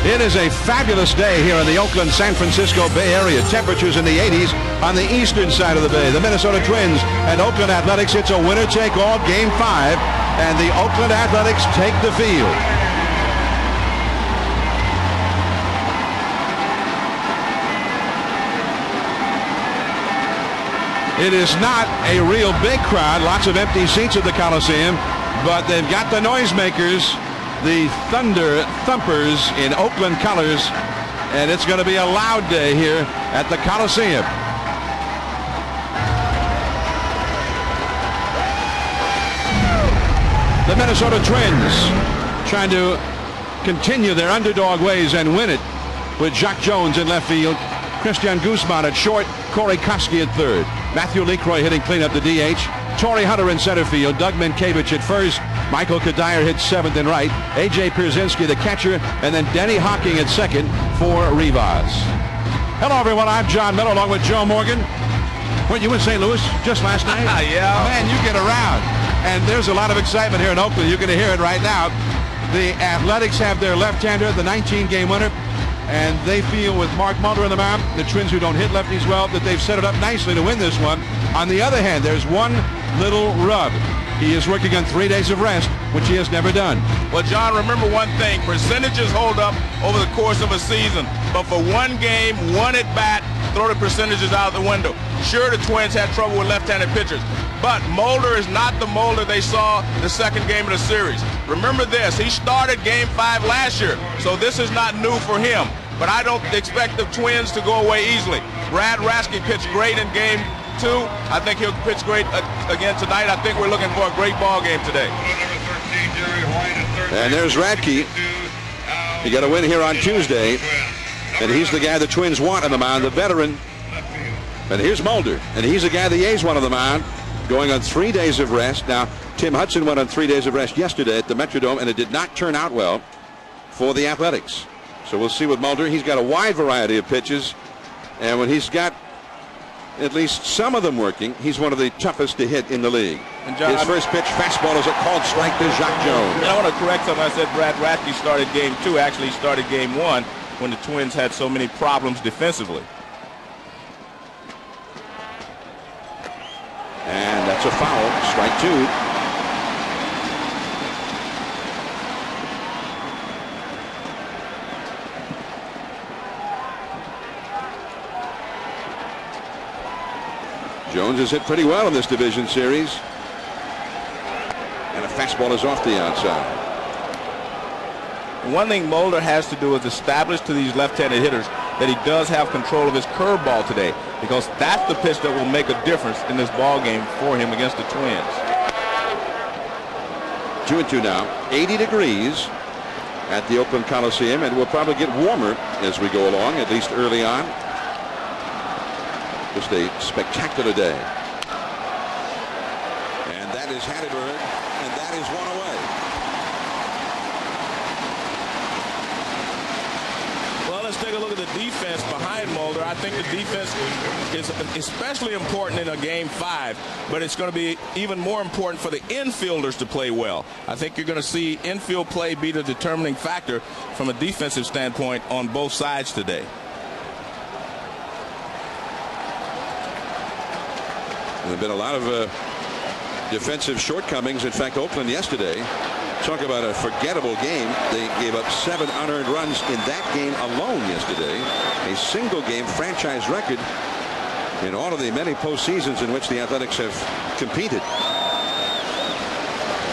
It is a fabulous day here in the Oakland, San Francisco Bay Area. Temperatures in the 80s on the eastern side of the bay. The Minnesota Twins and Oakland Athletics. It's a winner-take-all Game 5, and the Oakland Athletics take the field. It is not a real big crowd. Lots of empty seats at the Coliseum, but they've got the noisemakers, the Thunder Thumpers in Oakland colors, and it's going to be a loud day here at the Coliseum. The Minnesota Twins trying to continue their underdog ways and win it with Jacques Jones in left field, Christian Guzman at short, Corey Koski at third, Matthew Lecroy hitting cleanup the DH, Torrey Hunter in center field, Doug Mientkiewicz at first, Michael Kadire hits seventh and right, A.J. Pierzynski the catcher, and then Denny Hocking at second for Rivas. Hello everyone, I'm John Miller along with Joe Morgan. Weren't you in St. Louis just last night? Yeah. Man, you get around. And there's a lot of excitement here in Oakland. You're going to hear it right now. The Athletics have their left-hander, the 19-game winner, and they feel with Mark Mulder on the mound, the Twins who don't hit lefties well, that they've set it up nicely to win this one. On the other hand, there's one little rub. He is working on 3 days of rest, which he has never done. Well, John, remember one thing. Percentages hold up over the course of a season. But for one game, one at bat, throw the percentages out the window. Sure, the Twins had trouble with left-handed pitchers. But Mulder is not the Mulder they saw the second game of the series. Remember this. He started Game 5 last year. So this is not new for him. But I don't expect the Twins to go away easily. Brad Rasky pitched great in Game 2. I think he'll pitch great again tonight. I think we're looking for a great ball game today. And there's Radke. He got a win here on Tuesday, and he's the guy the Twins want on the mound, the veteran. And here's Mulder, and he's the guy the A's want on the mound, going on 3 days of rest. Now, Tim Hudson went on 3 days of rest yesterday at the Metrodome, and it did not turn out well for the Athletics. So we'll see with Mulder. He's got a wide variety of pitches, and when he's got at least some of them working, he's one of the toughest to hit in the league. And John, his first pitch, fastball, is a called strike to Jacques Jones. I want to correct something. I said Brad Radke started Game 2. Actually, he started Game 1 when the Twins had so many problems defensively. And that's a foul, strike 2. Jones has hit pretty well in this division series. And a fastball is off the outside. One thing Mulder has to do is establish to these left-handed hitters that he does have control of his curveball today, because that's the pitch that will make a difference in this ball game for him against the Twins. 2-2 now. 80 degrees at the Oakland Coliseum, and we'll probably get warmer as we go along, at least early on. Just a spectacular day. And that is Hatterberg, and that is one away. Well, let's take a look at the defense behind Mulder. I think the defense is especially important in a Game 5, but it's going to be even more important for the infielders to play well. I think you're going to see infield play be the determining factor from a defensive standpoint on both sides today. There have been a lot of defensive shortcomings. In fact, Oakland yesterday, talk about a forgettable game. They gave up 7 unearned runs in that game alone yesterday. A single game franchise record in all of the many postseasons in which the Athletics have competed.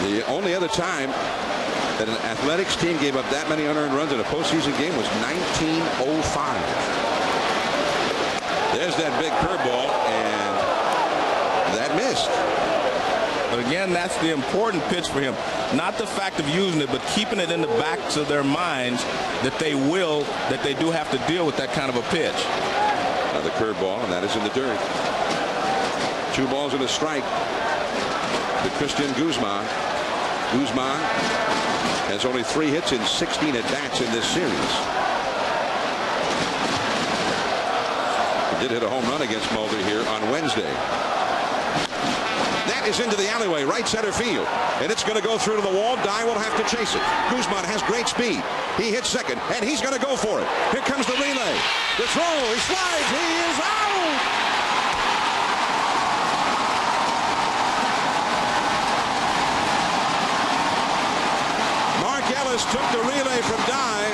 The only other time that an Athletics team gave up that many unearned runs in a postseason game was 1905. There's that big curveball, and that missed. But again, that's the important pitch for him. Not the fact of using it, but keeping it in the backs of their minds that they do have to deal with that kind of a pitch. The curveball, and that is in the dirt. 2 balls and a strike to Christian Guzman. Guzman has only 3 hits in 16 at-bats in this series. He did hit a home run against Mulder here on Wednesday. That is into the alleyway, right center field. And it's going to go through to the wall. Dye will have to chase it. Guzman has great speed. He hits second, and he's going to go for it. Here comes the relay. The throw. He slides. He is out. Mark Ellis took the relay from Dye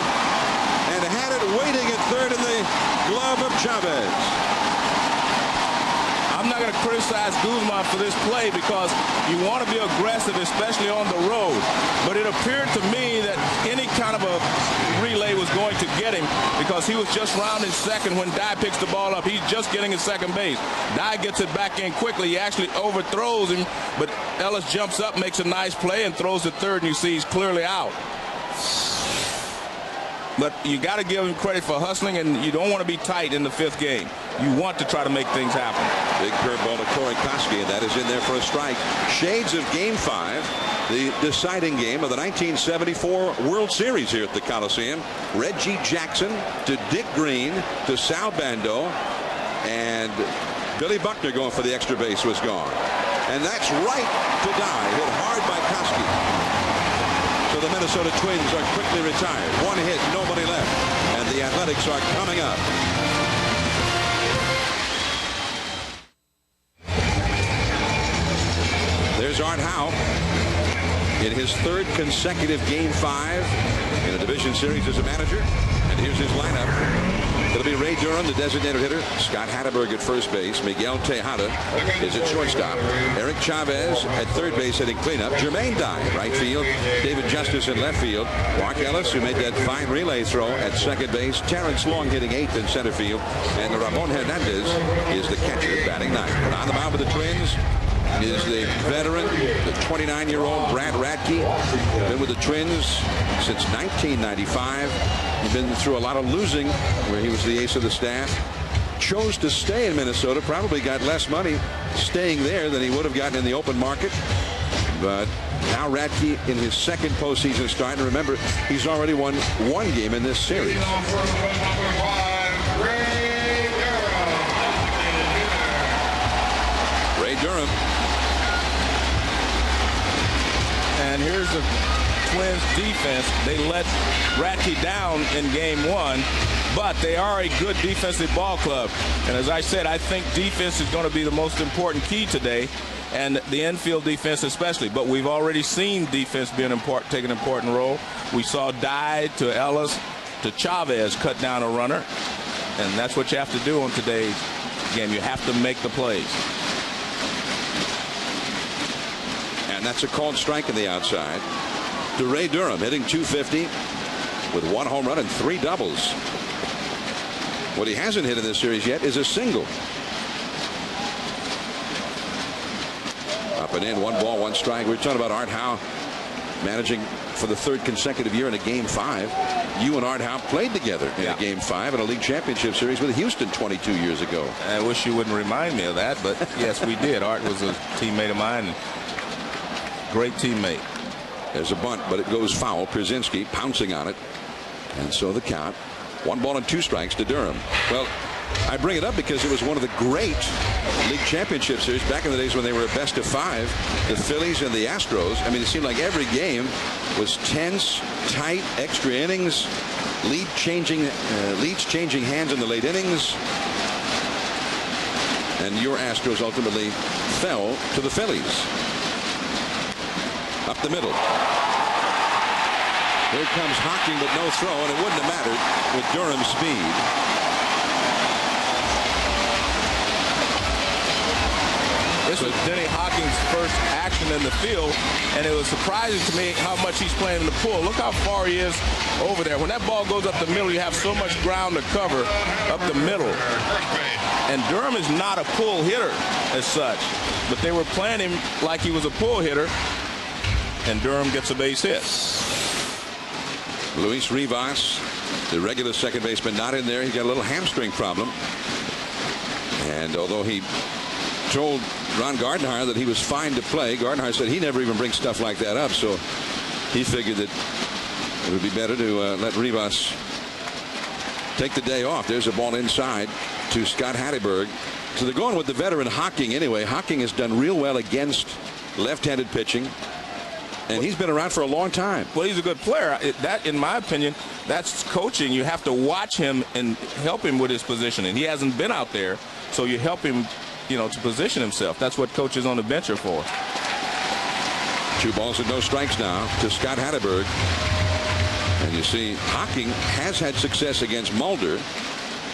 and had it waiting at third in the glove of Chavez. I'm not going to criticize Guzman for this play because you want to be aggressive, especially on the road. But it appeared to me that any kind of a relay was going to get him because he was just rounding second when Dye picks the ball up. He's just getting his second base. Dye gets it back in quickly. He actually overthrows him, but Ellis jumps up, makes a nice play, and throws to third, and you see he's clearly out. But you got to give him credit for hustling, and you don't want to be tight in the fifth game. You want to try to make things happen. Big curveball to Corey Koski, and that is in there for a strike. Shades of Game 5, the deciding game of the 1974 World Series here at the Coliseum. Reggie Jackson to Dick Green to Sal Bando, and Billy Buckner going for the extra base was gone. And that's right to Dye, hit hard by Koski. So the Minnesota Twins are quickly retired. One hit, nobody left. And the Athletics are coming up. There's Art Howe in his third consecutive Game 5 in a division series as a manager. And here's his lineup. It'll be Ray Durham, the designated hitter. Scott Hatteberg at first base. Miguel Tejada is at shortstop. Eric Chavez at third base hitting cleanup. Jermaine Dye at right field. David Justice in left field. Mark Ellis, who made that fine relay throw at second base. Terrence Long hitting eighth in center field. And Ramon Hernandez is the catcher batting ninth. But on the mound with the Twins is the veteran, the 29-year-old Brad Radke. Been with the Twins since 1995. He's been through a lot of losing where he was the ace of the staff. Chose to stay in Minnesota. Probably got less money staying there than he would have gotten in the open market. But now Radke in his second postseason start. And remember, he's already won one game in this series. Ray Durham. And here's the Twins defense. They let Radke down in Game 1, but they are a good defensive ball club. And as I said, I think defense is going to be the most important key today, and the infield defense especially. But we've already seen defense take an important role. We saw Dye to Ellis to Chavez cut down a runner, and that's what you have to do on today's game. You have to make the plays. And that's a called strike on the outside to Ray Durham, hitting .250 with one home run and 3 doubles. What he hasn't hit in this series yet is a single. Up and in, 1 ball, 1 strike. We're talking about Art Howe managing for the third consecutive year in a Game 5. You and Art Howe played together in a Game 5 in a league championship series with Houston 22 years ago. I wish you wouldn't remind me of that, but yes, we did. Art was a teammate of mine. And great teammate. There's a bunt, but it goes foul. Pierzynski pouncing on it. And so the count. 1 ball and 2 strikes to Durham. Well, I bring it up because it was one of the great league championship series back in the days when they were a best of 5. The Phillies and the Astros. I mean, it seemed like every game was tense, tight, extra innings, leads changing hands in the late innings. And your Astros ultimately fell to the Phillies. Up the middle. Here comes Hocking, but no throw, and it wouldn't have mattered with Durham's speed. This was Denny Hocking's first action in the field, and it was surprising to me how much he's playing in the pull. Look how far he is over there. When that ball goes up the middle, you have so much ground to cover up the middle. And Durham is not a pull hitter as such, but they were playing him like he was a pull hitter, and Durham gets a base hit. Luis Rivas, the regular second baseman, not in there. He got a little hamstring problem. And although he told Ron Gardenhire that he was fine to play, Gardenhire said he never even brings stuff like that up. So he figured that it would be better to let Rivas take the day off. There's a ball inside to Scott Hatteberg. So they're going with the veteran Hocking anyway. Hocking has done real well against left-handed pitching, and he's been around for a long time. Well, he's a good player. That, in my opinion, that's coaching. You have to watch him and help him with his positioning. He hasn't been out there, so you help him, to position himself. That's what coaches on the bench are for. 2 balls and no strikes now to Scott Hatteberg. And you see, Hocking has had success against Mulder.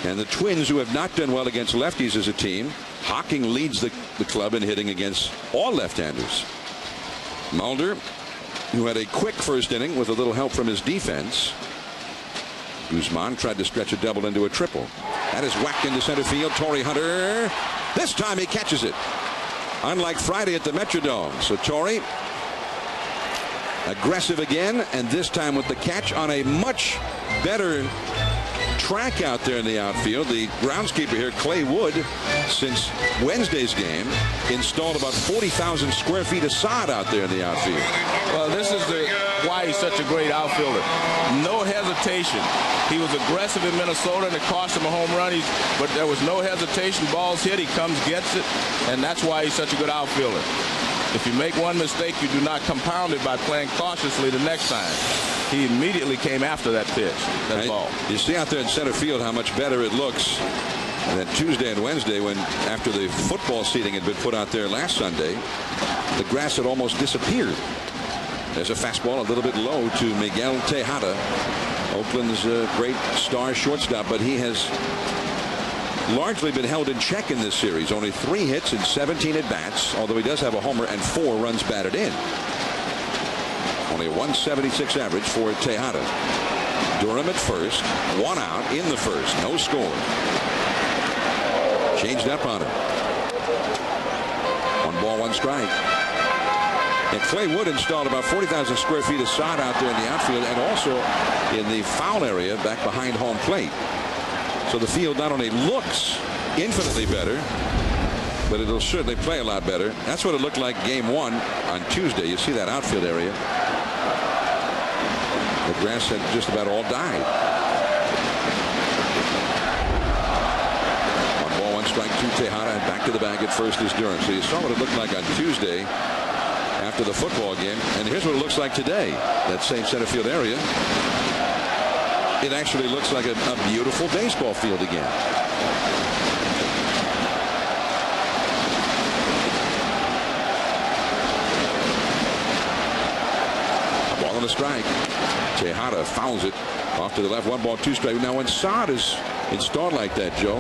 And the Twins, who have not done well against lefties as a team, Hocking leads the club in hitting against all left-handers. Mulder, who had a quick first inning with a little help from his defense. Guzman tried to stretch a double into a triple. That is whacked into center field. Torrey Hunter. This time he catches it. Unlike Friday at the Metrodome. So Torrey aggressive again, and this time with the catch on a much better track out there in the outfield. The groundskeeper here, Clay Wood, since Wednesday's game, installed about 40,000 square feet of sod out there in the outfield. Well, this is why he's such a great outfielder. No hesitation. He was aggressive in Minnesota, and it cost him a home run. But there was no hesitation. Balls hit, he comes, gets it, and that's why he's such a good outfielder. If you make one mistake, you do not compound it by playing cautiously the next time. He immediately came after that pitch, that ball. You see out there in center field how much better it looks than Tuesday and Wednesday, when after the football seating had been put out there last Sunday, the grass had almost disappeared. There's a fastball a little bit low to Miguel Tejada, Oakland's great star shortstop, but he has largely been held in check in this series. Only 3 hits and 17 at-bats, although he does have a homer and 4 runs batted in. Only a 176 average for Tejada. Durham at first, 1 out in the first, no score. Changed up on him. 1 ball, 1 strike. And Clay Wood installed about 40,000 square feet of sod out there in the outfield, and also in the foul area back behind home plate. So the field not only looks infinitely better, but it'll certainly play a lot better. That's what it looked like game 1 on Tuesday. You see that outfield area. The grass had just about all died. 1 ball, 1 strike to Tejada, and back to the bag at first is Durham. So you saw what it looked like on Tuesday after the football game, and here's what it looks like today. That same center field area. It actually looks like a beautiful baseball field again. A ball and a strike. Tejada fouls it off to the left. 1 ball, 2 strike. Now when sod is installed like that, Joe,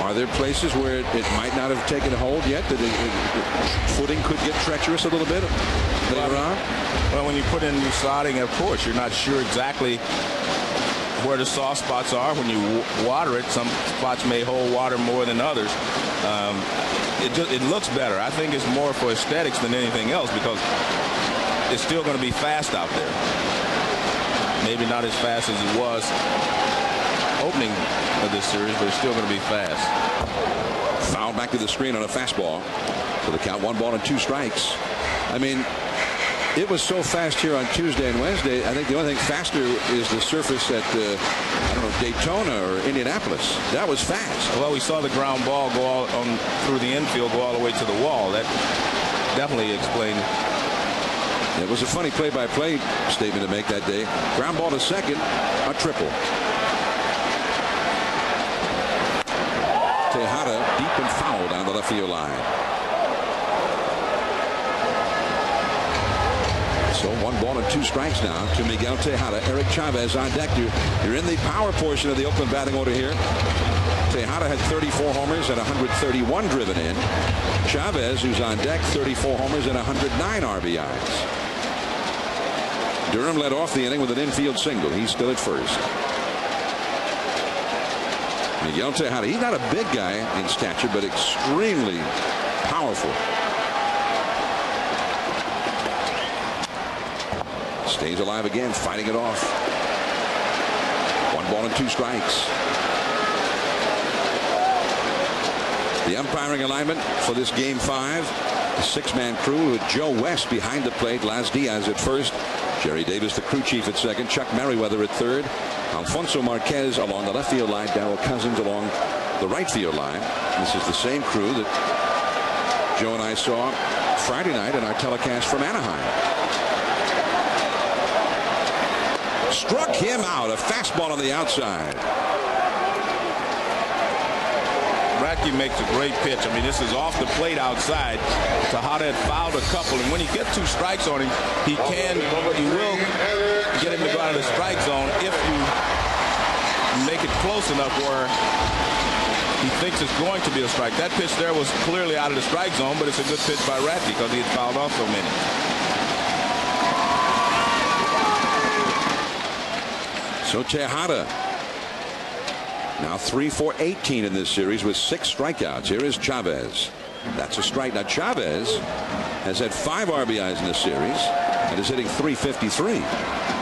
are there places where it might not have taken hold yet, that footing could get treacherous a little bit later on? Well, when you put in new sodding, of course, you're not sure exactly where the soft spots are. When you water it, some spots may hold water more than others. It looks better. I think it's more for aesthetics than anything else, because it's still going to be fast out there. Maybe not as fast as it was opening of this series, but it's still going to be fast. Foul back to the screen on a fastball. So the count, 1 ball and 2 strikes. I mean, it was so fast here on Tuesday and Wednesday. I think the only thing faster is the surface at, I don't know, Daytona or Indianapolis. That was fast. Well, we saw the ground ball go all through the infield, go all the way to the wall. That definitely explained. It was a funny play-by-play statement to make that day. Ground ball to second, a triple. Tejada deep and foul down the left field line. So 1 ball and 2 strikes now to Miguel Tejada. Eric Chavez on deck. You're in the power portion of the Oakland batting order here. Tejada had 34 homers and 131 driven in. Chavez, who's on deck, 34 homers and 109 RBIs. Durham led off the inning with an infield single. He's still at first. Miguel Tejada, he's not a big guy in stature, but extremely powerful. Stays alive again, fighting it off. 1 ball and 2 strikes. The umpiring alignment for this game 5. The 6-man crew with Joe West behind the plate. Laz Diaz at first. Jerry Davis, the crew chief, at second. Chuck Merriweather at third. Alfonso Marquez along the left field line. Darrell Cousins along the right field line. This is the same crew that Joe and I saw Friday night in our telecast from Anaheim. Struck him out. A fastball on the outside. Radke makes a great pitch. I mean, this is off the plate outside. Tejada had fouled a couple, and when you get 2 strikes on him, you will get him to go out of the strike zone if you make it close enough where he thinks it's going to be a strike. That pitch there was clearly out of the strike zone, but it's a good pitch by Radke because he had fouled off so many. So Tejada now 3 for 18 in this series with 6 strikeouts. Here is Chavez. That's a strike. Now Chavez has had 5 RBIs in this series and is hitting .353.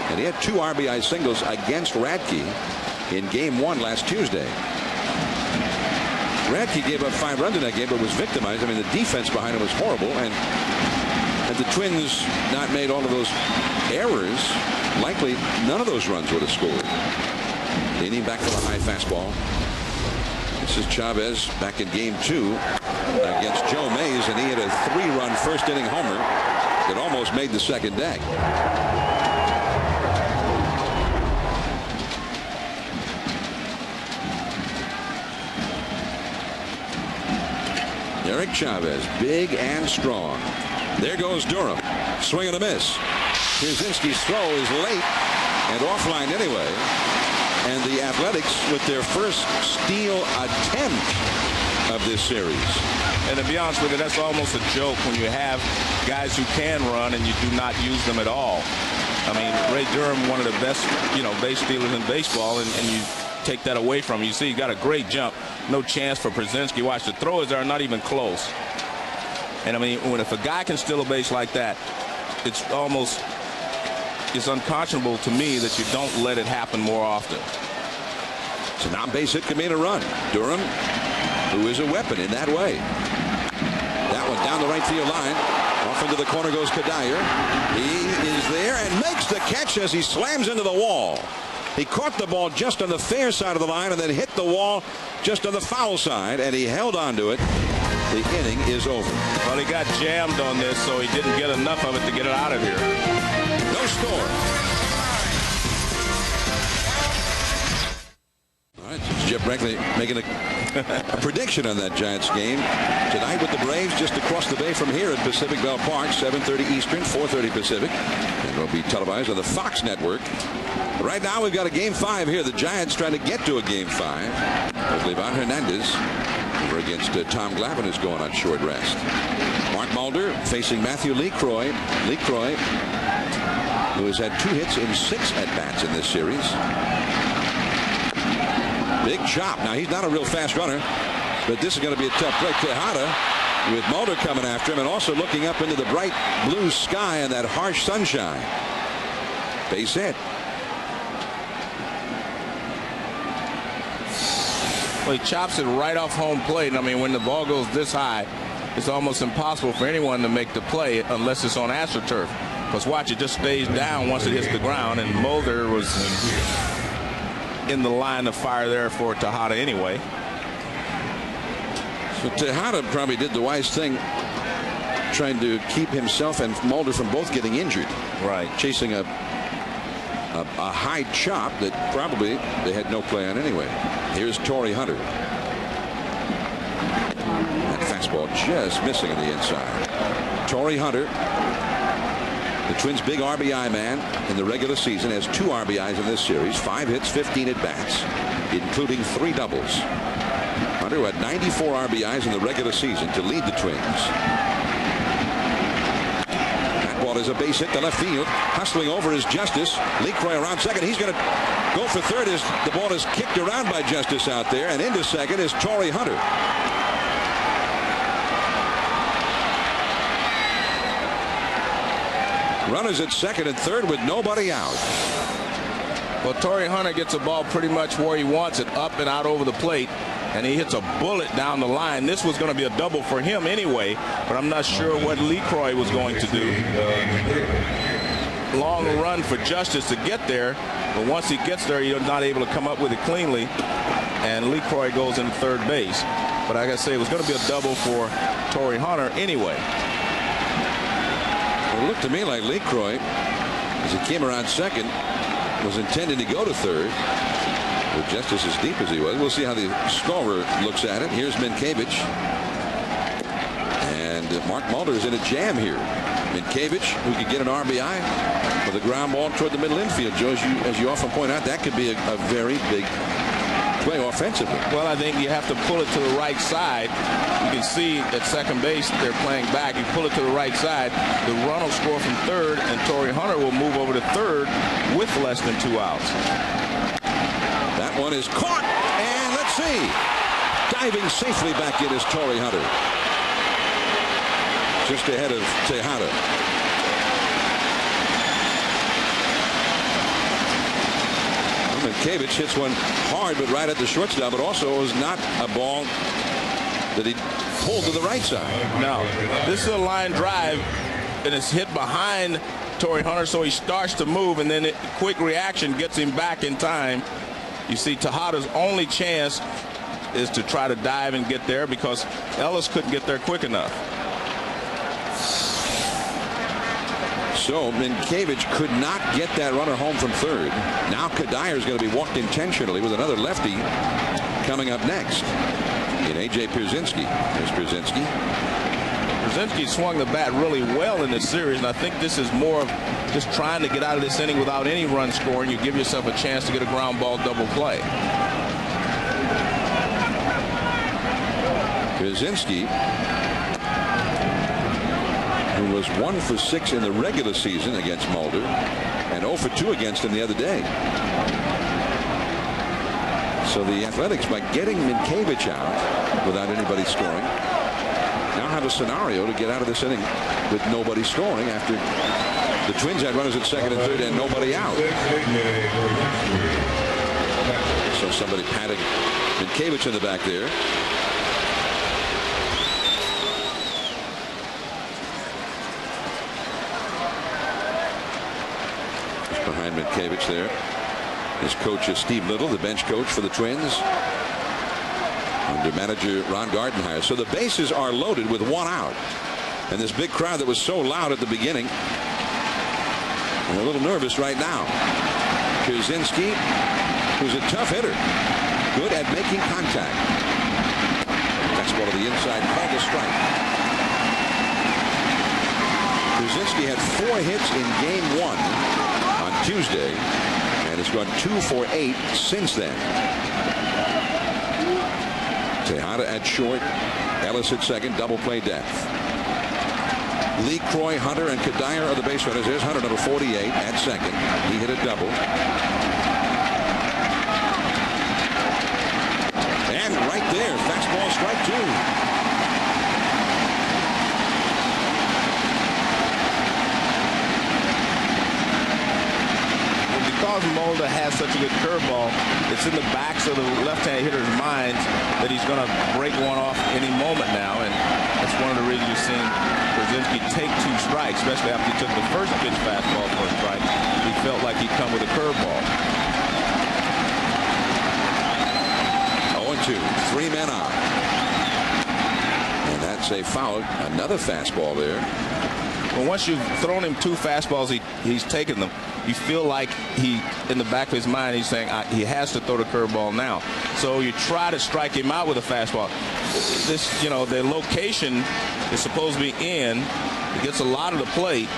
And he had 2 RBI singles against Radke in game 1 last Tuesday. Radke gave up 5 runs in that game, but was victimized. I mean, the defense behind him was horrible, and had the Twins not made all of those errors, likely none of those runs would have scored. Leaning back for the high fastball. This is Chavez back in game 2 against Joe Mays, and he hit a 3-run first inning homer that almost made the second deck. Eric Chavez, big and strong. There goes Durham. Swing and a miss. Krasinski's throw is late and offline anyway. And the Athletics with their first steal attempt of this series. And to be honest with you, that's almost a joke when you have guys who can run and you do not use them at all. I mean, Ray Durham, one of the best, base stealers in baseball, and you take that away from him. You see, he got a great jump. No chance for Krasinski. Watch, the throws are not even close. And I mean, if a guy can steal a base like that, it's unconscionable to me that you don't let it happen more often. So now base hit can mean a run. Durham, who is a weapon in that way. That one down the right field line. Off into the corner goes Kadire. He is there and makes the catch as he slams into the wall. He caught the ball just on the fair side of the line and then hit the wall just on the foul side, and he held on to it. The inning is over. Well, he got jammed on this, so he didn't get enough of it to get it out of here. No score. All right, Jeff Brinkley making a prediction on that Giants game tonight with the Braves just across the bay from here at Pacific Bell Park, 7:30 Eastern, 4:30 Pacific, and will be televised on the Fox network. Right now we've got a game 5 here. The Giants trying to get to a game 5 with Livan Hernandez over against Tom Glavine, who's going on short rest. Mark Mulder facing Matthew LeCroy. LeCroy, who has had 2 hits in 6 at-bats in this series. Big chop. Now, he's not a real fast runner, but this is going to be a tough play. Tejada with Mulder coming after him and also looking up into the bright blue sky and that harsh sunshine. Base hit. Well, he chops it right off home plate. And I mean, when the ball goes this high, it's almost impossible for anyone to make the play unless it's on AstroTurf. Because watch, it just stays down once it hits the ground, and Mulder was in the line of fire there for Tejada anyway. So Tejada probably did the wise thing, trying to keep himself and Mulder from both getting injured. Right. Chasing a high chop that probably they had no play on anyway. Here's Torrey Hunter. That fastball just missing on the inside. Torrey Hunter, the Twins' big RBI man in the regular season, has 2 RBIs in this series, 5 hits, 15 at-bats, including 3 doubles. Hunter had 94 RBIs in the regular season to lead the Twins. That ball is a base hit to left field. Hustling over is Justice. LeCroy around second. He's going to go for third as the ball is kicked around by Justice out there, and into second is Torrey Hunter. Runners at second and third with nobody out. Well, Torrey Hunter gets the ball pretty much where he wants it, up and out over the plate, and he hits a bullet down the line. This was going to be a double for him anyway, but I'm not sure what LeCroy was going to do. Long run for Justice to get there, but once he gets there, he's not able to come up with it cleanly. and LeCroy goes in third base. But like I say, it was going to be a double for Torrey Hunter anyway. Well, it looked to me like LeCroy, as he came around second, was intending to go to third. But just as deep as he was. We'll see how the scorer looks at it. Here's Minkiewicz. And Mark Mulder is in a jam here. Minkiewicz, who could get an RBI with a ground ball toward the middle infield. Joe, as you often point out, that could be a very big play offensively. Well, I think you have to pull it to the right side. You can see at second base they're playing back. You pull it to the right side, the run will score from third, and Torrey Hunter will move over to third with less than 2 outs. That one is caught, and let's see. Diving safely back in is Torrey Hunter. Just ahead of Tejada. Minkiewicz hits one hard, but right at the shortstop. But also it was not a ball that he pulled to the right side. No, this is a line drive, and it's hit behind Torrey Hunter, so he starts to move, and then quick reaction gets him back in time. You see, Tejada's only chance is to try to dive and get there because Ellis couldn't get there quick enough. So Minkiewicz could not get that runner home from third. Now Kadire is going to be walked intentionally with another lefty coming up next in A.J. Pierzynski. There's Pierzynski. Pierzynski swung the bat really well in this series, and I think this is more of just trying to get out of this inning without any run scoring. You give yourself a chance to get a ground ball double play. Pierzynski, who was 1 for 6 in the regular season against Mulder and 0 for 2 against him the other day. So the Athletics, by getting Minkiewicz out without anybody scoring, now have a scenario to get out of this inning with nobody scoring after the Twins had runners at second and third and nobody out. So somebody patting Minkiewicz in the back there. Just behind Minkiewicz there. His coach is Steve Little, the bench coach for the Twins, under manager Ron Gardenhire. So the bases are loaded with 1 out. And this big crowd that was so loud at the beginning, and a little nervous right now. Pierzynski, who's a tough hitter, good at making contact. Fastball to the inside, called a strike. Pierzynski had 4 hits in game 1 on Tuesday, and has gone 2 for 8 since then. Tejada at short, Ellis at second, double play death. LeCroy, Hunter, and Kadire are the base runners. There's Hunter, number 48, at second. He hit a double. And right there, fastball, strike 2. Because Mulder has such a good curveball, it's in the backs of the left-hand hitter's minds that he's going to break one off any moment now, and that's one of the reasons you've seen Pierzynski take 2 strikes, especially after he took the first pitch fastball for a strike. He felt like he'd come with a curveball. 0-2, 3 men on. And that's a foul. Another fastball there. Well, once you've thrown him 2 fastballs, he's taken them. You feel like he, in the back of his mind, he's saying he has to throw the curveball now. So you try to strike him out with a fastball. This, the location is supposed to be in. He gets a lot of the plate.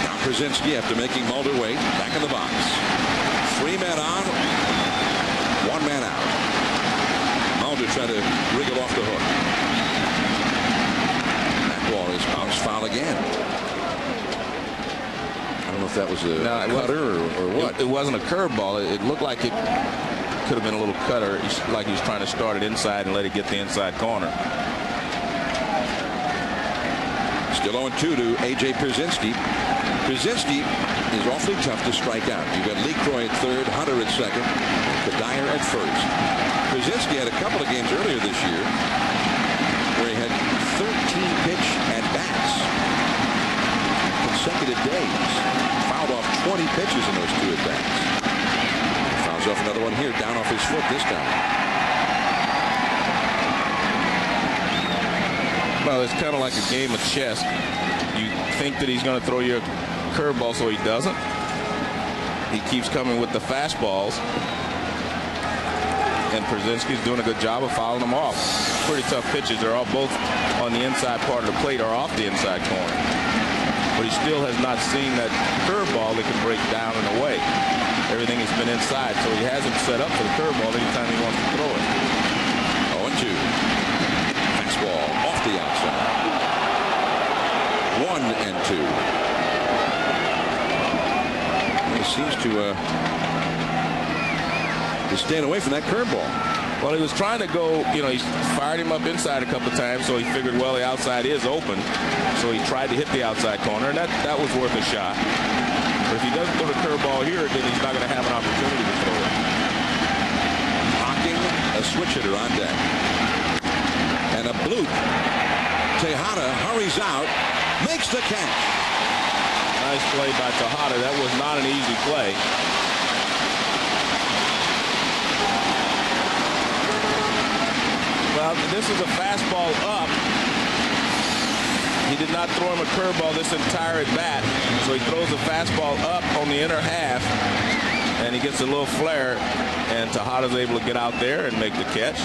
Now Pierzynski, after making Mulder wait, back in the box. 3 men on, 1 man out. Mulder trying to wriggle off the hook. Ball is bounced foul again. I don't know if that was a cutter or what. It wasn't a curveball. It looked like it could have been a little cutter, like he was trying to start it inside and let it get the inside corner. Still 0-2 to A.J. Pierzynski. Pierzynski is awfully tough to strike out. You've got LeCroy at third, Hunter at second, Kadire at first. Pierzynski had a couple of games earlier this year where he had 13 pitch at bats consecutive days. Fouled off 20 pitches in those 2 at-bats. Fouls off another one here, down off his foot this time. Well, it's kind of like a game of chess. You think that he's going to throw you a curveball, so he doesn't. He keeps coming with the fastballs. And Przinsky's doing a good job of fouling them off. Pretty tough pitches. They're all both on the inside part of the plate or off the inside corner. But he still has not seen that curveball that can break down and away. Everything has been inside, so he hasn't set up for the curveball anytime he wants to throw it. 0-2. Fastball off the outside. 1-2. He seems to staying away from that curveball. Well, he was trying to go, he fired him up inside a couple of times, so he figured, well, the outside is open. So he tried to hit the outside corner, and that was worth a shot. But if he doesn't throw the curveball here, then he's not going to have an opportunity to throw it. Hocking, a switch hitter on deck. And a bloop. Tejada hurries out, makes the catch. Nice play by Tejada. That was not an easy play. Well, this is a fastball up. He did not throw him a curveball this entire at bat, so he throws a fastball up on the inner half, and he gets a little flare, and Tejada's able to get out there and make the catch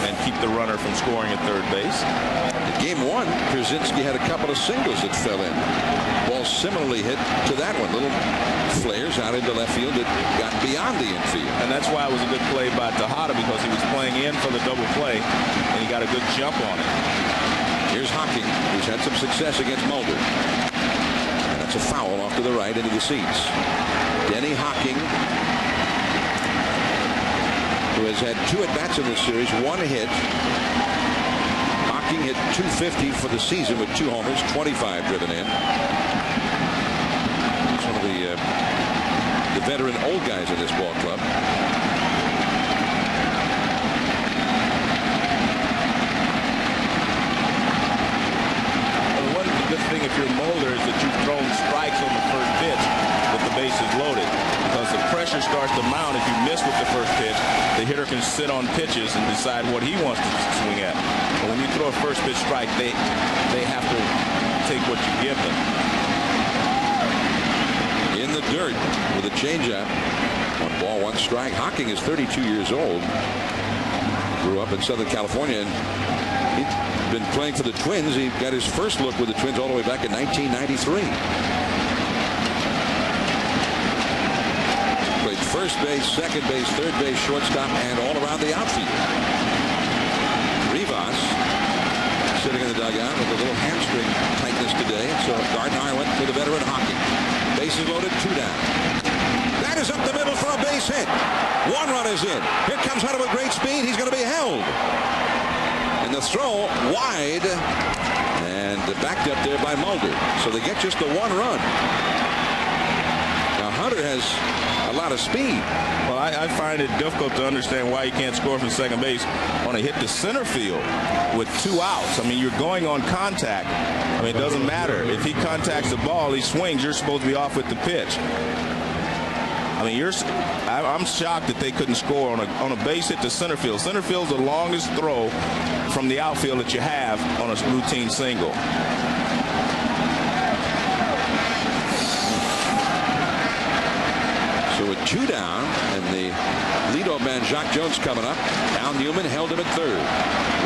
and keep the runner from scoring at third base. In game 1, Przinsky had a couple of singles that fell in. Ball similarly hit to that one. Little flares out into left field that got beyond the infield. And that's why it was a good play by Tejada, because he was playing in for the double play, and he got a good jump on it. Here's Hocking, who's had some success against Mulder. And that's a foul off to the right into the seats. Denny Hocking, who has had 2 at-bats in this series, 1 hit. Hocking hit .250 for the season with 2 homers, 25 driven in. He's one of the veteran old guys in this ball club. Well, one good thing if you're Mulder is that you've thrown strikes on the first pitch with the bases loaded, because the pressure starts to mount. If you miss with the first pitch, the hitter can sit on pitches and decide what he wants to swing at. But when you throw a first pitch strike, they have to take what you give them. In the dirt with a changeup. 1 ball, 1 strike. Hocking is 32 years old. Grew up in Southern California, and he's been playing for the Twins. He got his first look with the Twins all the way back in 1993. Played first base, second base, third base, shortstop, and all around the outfield. Rivas sitting in the dugout with a little hamstring tightness today, so Gardner went to the veteran Hocking. Bases loaded, 2 down. That is up the middle for a base hit. 1 run is in. Here comes Hunter with great speed. He's going to be held. And the throw wide and backed up there by Mulder. So they get just the 1 run. Now Hunter has a lot of speed. Well, I find it difficult to understand why you can't score from second base on a hit to center field with 2 outs. I mean, you're going on contact. I mean, it doesn't matter. If he contacts the ball, he swings, you're supposed to be off with the pitch. I mean, I'm shocked that they couldn't score on a base hit to center field. Center field's the longest throw from the outfield that you have on a routine single. So with 2 down, and the leadoff man Jacques Jones coming up. Al Newman held him at third.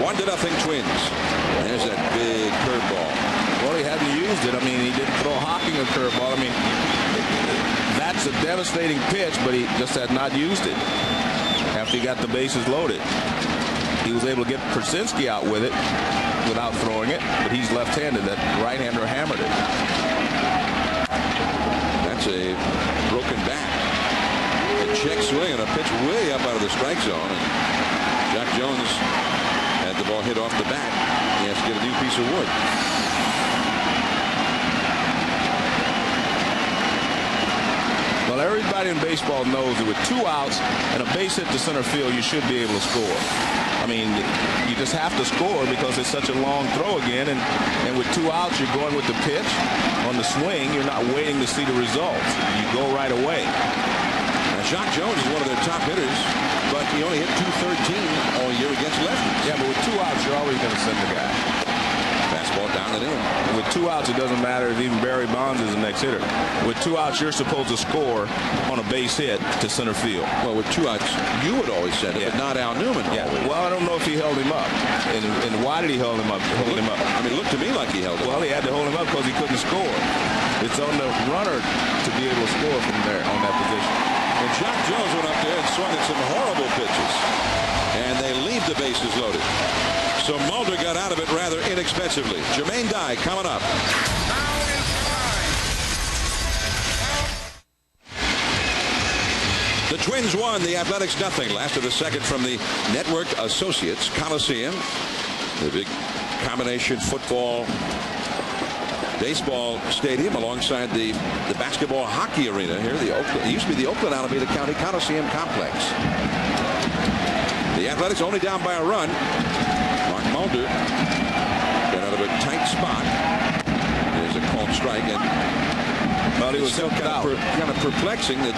1-0 Twins. There's that big curveball. Well, he hadn't used it. I mean, he didn't throw Hocking a curveball. I mean, that's a devastating pitch, but he just had not used it after he got the bases loaded. He was able to get Przinsky out with it without throwing it, but he's left-handed. That right-hander hammered it. That's a broken back. A check swing and a pitch way up out of the strike zone. And Jacques Jones had the ball hit off the bat. He has to get a new piece of wood. Well, everybody in baseball knows that with 2 outs and a base hit to center field, you should be able to score. I mean, you just have to score because it's such a long throw again. And with 2 outs, you're going with the pitch on the swing. You're not waiting to see the results. You go right away. Now, Jacques Jones is one of their top hitters, but he only hit .213 all year against lefties. Yeah, but with 2 outs, you're always going to send the guy. Fastball down and in. With 2 outs, it doesn't matter if even Barry Bonds is the next hitter. With 2 outs, you're supposed to score on a base hit to center field. Well, with 2 outs, you would always send it, but not Al Newman. Yeah. Well, I don't know if he held him up. And why did he hold him up? I mean, it looked to me like he held him up. Well, he had to hold him up because he couldn't score. It's on the runner to be able to score from there on that position. And Jacques Jones went up there and swung at some horrible pitches. And they leave the bases loaded. So Mulder got out of it rather inexpensively. Jermaine Dye coming up. The Twins won, the Athletics nothing. Last of the second from the Network Associates Coliseum. The big combination football, baseball stadium alongside the basketball hockey arena here. It used to be the Oakland Alameda County Coliseum Complex. The Athletics only down by a run. Mark Mulder got out of a tight spot. There's a called strike, and well, he was still kind of perplexing that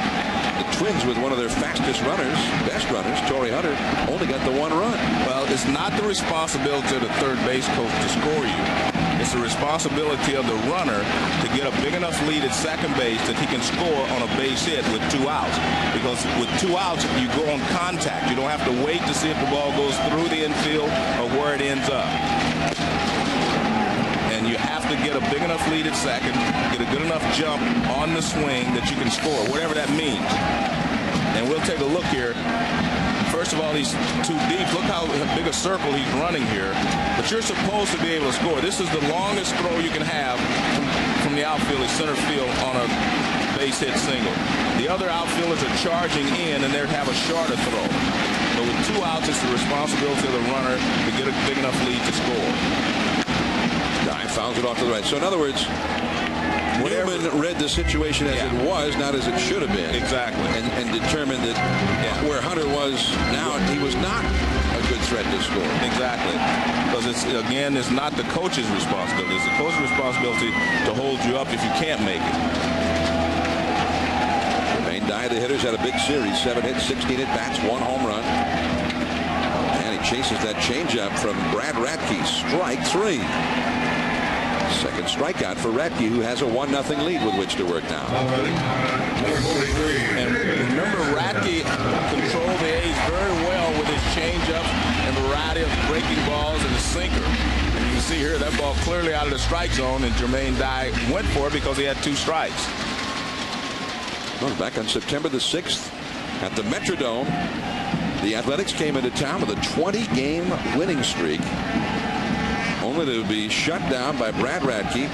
the Twins, with one of their fastest runners, best runners, Torrey Hunter, only got the 1 run. Well, it's not the responsibility of the third base coach to score you. It's the responsibility of the runner to get a big enough lead at second base that he can score on a base hit with 2 outs. Because with 2 outs, you go on contact. You don't have to wait to see if the ball goes through the infield or where it ends up. And you have to get a big enough lead at second, get a good enough jump on the swing that you can score, whatever that means. And we'll take a look here. First of all, he's too deep. Look how big a circle he's running here. But you're supposed to be able to score. This is the longest throw you can have from the outfield is center field on a base hit single. The other outfielders are charging in, and they have a shorter throw. But with 2 outs, it's the responsibility of the runner to get a big enough lead to score. Guy fouls it off to the right. So in other words, Newman read the situation as it was, not as it should have been. Exactly. And determined that where Hunter was now, he was not a good threat to score. Exactly. Because it's not the coach's responsibility. It's the coach's responsibility to hold you up if you can't make it. Jermaine Dye, the hitters, had a big series. 7 hits, 16 at-bats, 1 home run. And he chases that changeup from Brad Radke. Strike 3. Second strikeout for Radke, who has a 1-0 lead with which to work now. And remember, Radke controlled the A's very well with his changeup and variety of breaking balls and his sinker. And you can see here that ball clearly out of the strike zone, and Jermaine Dye went for it because he had 2 strikes. Well, back on September the 6th at the Metrodome, the Athletics came into town with a 20-game winning streak, only to be shut down by Brad Radke,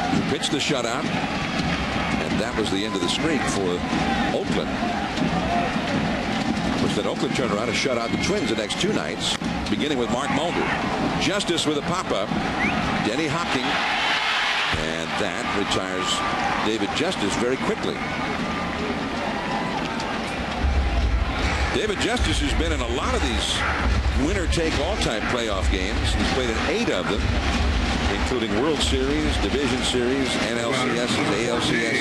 who pitched the shutout, and that was the end of the streak for Oakland. Of course, then Oakland turned around and shut out the Twins the next 2 nights, beginning with Mark Mulder. Justice with a pop-up, Denny Hopking, and that retires David Justice very quickly. David Justice has been in a lot of these winner-take-all type playoff games. He's played in 8 of them, including World Series, Division Series, NLCSs, ALCSs.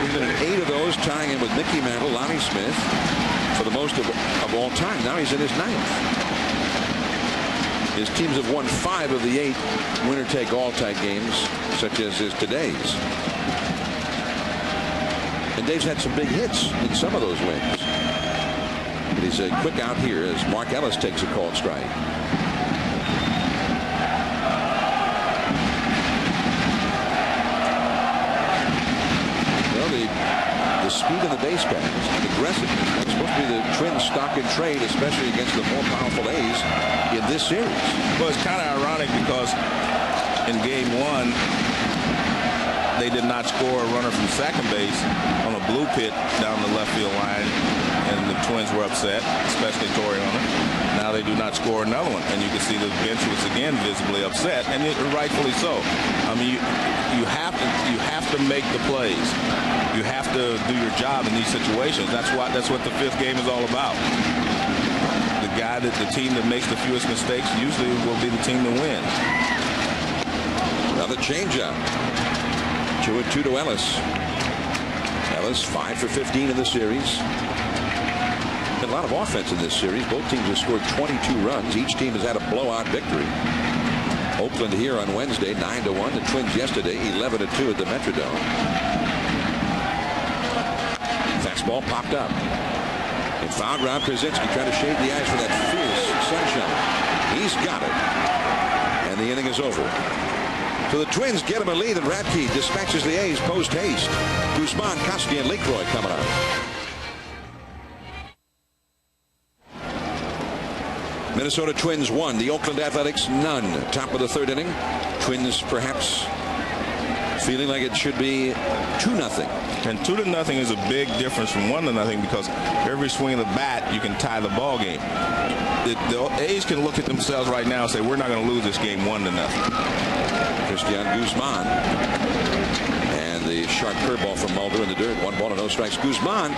He's been in 8 of those, tying in with Mickey Mantle, Lonnie Smith, for the most of all time. Now he's in his 9th. His teams have won 5 of the 8 winner-take-all type games, such as is today's. And Dave's had some big hits in some of those wins. But he's a quick out here as Mark Ellis takes a called strike. Well, the speed of the base paths, the aggressiveness, that's supposed to be the Twins' stock in trade, especially against the more powerful A's in this series. Well, it's kind of ironic because in Game 1, they did not score a runner from second base on a blue pit down the left field line, and the Twins were upset, especially Torrey Hunter. Now they do not score another one, and you can see the bench was again visibly upset, and rightfully so. I mean, you have to make the plays. You have to do your job in these situations. That's what the 5th game is all about. guy that the team that makes the fewest mistakes usually will be the team that wins. Another changeup. 2-2 to Ellis. Ellis 5 for 15 in the series. Been a lot of offense in this series. Both teams have scored 22 runs. Each team has had a blowout victory. Oakland here on Wednesday, 9-1. The Twins yesterday, 11-2 at the Metrodome. Fastball popped up. In foul ground, Krasinski trying to shade the eyes for that fierce sunshine. He's got it. And the inning is over. So the Twins get him a lead, and Radke dispatches the A's post haste. Guzman, Koski, and Lecroy coming up. Minnesota Twins 1, the Oakland Athletics none. Top of the third inning. Twins perhaps feeling like it should be 2-0. And 2-0 is a big difference from 1-0 because every swing of the bat you can tie the ball game. The A's can look at themselves right now and say we're not going to lose this game 1-0. Christian Guzman. And the sharp curveball from Mulder in the dirt. 1 ball and no strikes. Guzman,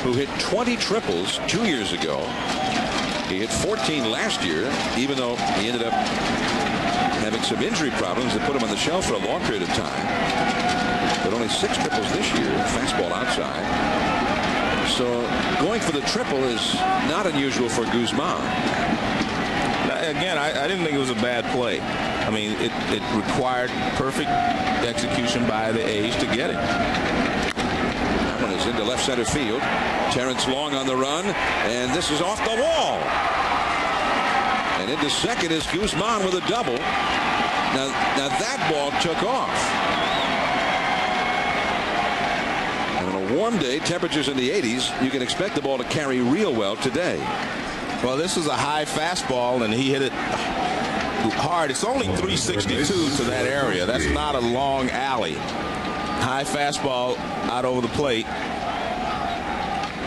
who hit 20 triples 2 years ago. He hit 14 last year, even though he ended up having some injury problems that put him on the shelf for a long period of time. But only 6 triples this year. Fastball outside. So going for the triple is not unusual for Guzman. Again, I didn't think it was a bad play. I mean, it required perfect execution by the A's to get it. That one is into left center field. Terrence Long on the run, and this is off the wall. And into second is Guzman with a double. Now that ball took off. And on a warm day, temperatures in the 80s, you can expect the ball to carry real well today. Well, this is a high fastball, and he hit it hard. It's only 362 to that area. That's not a long alley. High fastball out over the plate.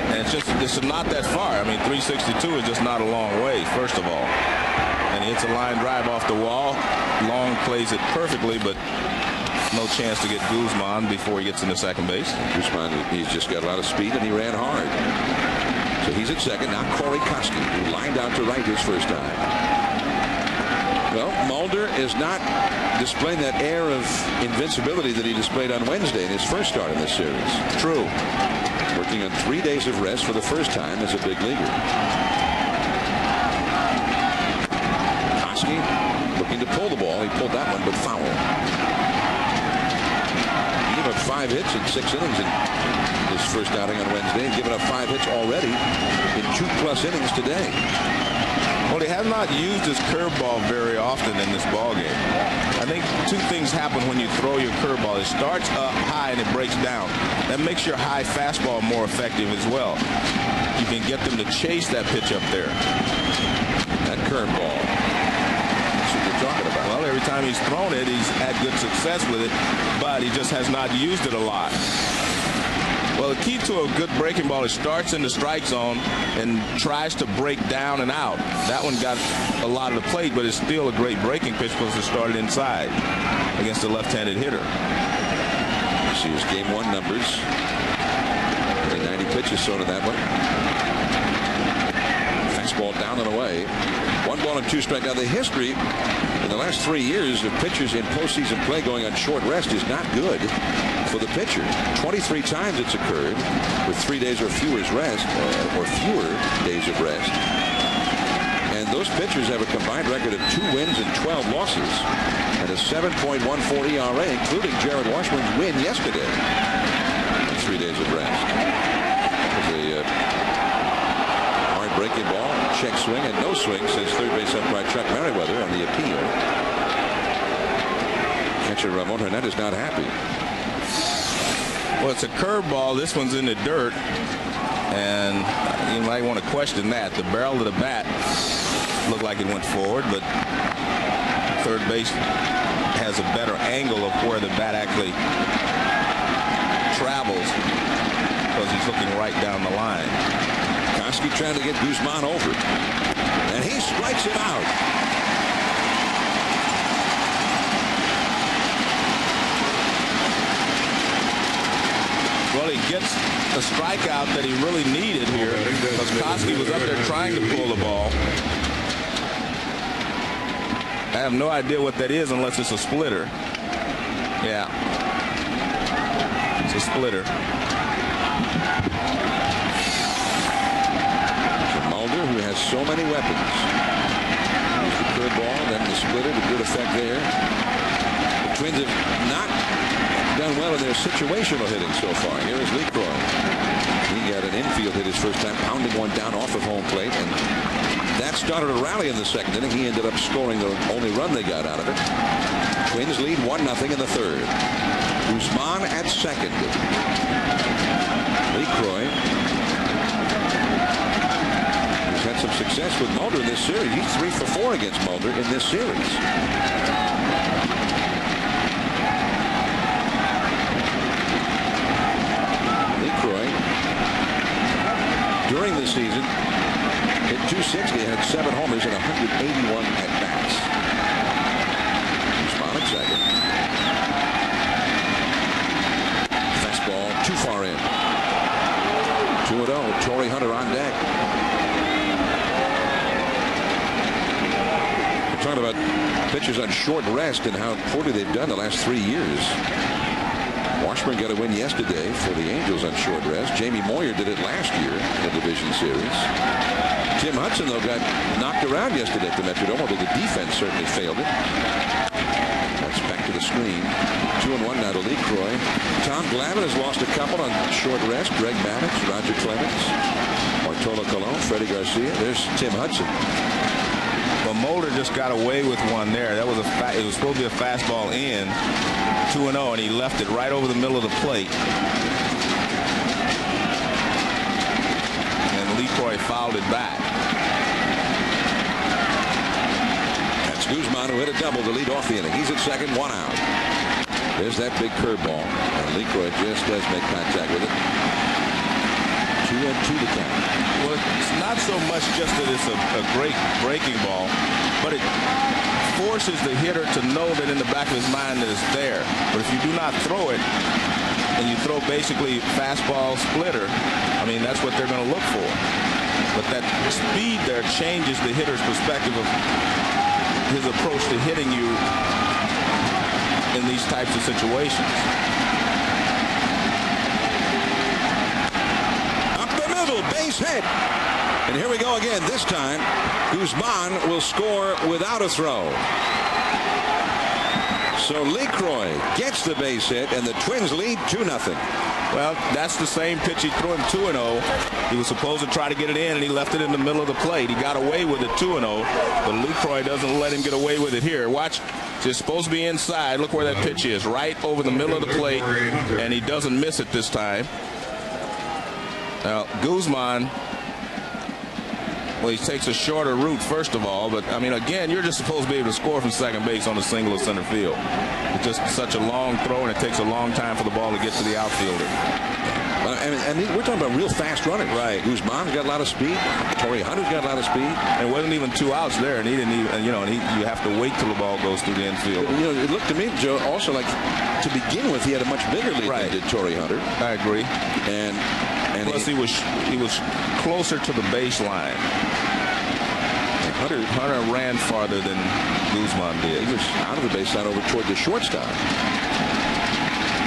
And it's not that far. I mean, 362 is just not a long way, first of all. And he hits a line drive off the wall. Long plays it perfectly, but no chance to get Guzman before he gets into second base. Guzman, he's just got a lot of speed, and he ran hard. So he's at second. Now Corey Koski, who lined out to right his first time. Well, Mulder is not displaying that air of invincibility that he displayed on Wednesday in his first start in this series. True. Working on 3 days of rest for the first time as a big leaguer. Koski looking to pull the ball. He pulled that one, but foul. He gave up 5 hits in 6 innings in his first outing on Wednesday. He's given up 5 hits already in 2+ innings today. Well, he has not used his curveball very often in this ballgame. I think 2 things happen when you throw your curveball. It starts up high and it breaks down. That makes your high fastball more effective as well. You can get them to chase that pitch up there. That curveball. That's what you're talking about. Well, every time he's thrown it, he's had good success with it, but he just has not used it a lot. Well, the key to a good breaking ball is starts in the strike zone and tries to break down and out. That one got a lot of the plate, but it's still a great breaking pitch because it started inside against a left-handed hitter. See his game 1 numbers. Only 90 pitches thrown in that one. Fastball down and away. 1 ball and 2 strikes. Now the history in the last 3 years of pitchers in postseason play going on short rest is not good for the pitcher. 23 times it's occurred with 3 days or fewer rest, or fewer days of rest. And those pitchers have a combined record of 2 wins and 12 losses and a 7.14 ERA, including Jared Washburn's win yesterday. 3 days of rest. It was a hard breaking ball, check swing, and no swing since third base umpire Chuck Merriweather on the appeal. Catcher Ramon Hernandez not happy. Well, it's a curveball. This one's in the dirt, and you might want to question that. The barrel of the bat looked like it went forward, but third base has a better angle of where the bat actually travels because he's looking right down the line. Koski trying to get Guzman over, and he strikes him out. Well, he gets a strikeout that he really needed here, because Koski was up there trying to pull the ball. I have no idea what that is unless it's a splitter. Yeah, it's a splitter. So Mulder, who has so many weapons. There's the curveball, then the splitter, the good effect there. The Twins have not done well in their situational hitting so far. Here is LeCroy. He got an infield hit his first time, pounding one down off of home plate, and that started a rally in the second inning. He ended up scoring the only run they got out of it. Twins lead 1-0 in the third. Guzman at second. LeCroy, who's had some success with Mulder in this series. He's 3 for 4 against Mulder in this series. During the season, hit .260, had 7 homers and 181 at-bats. Guzman at second. Fastball too far in. 2-0, Torrey Hunter on deck. We're talking about pitchers on short rest and how poorly they've done the last 3 years. Washburn got a win yesterday for the Angels on short rest. Jamie Moyer did it last year in the division series. Tim Hudson, though, got knocked around yesterday at the Metrodome, although the defense certainly failed it. That's back to the screen. 2-1 now to LeCroy. Tom Glavine has lost a couple on short rest. Greg Maddux, Roger Clemens, Bartolo Colon, Freddie Garcia. There's Tim Hudson. Well, Mulder just got away with one there. That was it was supposed to be a fastball in, 2-0, and he left it right over the middle of the plate. And LeCroy fouled it back. That's Guzman, who hit a double to lead off the inning. He's at second, 1 out. There's that big curveball, and LeCroy just does make contact with it. 2-2 to count. Well, it's not so much just that it's a great breaking ball, but it forces the hitter to know that in the back of his mind that it's there. But if you do not throw it, and you throw basically fastball splitter, I mean, that's what they're going to look for. But that speed there changes the hitter's perspective of his approach to hitting you in these types of situations. Base hit. And here we go again. This time, Guzman will score without a throw. So LeCroy gets the base hit, and the Twins lead 2-0. Well, that's the same pitch he threw him 2-0. He was supposed to try to get it in, and he left it in the middle of the plate. He got away with it 2-0, but LeCroy doesn't let him get away with it here. Watch. It's supposed to be inside. Look where that pitch is, right over the middle of the plate, and he doesn't miss it this time. Now, Guzman, well, he takes a shorter route, first of all, but, I mean, again, you're just supposed to be able to score from second base on a single or center field. It's just such a long throw, and it takes a long time for the ball to get to the outfielder. And we're talking about real fast runners. Right. Guzman's got a lot of speed. Torrey Hunter's got a lot of speed. And it wasn't even 2 outs there, and he didn't even, you have to wait till the ball goes through the infield. It looked to me, Joe, also like to begin with, he had a much bigger lead than did Torrey Hunter. I agree. And plus, he was closer to the baseline. Hunter ran farther than Guzman did. He was out of the baseline over toward the shortstop.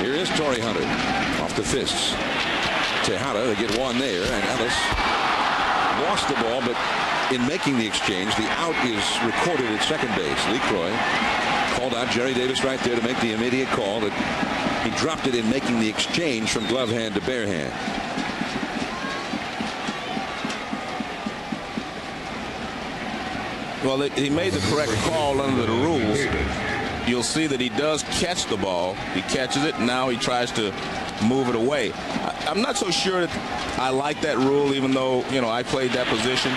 Here is Torrey Hunter off the fists. Tejada, they get one there, and Ellis lost the ball, but in making the exchange, the out is recorded at second base. LeCroy called out Jerry Davis right there to make the immediate call that he dropped it in making the exchange from glove hand to bare hand. Well, he made the correct call under the rules. You'll see that he does catch the ball. He catches it, and now he tries to move it away. I'm not so sure that I like that rule, even though, I played that position.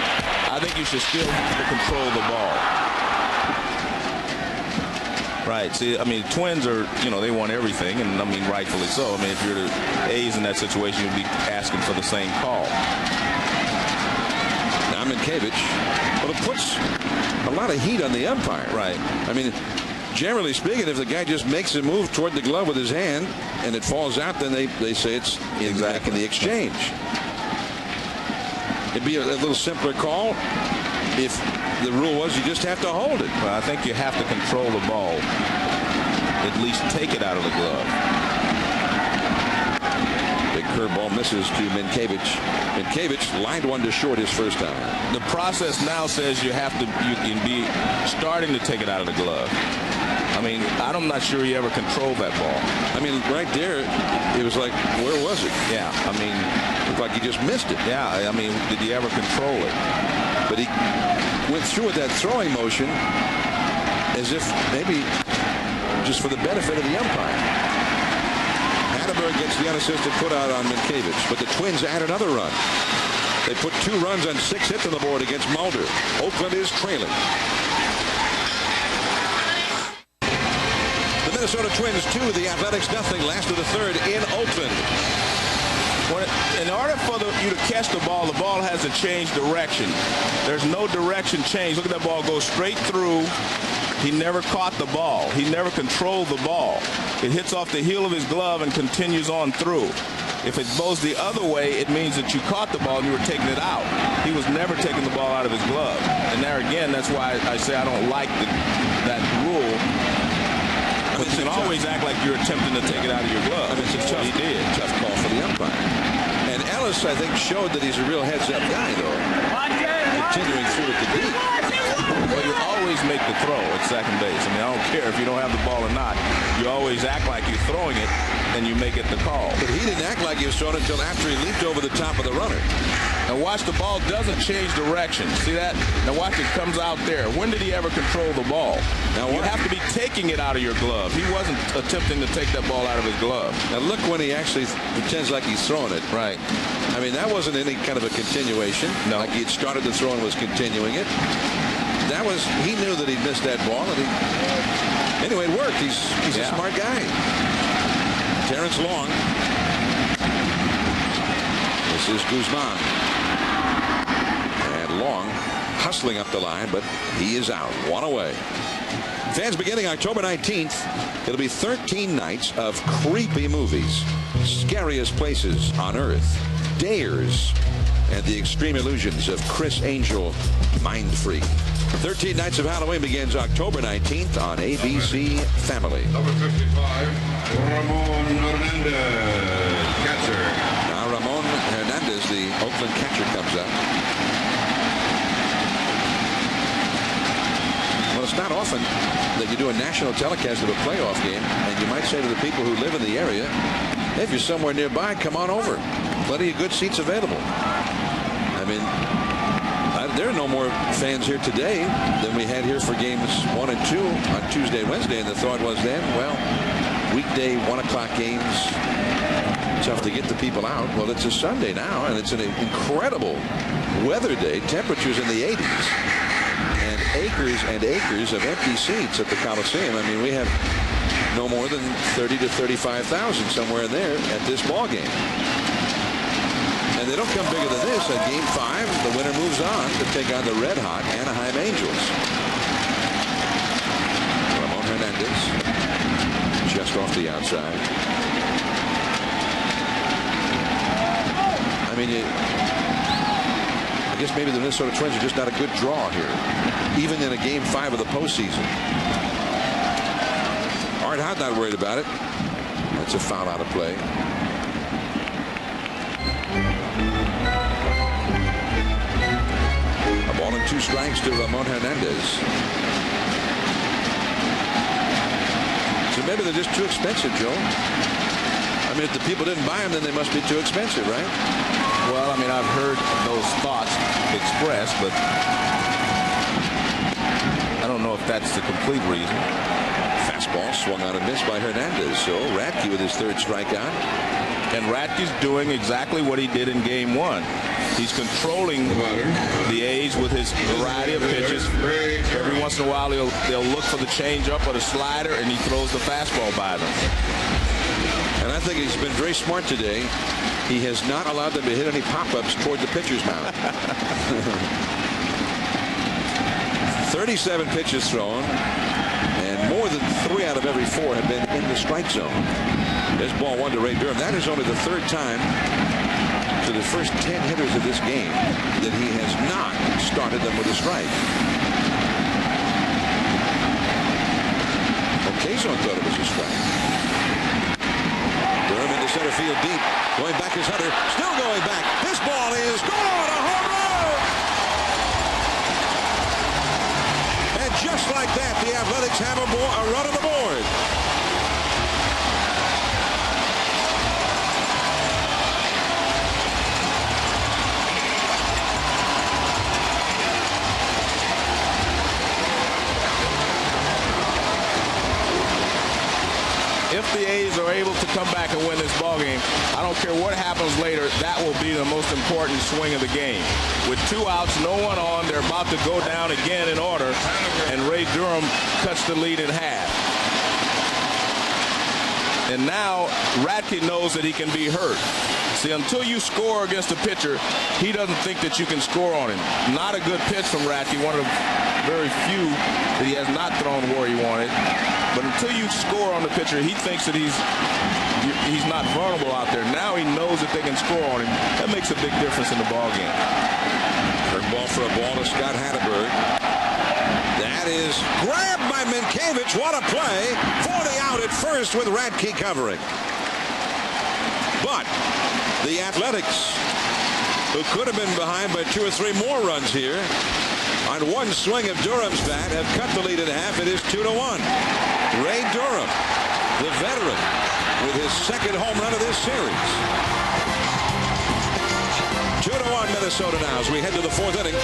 I think you should still have to control the ball. Right. See, I mean, Twins are, they want everything, and I mean, rightfully so. I mean, if you're the A's in that situation, you'd be asking for the same call. Now Minkevich, well, it puts a lot of heat on the umpire. Right. I mean, generally speaking, if the guy just makes a move toward the glove with his hand and it falls out, then they say it's in the exchange. It'd be a little simpler call if the rule was you just have to hold it. Well, I think you have to control the ball. At least take it out of the glove. Big curveball misses to Minkevich. Minkevich lined one to short his first time. The process now says you can be starting to take it out of the glove. I mean, I'm not sure he ever controlled that ball. I mean, right there, it was like, where was it? Yeah, I mean, looked like he just missed it. Yeah, I mean, did he ever control it? But he went through with that throwing motion as if maybe just for the benefit of the umpire. Hatteberg gets the unassisted put out on Minkevich, but the Twins add another run. They put 2 runs on 6 hits on the board against Mulder. Oakland is trailing. The Minnesota Twins 2, the Athletics nothing. Last of the third in Oakland. In order for you to catch the ball hasn't changed direction. There's no direction change. Look at that ball go straight through. He never caught the ball. He never controlled the ball. It hits off the heel of his glove and continues on through. If it goes the other way, it means that you caught the ball and you were taking it out. He was never taking the ball out of his glove. And there again, that's why I say I don't like that rule. But you can always act like you're attempting to take it out of your glove. I mean, it's a tough, he did. Tough call for the umpire. And Ellis, I think, showed that he's a real heads-up guy, though. Continuing through at the deep. Well, you always make the throw at second base. I mean, I don't care if you don't have the ball or not. You always act like you're throwing it, and you make it the call. But he didn't act like he was throwing it until after he leaped over the top of the runner. Now watch, the ball doesn't change direction. See that? Now watch, it comes out there. When did he ever control the ball? Now you have to be taking it out of your glove. He wasn't attempting to take that ball out of his glove. Now look when he actually pretends like he's throwing it. Right. I mean, that wasn't any kind of a continuation. No. Like he had started the throw and was continuing it. That was, he knew that he'd missed that ball. And anyway, it worked. He's a smart guy. Terrence Long. This is Guzman. And Long hustling up the line, but he is out. 1 away. Fans, beginning October 19th, it'll be 13 nights of creepy movies. Scariest places on Earth. Dares. And the extreme illusions of Chris Angel, Mind Freak. 13 Nights of Halloween begins October 19th on ABC Family. Number 55, Ramon Hernandez, catcher. Now Ramon Hernandez, the Oakland catcher, comes up. Well, it's not often that you do a national telecast of a playoff game, and you might say to the people who live in the area, hey, if you're somewhere nearby, come on over. Plenty of good seats available. I mean, there are no more fans here today than we had here for games 1 and 2 on Tuesday and Wednesday. And the thought was then, well, weekday 1 o'clock games, tough to get the people out. Well, it's a Sunday now, and it's an incredible weather day. Temperatures in the 80s. And acres of empty seats at the Coliseum. I mean, we have no more than 30 to 35,000 somewhere in there at this ball game. And they don't come bigger than this. At Game 5, the winner moves on to take on the red-hot Anaheim Angels. Ramon Hernandez just off the outside. I mean, I guess maybe the Minnesota Twins are just not a good draw here, even in a Game 5 of the postseason. Art Howe not worried about it. That's a foul out of play. A ball and 2 strikes to Ramon Hernandez. So maybe they're just too expensive, Joe. I mean, if the people didn't buy them, then they must be too expensive, right? Well, I mean, I've heard those thoughts expressed, but I don't know if that's the complete reason. Fastball swung on and missed by Hernandez. So Radke with his 3rd strikeout. And Radke's doing exactly what he did in Game 1. He's controlling the A's with his variety of pitches. Every once in a while, they'll look for the changeup or the slider, and he throws the fastball by them. And I think he's been very smart today. He has not allowed them to hit any pop-ups toward the pitcher's mound. 37 pitches thrown, and more than 3 out of every 4 have been in the strike zone. This ball 1 to Ray Durham. That is only the 3rd time to the first 10 hitters of this game that he has not started them with a strike. Occasion thought it was a strike. Durham into center field deep. Going back is Hunter. Still going back. This ball is gone. A home run. And just like that, the Athletics have a run on the board. If the A's are able to come back and win this ballgame, I don't care what happens later, that will be the most important swing of the game. With 2 outs, no one on, they're about to go down again in order, and Ray Durham cuts the lead in half. And now Radke knows that he can be hurt. See, until you score against a pitcher, he doesn't think that you can score on him. Not a good pitch from Radke, one of the very few that he has not thrown where he wanted. But until you score on the pitcher, he thinks that he's not vulnerable out there. Now he knows that they can score on him. That makes a big difference in the ballgame. Curveball for a ball to Scott Hatteberg. That is grabbed by Minkiewicz. What a play for the out at first with Radke covering. But the Athletics, who could have been behind by 2 or 3 more runs here, on one swing of Durham's bat, have cut the lead in half. It is 2-1. Ray Durham, the veteran, with his 2nd home run of this series. 2-1 Minnesota now as we head to the 4th inning.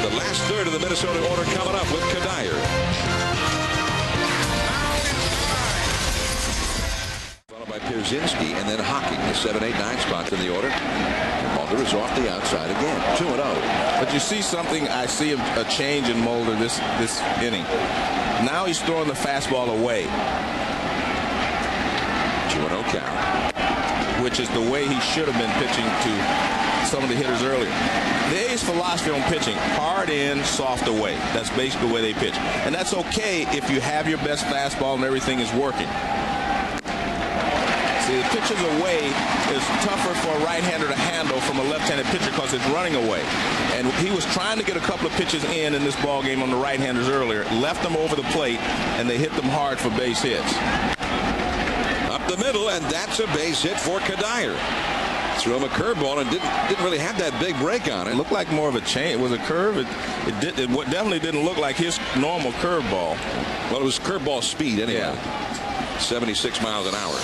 The last third of the Minnesota order coming up with Kadire. Followed by Pierzynski and then Hocking, the 7, 8, 9 spots in the order. Mulder is off the outside again, 2-0. But you see something, I see a change in Mulder this inning. Now he's throwing the fastball away. 2-0 count. Which is the way he should have been pitching to some of the hitters earlier. The A's philosophy on pitching, hard in, soft away. That's basically the way they pitch. And that's okay if you have your best fastball and everything is working. See, the pitches away is tougher for a right-hander to handle from a left-handed pitcher because it's running away. And he was trying to get a couple of pitches in this ball game on the right-handers earlier, left them over the plate, and they hit them hard for base hits. Up the middle, and that's a base hit for Kadire. Threw him a curveball and didn't really have that big break on it. It looked like more of a change. It was a curve. It definitely didn't look like his normal curveball. Well, it was curveball speed anyway. Yeah. 76 miles an hour.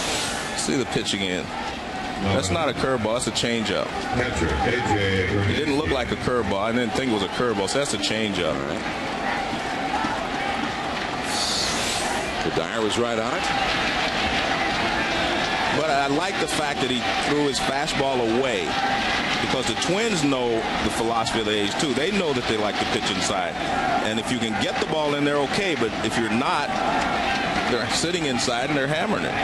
See the pitch again. That's not a curveball. That's a changeup. It didn't look like a curveball. I didn't think it was a curveball. So that's a changeup. All right. Kadire was right on it. But I like the fact that he threw his fastball away because the Twins know the philosophy of the A's too. They know that they like to pitch inside. And if you can get the ball in there, okay. But if you're not, they're sitting inside and they're hammering it.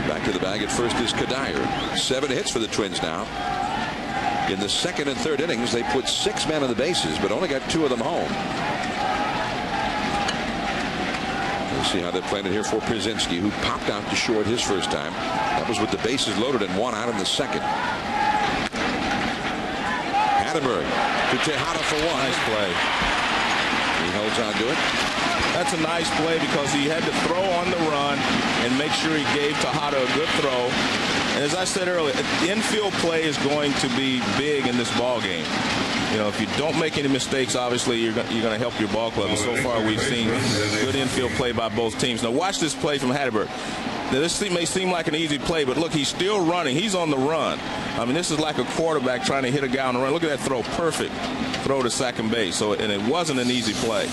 Back to the bag at first is Kadire. 7 hits for the Twins now. In the 2nd and 3rd innings, they put 6 men on the bases, but only got 2 of them home. We'll see how they're playing it here for Pierzynski, who popped out to short his first time. That was with the bases loaded and 1 out in the 2nd. Hatteberg to Tejada for 1. Nice play. He holds on to it. That's a nice play because he had to throw on the run and make sure he gave Tejada a good throw. And as I said earlier, infield play is going to be big in this ball game. You know, if you don't make any mistakes, obviously you're going to help your ball club. And so far we've seen good infield play by both teams. Now watch this play from Hatteberg. Now, this may seem like an easy play, but look, he's still running. He's on the run. I mean, this is like a quarterback trying to hit a guy on the run. Look at that throw. Perfect throw to second base. So, and it wasn't an easy play.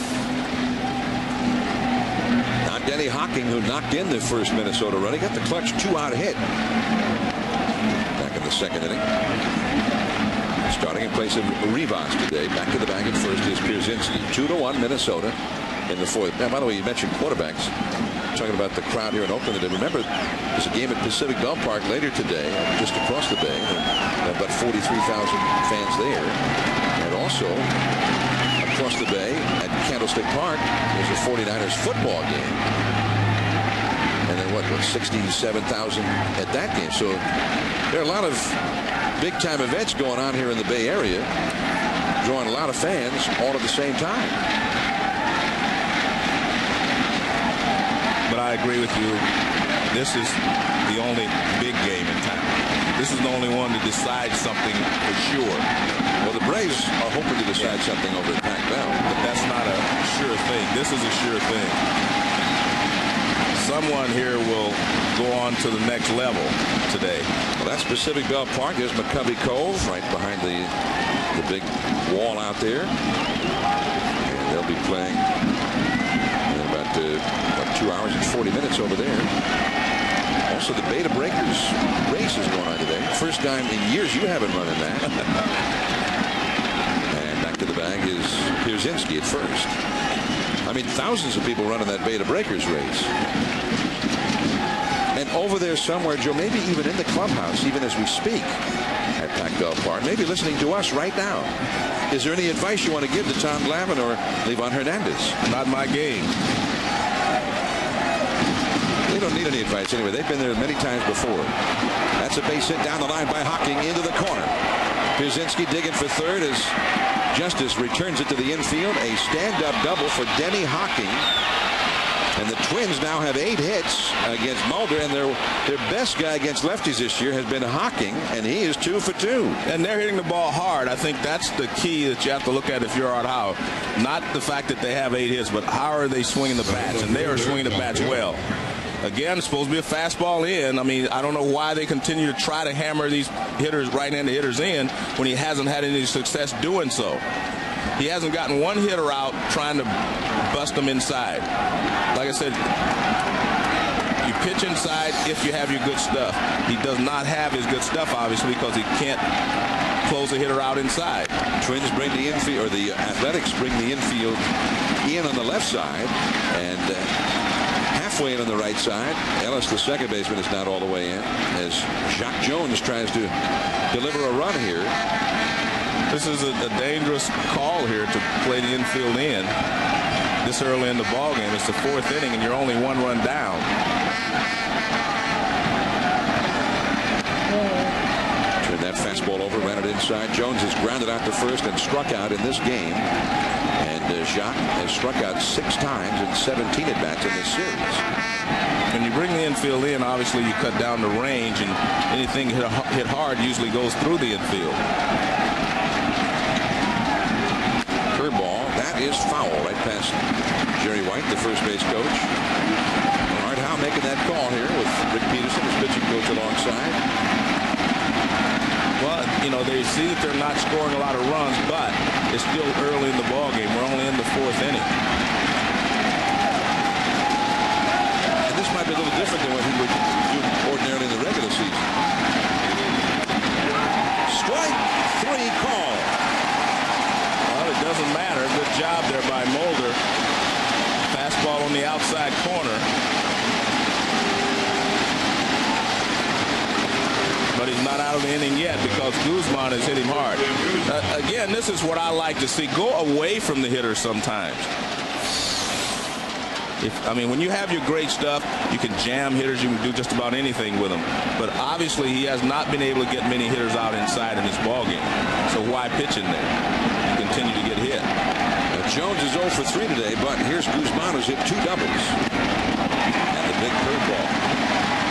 Not Denny Hocking, who knocked in the first Minnesota run. He got the clutch 2-out hit back in the 2nd inning. Starting in place of Rivas today. Back to the bag at first is Pierzynski. 2-1 Minnesota in the 4th. Now, by the way, you mentioned quarterbacks. Talking about the crowd here in Oakland. And remember, there's a game at Pacific Ballpark later today, just across the bay. About 43,000 fans there. And also across the bay at Candlestick Park. There's a 49ers football game. And then what 67,000 at that game. So there are a lot of big-time events going on here in the Bay Area, drawing a lot of fans all at the same time. But I agree with you. This is the only big game in town. This is the only one to decide something for sure. Well, the Braves are hoping to decide something over at Pac Bell. But that's not a sure thing. This is a sure thing. Someone here will go on to the next level today. Well, that's Pacific Bell Park. There's McCovey Cove right behind the big wall out there. And they'll be playing in about 2 hours and 40 minutes over there. Also, the Beta Breakers race is going on today. First time in years you haven't run in that. And back to the bag is Pierzynski at first. I mean, thousands of people running that Beta Breakers race. And over there somewhere, Joe, maybe even in the clubhouse, even as we speak at Pac Bell Park, maybe listening to us right now. Is there any advice you want to give to Tom Glavine or Livan Hernandez? Not my game. They don't need any advice anyway. They've been there many times before. That's a base hit down the line by Hocking into the corner. Pierzynski digging for third as Justice returns it to the infield. A stand-up double for Denny Hocking. And the Twins now have 8 hits against Mulder, and their best guy against lefties this year has been Hocking, and he is 2 for 2. And they're hitting the ball hard. I think that's the key that you have to look at if you're Art Howe. Not the fact that they have 8 hits, but how are they swinging the bats? And they are swinging the bats well. Again, it's supposed to be a fastball in. I mean, I don't know why they continue to try to hammer these hitters, right-handed hitters in when he hasn't had any success doing so. He hasn't gotten one hitter out trying to bust them inside. Like I said, you pitch inside if you have your good stuff. He does not have his good stuff, obviously, because he can't close a hitter out inside. Twins bring the infield, or the Athletics bring the infield in on the left side, and halfway in on the right side. Ellis, the second baseman, is not all the way in as Jacques Jones tries to deliver a run here. This is a dangerous call here to play the infield in this early in the ball game. It's the 4th inning, and you're only 1 run down. Turned that fastball over, ran it inside. Jones has grounded out to first and struck out in this game. And Jacques has struck out 6 times in 17 at-bats in this series. When you bring the infield in, obviously you cut down the range, and anything hit hard usually goes through the infield. Curveball, that is foul right past Jerry White, the first base coach. Art Howe making that call here with Rick Peterson, his pitching coach, alongside. Well, you know, they see that they're not scoring a lot of runs, but it's still early in the ball game. We're only in the 4th inning. And this might be a little different than what he would do ordinarily in the regular season. Strike 3 call. Well, it doesn't matter. Good job there by Mulder. Fastball on the outside corner. But he's not out of the inning yet because Guzman has hit him hard. Again, this is what I like to see. Go away from the hitter sometimes. When you have your great stuff, you can jam hitters. You can do just about anything with them. But obviously, he has not been able to get many hitters out inside in this ball game. So why pitch in there? You continue to get hit. Now, Jones is 0 for 3 today, but here's Guzman, who's hit 2 doubles. And the big curveball.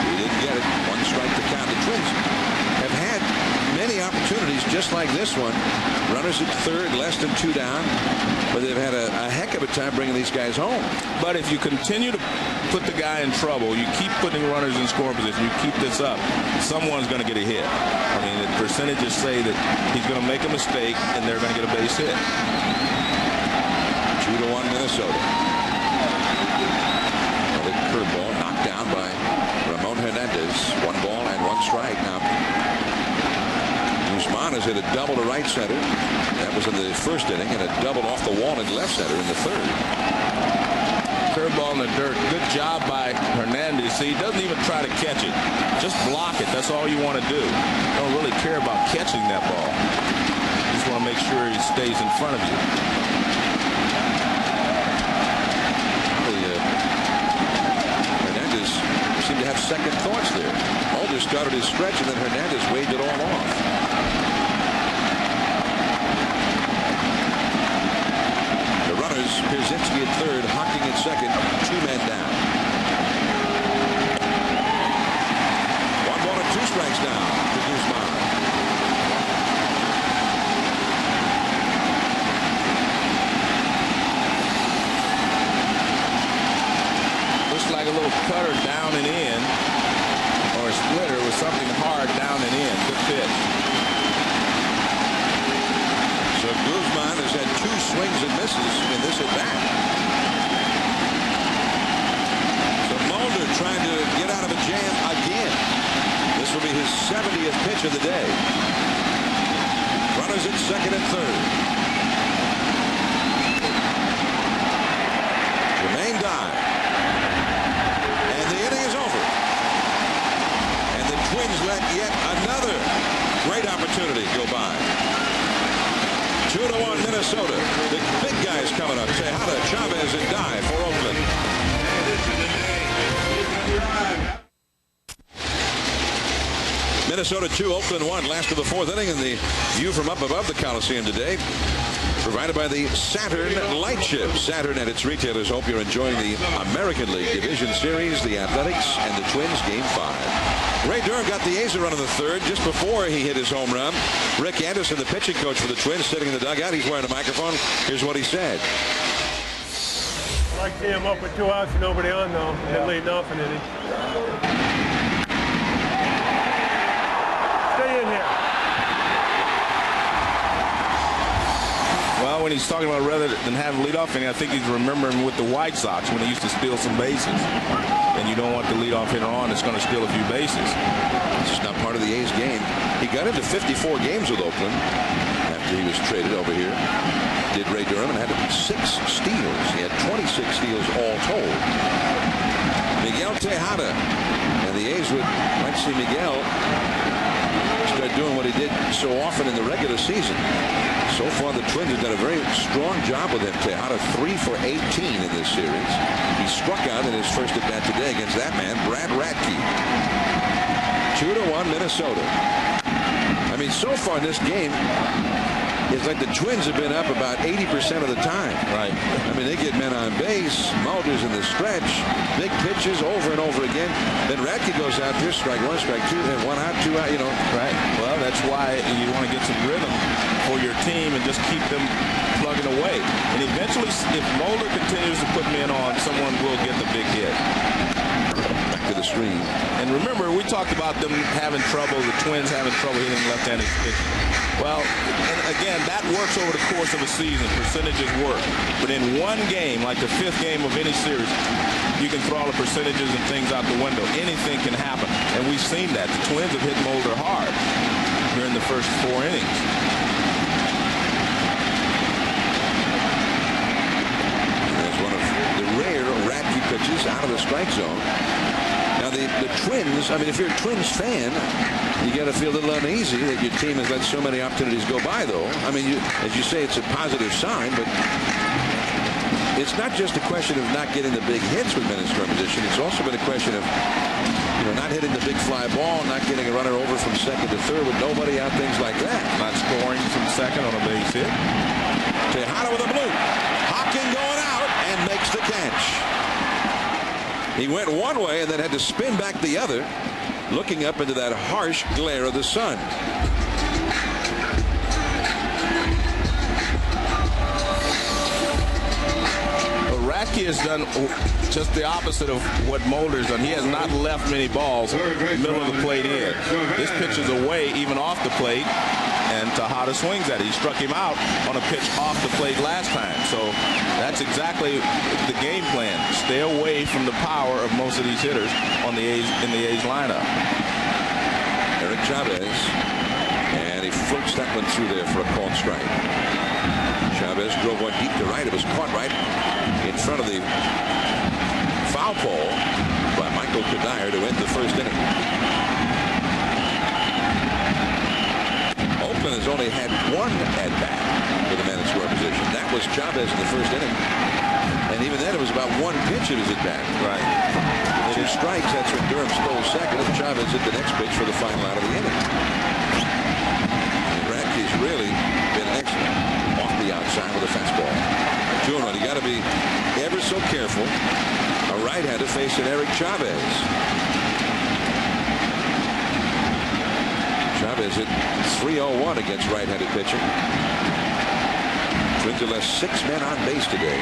He didn't get it. 1 strike to count. The Twins have had many opportunities just like this one. Runners at third, less than 2 down. But they've had a heck of a time bringing these guys home. But if you continue to put the guy in trouble, you keep putting runners in scoring position, you keep this up, someone's going to get a hit. I mean, the percentages say that he's going to make a mistake and they're going to get a base hit. 2-1 Minnesota. Another curveball knocked down by Ramon Hernandez. 1 ball and 1 strike. Now, Guzman has hit a double to right center. That was in the 1st inning, and a double off the wall in left center in the 3rd. Curveball in the dirt. Good job by Hernandez. See, he doesn't even try to catch it. Just block it. That's all you want to do. Don't really care about catching that ball. You just want to make sure he stays in front of you. started his stretch, and then Hernandez waved it all off. The runners, Pierzynski at third, Hocking at second, 2 men down. 1 ball and 2 strikes now to Guzman. Looks like a little cutter down and in, or a splitter with something hard down and in. Good pitch. So Guzman has had 2 swings and misses in this at bat. So Mulder trying to get out of a jam again. This will be his 70th pitch of the day. Runners at second and third. Jermaine dive. And the inning is over. And the Twins let yet another great opportunity go by. 2-1 Minnesota. The big guys coming up. Tejada, Chavez, and Dye for Oakland. Minnesota 2, Oakland 1. Last of the 4th inning, and the view from up above the Coliseum today provided by the Saturn Light Ship. Saturn and its retailers hope you're enjoying the American League Division Series, the Athletics, and the Twins Game 5. Ray Durham got the A's a run in the third just before he hit his home run. Rick Anderson, the pitching coach for the Twins, sitting in the dugout. He's wearing a microphone. Here's what he said. I like seeing him up with 2 outs and nobody on, though. Didn't lead nothing in it. Stay in here. Well, when he's talking about rather than having leadoff inning, I think he's remembering with the White Sox when he used to steal some bases. And you don't want the leadoff hitter on that's going to steal a few bases. It's just not part of the A's game. He got into 54 games with Oakland after he was traded over here. Did Ray Durham and had 6 steals. He had 26 steals all told. Miguel Tejada. And the A's would like to see Miguel start doing what he did so often in the regular season. So far, the Twins have done a very strong job with him. Tejada 3 for 18 in this series. He struck out in his first at-bat today against that man, Brad Radke. 2-1 Minnesota. I mean, so far in this game, it's like the Twins have been up about 80% of the time. Right. I mean, they get men on base. Mulder's in the stretch. Big pitches over and over again. Then Radke goes out there, strike 1, strike 2, and 1 out, 2 out, you know. Right. Well, that's why you want to get some rhythm for your team and just keep them plugging away. And eventually, if Mulder continues to put men on, someone will get the big hit. Back to the screen. And remember, we talked about them having trouble, the Twins having trouble hitting left-handed pitching. Well, and again, that works over the course of a season. Percentages work. But in one game, like the 5th game of any series, you can throw all the percentages and things out the window. Anything can happen. And we've seen that. The Twins have hit Mulder hard during the first 4 innings. That's one of the rare Radke pitches out of the strike zone. Now, the Twins, I mean, if you're a Twins fan, you got to feel a little uneasy that your team has let so many opportunities go by, though. I mean, as you say, it's a positive sign, but it's not just a question of not getting the big hits with men in scoring position. It's also been a question of, not hitting the big fly ball, not getting a runner over from second to third with nobody out, things like that. Not scoring from second on a base hit. Tejada with a bloop. Hocking going out and makes the catch. He went one way and then had to spin back the other, looking up into that harsh glare of the sun. Radke has done just the opposite of what Mulder's done. He has not left many balls middle of the plate in. This pitch is away, even off the plate, and Tejada swings at it. He struck him out on a pitch off the plate last time. So that's exactly the game plan. Stay away from the power of most of these hitters on the A's, in the A's lineup. Eric Chavez, and he floats that one through there for a called strike. Chavez drove one deep to right. It was caught right in front of the foul pole by Michael Kadire to end the first inning. Oakland has only had 1 at-bat with a man in scoring position. That was Chavez in the first inning. And even then, it was about 1 pitch of his at-bat. Right. 2 strikes. That's when Durham stole second, and Chavez hit the next pitch for the final out of the inning. Radke's really been excellent off the outside with a fastball. 2-1. You got to be ever so careful. A right-hander facing Eric Chavez. Chavez hit .301 against right-handed pitching. Twins have left 6 men on base today.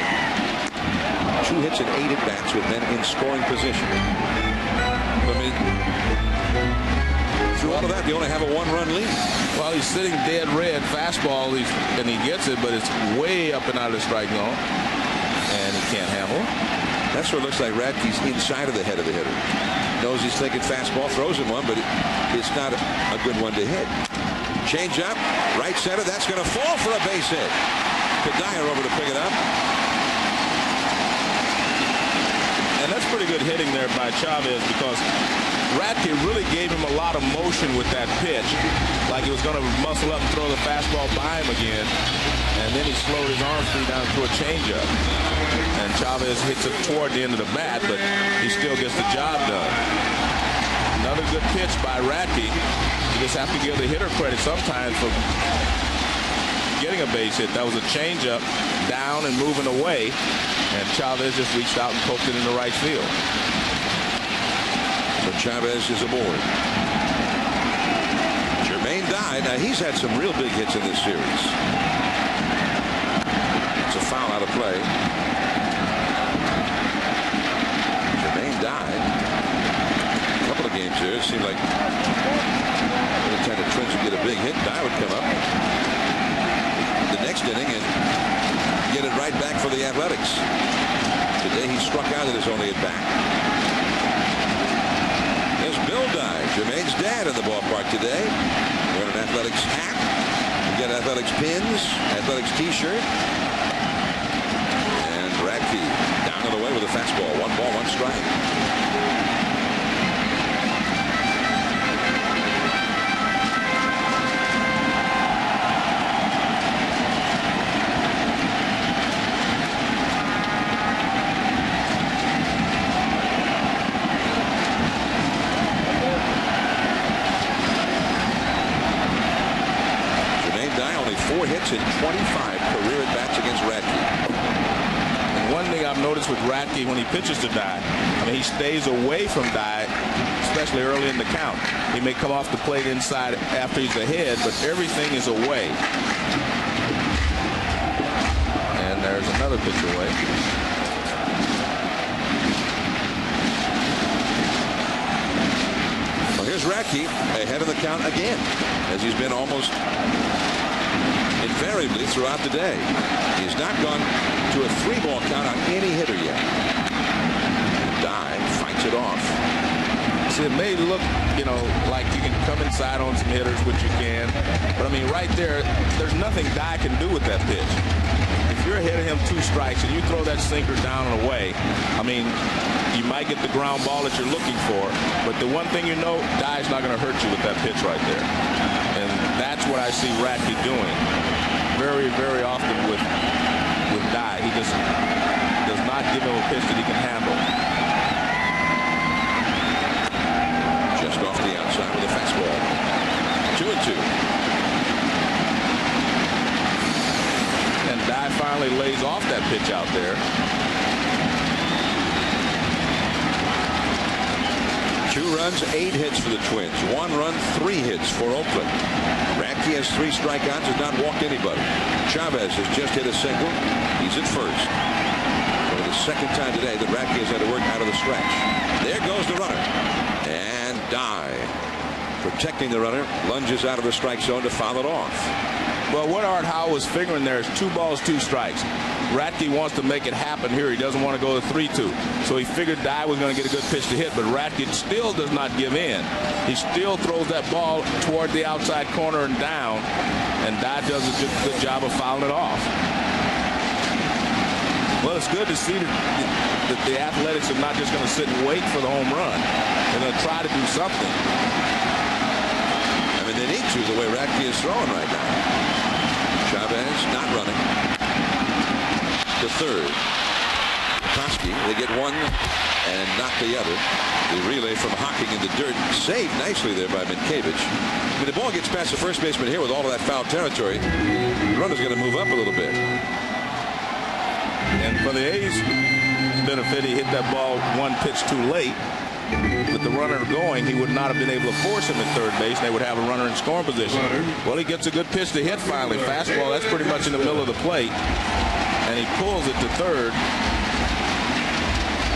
2 hits and 8 at-bats with men in scoring position. I mean, through all of that, they only have a 1-run lead. Well, he's sitting dead red fastball, and he gets it, but it's way up and out of the strike zone, and he can't handle it. That's where it looks like Radke's inside of the head of the hitter. Knows he's thinking fastball, throws him one, but it's not a good one to hit. Change up, right center. That's going to fall for a base hit. Kadire over to pick it up. And that's pretty good hitting there by Chavez, because Radke really gave him a lot of motion with that pitch, like he was going to muscle up and throw the fastball by him again, and then he slowed his arm speed down to a changeup. And Chavez hits it toward the end of the bat, but he still gets the job done. Another good pitch by Radke. You just have to give the hitter credit sometimes for getting a base hit. That was a changeup, down and moving away, and Chavez just reached out and poked it in the right field. So Chavez is aboard. Jermaine Dye. Now he's had some real big hits in this series. It's a foul out of play. Jermaine Dye. A couple of games here, it seemed like anytime the Twins would get a big hit, Dye would come up the next inning and get it right back for the Athletics. Today he struck out at his only at bat. There's Bill Dye, Jermaine's dad, in the ballpark today. Wearing an Athletics hat. We got Athletics pins, Athletics t-shirt. And Radke down and away with a fastball. 1 ball, 1 strike. Hits in 25 career at-bats against Radke. And one thing I've noticed with Radke when he pitches to Dye, I mean, he stays away from Dye, especially early in the count. He may come off the plate inside after he's ahead, but everything is away. And there's another pitch away. Well, here's Radke ahead of the count again, as he's been almost invariably throughout the day. He's not gone to a 3-ball count on any hitter yet. Dye fights it off. See, it may look, like you can come inside on some hitters, which you can. But, I mean, right there, there's nothing Dye can do with that pitch. If you're ahead of him 2 strikes and you throw that sinker down and away, I mean, you might get the ground ball that you're looking for. But the one thing Dye's not going to hurt you with that pitch right there. And that's what I see Radke doing very, very often with Dye. He just does not give him a pitch that he can handle. Just off the outside with a fastball. 2-2. And Dye finally lays off that pitch out there. 2 runs, 8 hits for the Twins. 1 run, 3 hits for Oakland. Radke has 3 strikeouts, has not walked anybody. Chavez has just hit a single. He's at first. For the second time today that Radke has had to work out of the stretch. There goes the runner. And Dye, protecting the runner, lunges out of the strike zone to foul it off. Well, what Art Howe was figuring there is 2 balls, 2 strikes. Radke wants to make it happen here. He doesn't want to go to 3-2. So he figured Dye was going to get a good pitch to hit, but Radke still does not give in. He still throws that ball toward the outside corner and down, and Dye does a good job of fouling it off. Well, it's good to see that the Athletics are not just going to sit and wait for the home run. They're going to try to do something. I mean, they need to, the way Radke is throwing right now. Chavez not running. To third. Koski. They get one and knock the other. The relay from Hocking in the dirt. Saved nicely there by Minkiewicz. I mean, the ball gets past the first baseman here with all of that foul territory. The runner's going to move up a little bit. And for the A's benefit, he hit that ball one pitch too late. With the runner going, he would not have been able to force him at third base. They would have a runner in scoring position. Well, he gets a good pitch to hit finally. Fastball, that's pretty much in the middle of the plate. And he pulls it to third.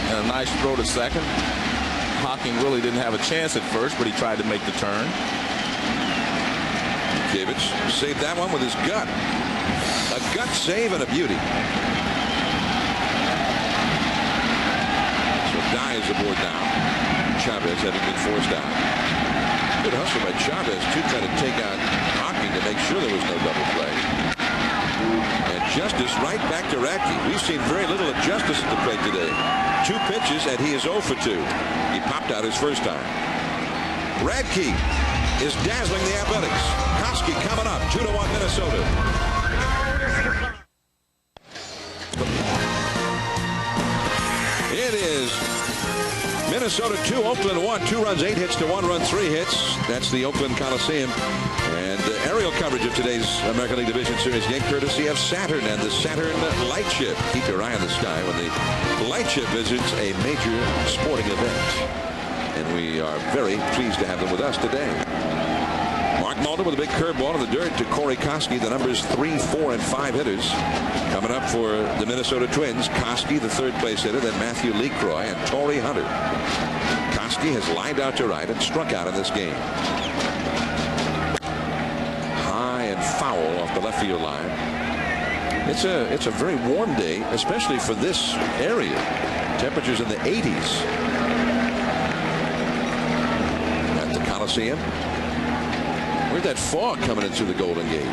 And a nice throw to second. Hocking really didn't have a chance at first, but he tried to make the turn. Minkiewicz saved that one with his gut. A gut save and a beauty. So Dye is aboard now. Chavez having been forced out. Good hustle by Chavez to try to take out Hocking to make sure there was no double play. And Justice right back to Radke. We've seen very little of Justice at the plate today. 2 pitches and he is 0 for 2. He popped out his first time. Radke is dazzling the Athletics. Koski coming up. 2-1 Minnesota. It is Minnesota 2, Oakland 1. 2 runs, 8 hits to 1 run, 3 hits. That's the Oakland Coliseum. And aerial coverage of today's American League Division Series game courtesy of Saturn and the Saturn Light Ship. Keep your eye on the sky when the Light Ship visits a major sporting event. And we are very pleased to have them with us today. Mark Mulder with a big curveball in the dirt to Corey Koski. The numbers 3, 4, and 5 hitters coming up for the Minnesota Twins. Koski, the third place hitter, then Matthew LeCroy and Torrey Hunter. Koski has lined out to right and struck out in this game. High and foul off the left field line. It's a very warm day, especially for this area. Temperatures in the 80s at the Coliseum. Where's that fog coming in through the Golden Gate?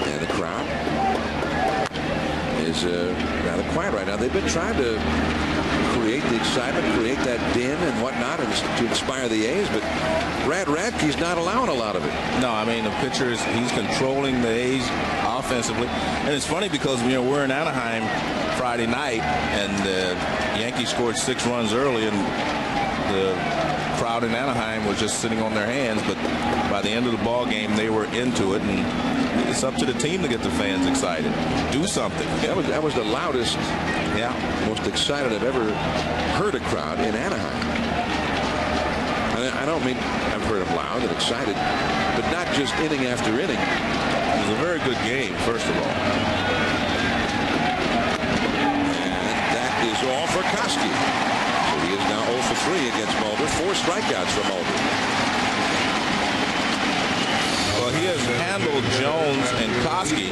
And the crowd is rather quiet right now. They've been trying to create the excitement, create that din and whatnot, and to inspire the A's, but Brad Radke's not allowing a lot of it. No, I mean, the pitcher he's controlling the A's offensively. And it's funny because, you know, we're in Anaheim Friday night, and the Yankees scored 6 runs early, and the crowd in Anaheim was just sitting on their hands, but by the end of the ball game they were into it, and it's up to the team to get the fans excited. Do something. That was the loudest, most excited I've ever heard a crowd in Anaheim. I don't mean I've heard them loud and excited, but not just inning after inning. It was a very good game, first of all. And that is all for Koski. He is now 0 for 3 against Mulder. 4 strikeouts for Mulder. Well, he has handled Jones and Koski.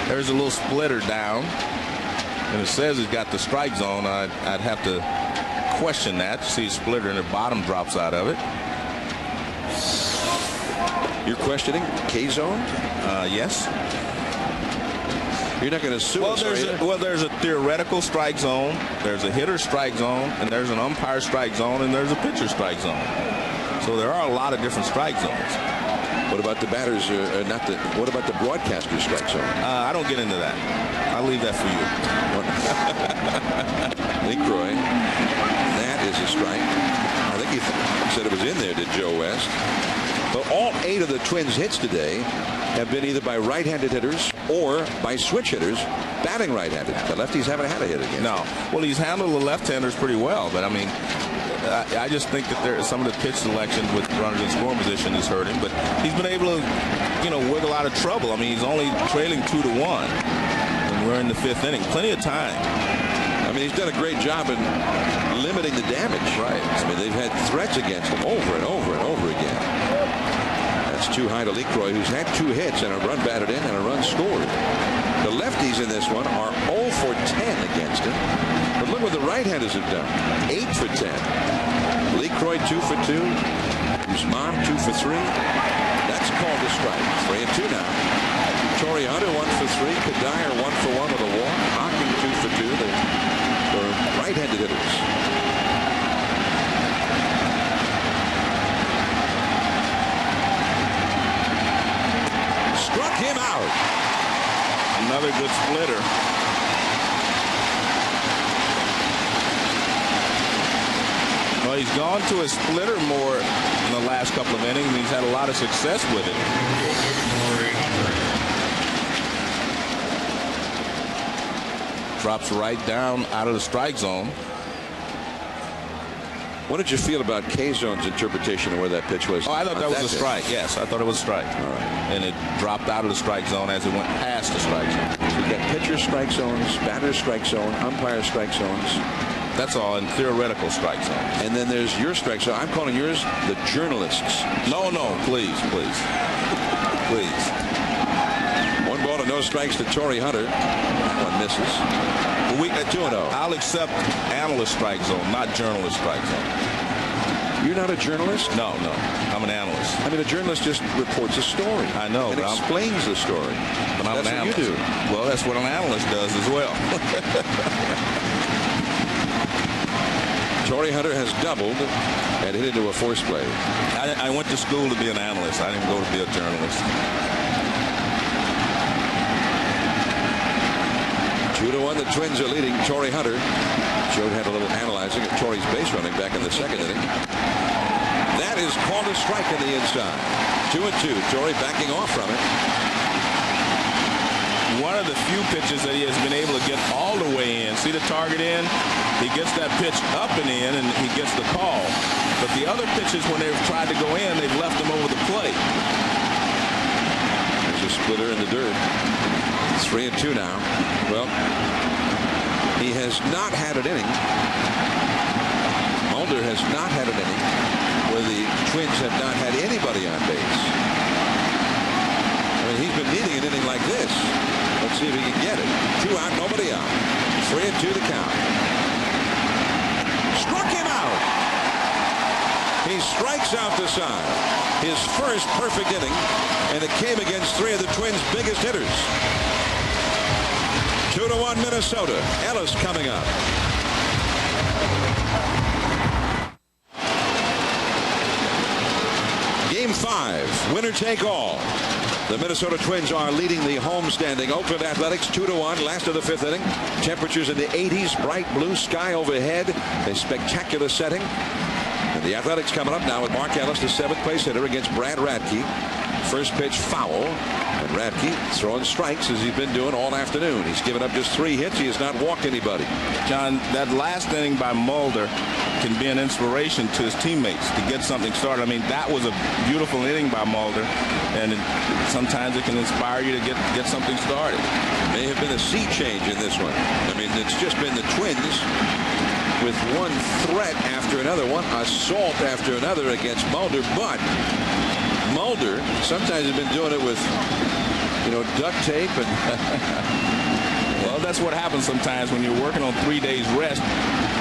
There's a little splitter down, and it says he's got the strike zone. I'd have to question that. See a splitter and the bottom drops out of it. You're questioning K-zone? Yes. You're not going to sue us, there's a theoretical strike zone, there's a hitter strike zone, and there's an umpire strike zone, and there's a pitcher strike zone. So there are a lot of different strike zones. What about the batters? What about the broadcaster strike zone? I don't get into that. I'll leave that for you. LeCroy, that is a strike. I think he said it was in there, did Joe West. But all 8 of the Twins' hits today have been either by right-handed hitters or by switch hitters batting right-handed. The lefties haven't had a hit again. No. Well, he's handled the left-handers pretty well, but I mean, I just think that some of the pitch selection with runners in scoring position has hurt him, but he's been able to, wiggle out of trouble. I mean, he's only trailing 2-1, and we're in the 5th inning. Plenty of time. I mean, he's done a great job in limiting the damage. Right. I mean, they've had threats against him over and over and over again. That's too high to LeCroy, who's had 2 hits and a run batted in and a run scored. The lefties in this one are 0 for 10 against him. But look what the right-handers have done. 8 for 10. LeCroy 2 for 2. Guzman 2 for 3. That's called a strike. 3-2 now. Torrey Hunter 1 for 3. Kadire 1 for 1 with a walk. Hocking 2 for 2. They're right-handed hitters. Struck him out. Another good splitter. he's gone to a splitter more in the last couple of innings, and he's had a lot of success with it. Drops right down out of the strike zone. What did you feel about K-Zone's interpretation of where that pitch was? Oh, I thought that was a strike. Yes, I thought it was a strike. All right. And it dropped out of the strike zone as it went past the strike zone. So you got pitcher strike zones, batter strike zone, umpire strike zones. That's all in theoretical strike zones. And then there's your strike zone. I'm calling yours the journalists. No, please. Please. 1 ball and no strikes to Torrey Hunter. One misses. We at 2-0. I'll accept analyst strike zone, not journalist strike zone. You're not a journalist? No. I'm an analyst. I mean, a journalist just reports a story. I know. And explains the story. But I'm that's an what analyst. you do. Well, that's what an analyst does as well. Torrey Hunter has doubled and hit into a force play. I went to school to be an analyst. I didn't go to be a journalist. 2-1, the Twins are leading. Torrey Hunter. Joe had a little analyzing of Torrey's base running back in the second inning. That is called a strike on the inside. 2-2. Torrey backing off from it. One of the few pitches that he has been able to get all the way in. See the target in? He gets that pitch up and in, and he gets the call. But the other pitches, when they've tried to go in, they've left him over the plate. There's a splitter in the dirt. 3-2 now. Well, he has not had an inning. Mulder has not had an inning where the Twins have not had anybody on base. I mean, he's been needing an inning like this. Let's see if he can get it. 2 out, nobody out. 3-2 the count. Struck him out. He strikes out the side. His first perfect inning, and it came against 3 of the Twins' biggest hitters. 2-1 Minnesota. Ellis coming up. Game 5. Winner take all. The Minnesota Twins are leading the home-standing Oakland Athletics 2-1. Last of the 5th inning. Temperatures in the 80s. Bright blue sky overhead. A spectacular setting. And the Athletics coming up now with Mark Ellis, the 7th place hitter, against Brad Radke. First pitch foul. And Radke throwing strikes as he's been doing all afternoon. He's given up just 3 hits. He has not walked anybody. John, that last inning by Mulder can be an inspiration to his teammates to get something started. I mean, that was a beautiful inning by Mulder, and sometimes it can inspire you to get something started. May have been a sea change in this one. I mean, it's just been the Twins with one threat after another, one assault after another against Mulder, but Mulder sometimes has been doing it with, duct tape and well, that's what happens sometimes when you're working on 3 days rest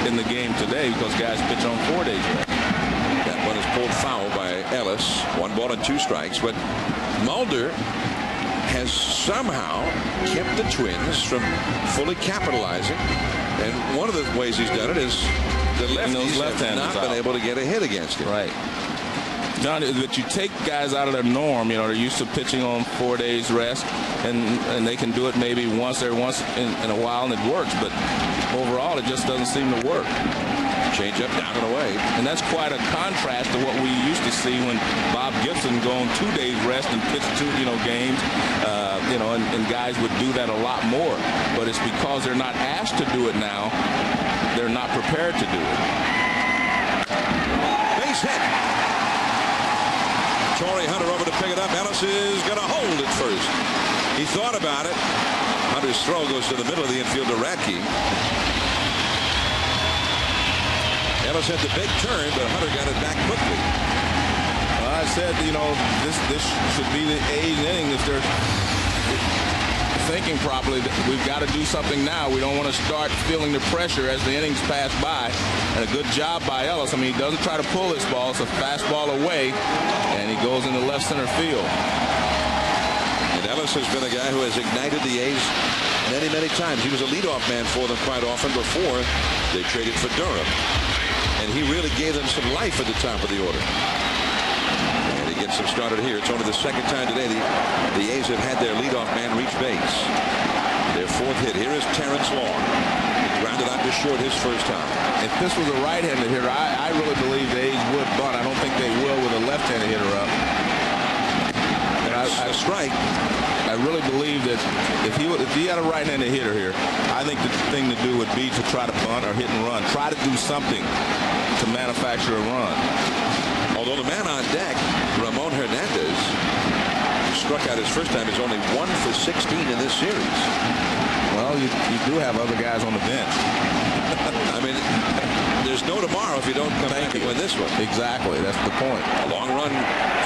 in the game today, because guys pitch on 4 days rest. That one is pulled foul by Ellis. 1 ball and 2 strikes, but Mulder has somehow kept the Twins from fully capitalizing, and one of the ways he's done it is the lefties have not been able to get a hit against him. Right. John, that you take guys out of their norm. They're used to pitching on 4 days rest, and they can do it maybe once in a while, and it works. But overall, it just doesn't seem to work. Change up, down and away. And that's quite a contrast to what we used to see when Bob Gibson go on 2 days rest and pitch 2 games. And guys would do that a lot more. But it's because they're not asked to do it now. They're not prepared to do it. Base hit. Torrey Hunter over to pick it up. Ellis is going to hold it first. He thought about it. Hunter's throw goes to the middle of the infield to Radke. Ellis had the big turn, but Hunter got it back quickly. Well, I said, this should be the A's inning if they're thinking properly. We've got to do something now. We don't want to start feeling the pressure as the innings pass by. And a good job by Ellis. I mean, he doesn't try to pull this ball. It's a fastball away, and he goes into left center field. And Ellis has been a guy who has ignited the A's many, many times. He was a leadoff man for them quite often before they traded for Durham. And he really gave them some life at the top of the order. And he gets them started here. It's only the second time today the A's have had their leadoff man reach base. Their 4th hit. Here is Terrence Long. Grounded out to short his first time. If this was a right-handed hitter, I really believe the A's would bunt. I don't think they will with a left-handed hitter up. And a strike. I really believe that if he had a right-handed hitter here, I think the thing to do would be to try to bunt or hit and run. Try to do something to manufacture a run. Although the man on deck, Ramon Hernandez, struck out his first time, is only 1 for 16 in this series. Well, you do have other guys on the bench. I mean, there's no tomorrow if you don't come back and win this one. Exactly. That's the point. A long run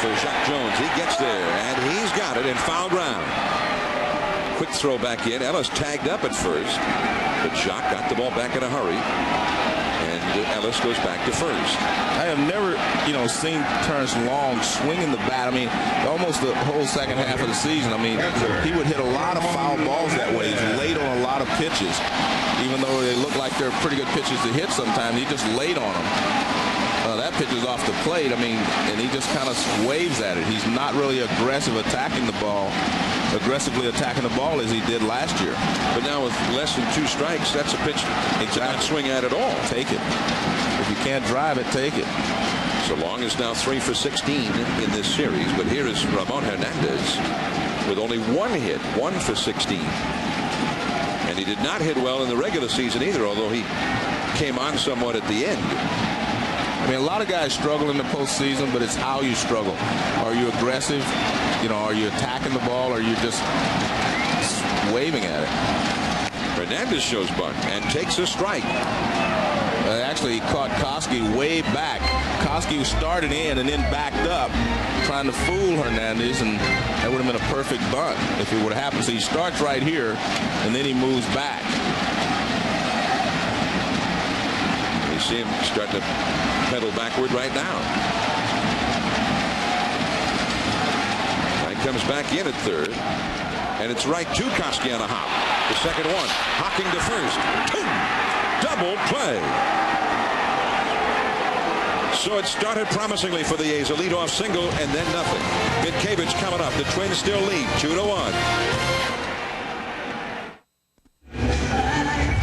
for Jacques Jones. He gets there, and he's got it in foul ground. Quick throw back in. Ellis tagged up at first, but Jacques got the ball back in a hurry, and Ellis goes back to first. I have never, seen Terrence Long swinging the bat. I mean, almost the whole second half of the season. I mean, he would hit a lot of foul balls that way. He's late on a lot of pitches. Even though they look like they're pretty good pitches to hit sometimes, he just laid on them. That pitch is off the plate. I mean, and he just kind of waves at it. He's not really aggressively attacking the ball as he did last year. But now with less than 2 strikes, that's a pitch to not swing at all. Take it. If you can't drive it, take it. So Long is now 3 for 16 in this series. But here is Ramon Hernandez with only 1 hit, 1 for 16. And he did not hit well in the regular season either, although he came on somewhat at the end. I mean, a lot of guys struggle in the postseason, but it's how you struggle. Are you aggressive? Are you attacking the ball, or are you just waving at it? Hernandez shows bunt and takes a strike. Actually, he caught Koski way back. Koski started in and then backed up, trying to fool Hernandez, and that would have been a perfect bunt if it would have happened. So he starts right here, and then he moves back. You see him starting to pedal backward right now. Knight comes back in at third, and it's right to Koski on a hop. The second one, hocking to first. Double play. So it started promisingly for the A's. A leadoff single and then nothing. Minkevich coming up. The Twins still lead 2-1.